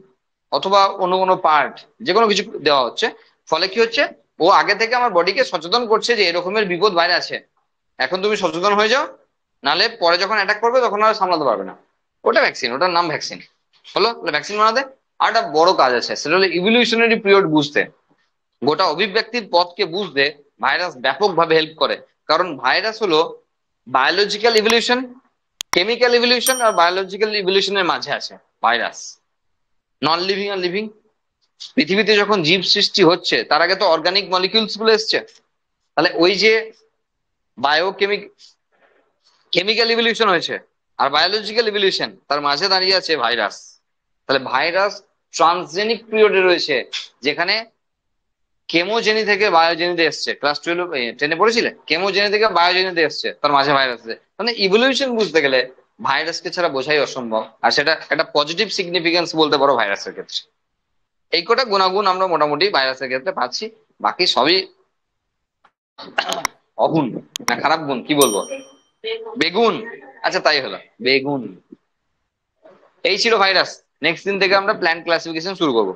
অথবা অন্য কোনো পার্ট, যে কোনো কিছু দেওয়া হচ্ছে। ফলে কি হচ্ছে, ও আগে থেকে আমার বডিকে সচেতন করছে যে এরকমের বিপদ বাইরে আছে, এখন তুমি সচেতন হয়ে যাও, নালে পরে যখন অ্যাটাক করবে তখন আর সামলাতে পারবে না। ওটা ভ্যাকসিন, ওটার নাম ভ্যাকসিন। হলো ভ্যাকসিন বানাতে। আর একটা বড় কাজ আছে, সেটা হলো ইভলিউশনারি পিরিয়ড বুঝতে, গোটা অভিব্যক্তির পথকে বুঝতে ভাইরাস ব্যাপকভাবে হেল্প করে। কারণ ভাইরাস হলো বায়োলজিক্যাল ইভলিউশন, কেমিক্যাল ইভলিউশন আর বায়োলজিক্যাল ইভলিউশনের মাঝে আছে ভাইরাস। নন লিভিং আর লিভিং, পৃথিবীতে যখন জীব সৃষ্টি হচ্ছে তার আগে তো অর্গানিক মলিকিউলস গুলো এসছে। তাহলে ওই যে বায়োকেমিক কেমিক্যাল ইভলিউশন হয়েছে আর বায়োলজিক্যাল ইভলিউশন, তার মাঝে দাঁড়িয়ে আছে ভাইরাস। তাহলে ভাইরাস ট্রান্সজেনিক পিরিয়ডে রয়েছে, যেখানে কেমোজেনি থেকে বায়োজেনিতে এসছে। ক্লাস 10 পড়েছিলে, কেমোজেনি থেকে বায়োজেনিতে এসছে, তার মাঝে ভাইরাস আছে। মানে ইভলিউশন বুঝতে গেলে ভাইরাসকে ছাড়া বোঝাই অসম্ভব, আর সেটা একটা পজিটিভ সিগনিফিকেন্স বলতে পারো ভাইরাসের ক্ষেত্রে। এই কটা গুণাগুণ আমরা মোটামুটি ভাইরাসের ক্ষেত্রে পাচ্ছি, বাকি সবই অগুণ না খারাপ গুণ, কি বলবো? বেগুন। আচ্ছা তাই হলো, বেগুন। এই ছিল ভাইরাস। নেক্সট দিন থেকে আমরা প্ল্যান্ট ক্লাসিফিকেশন শুরু করবো।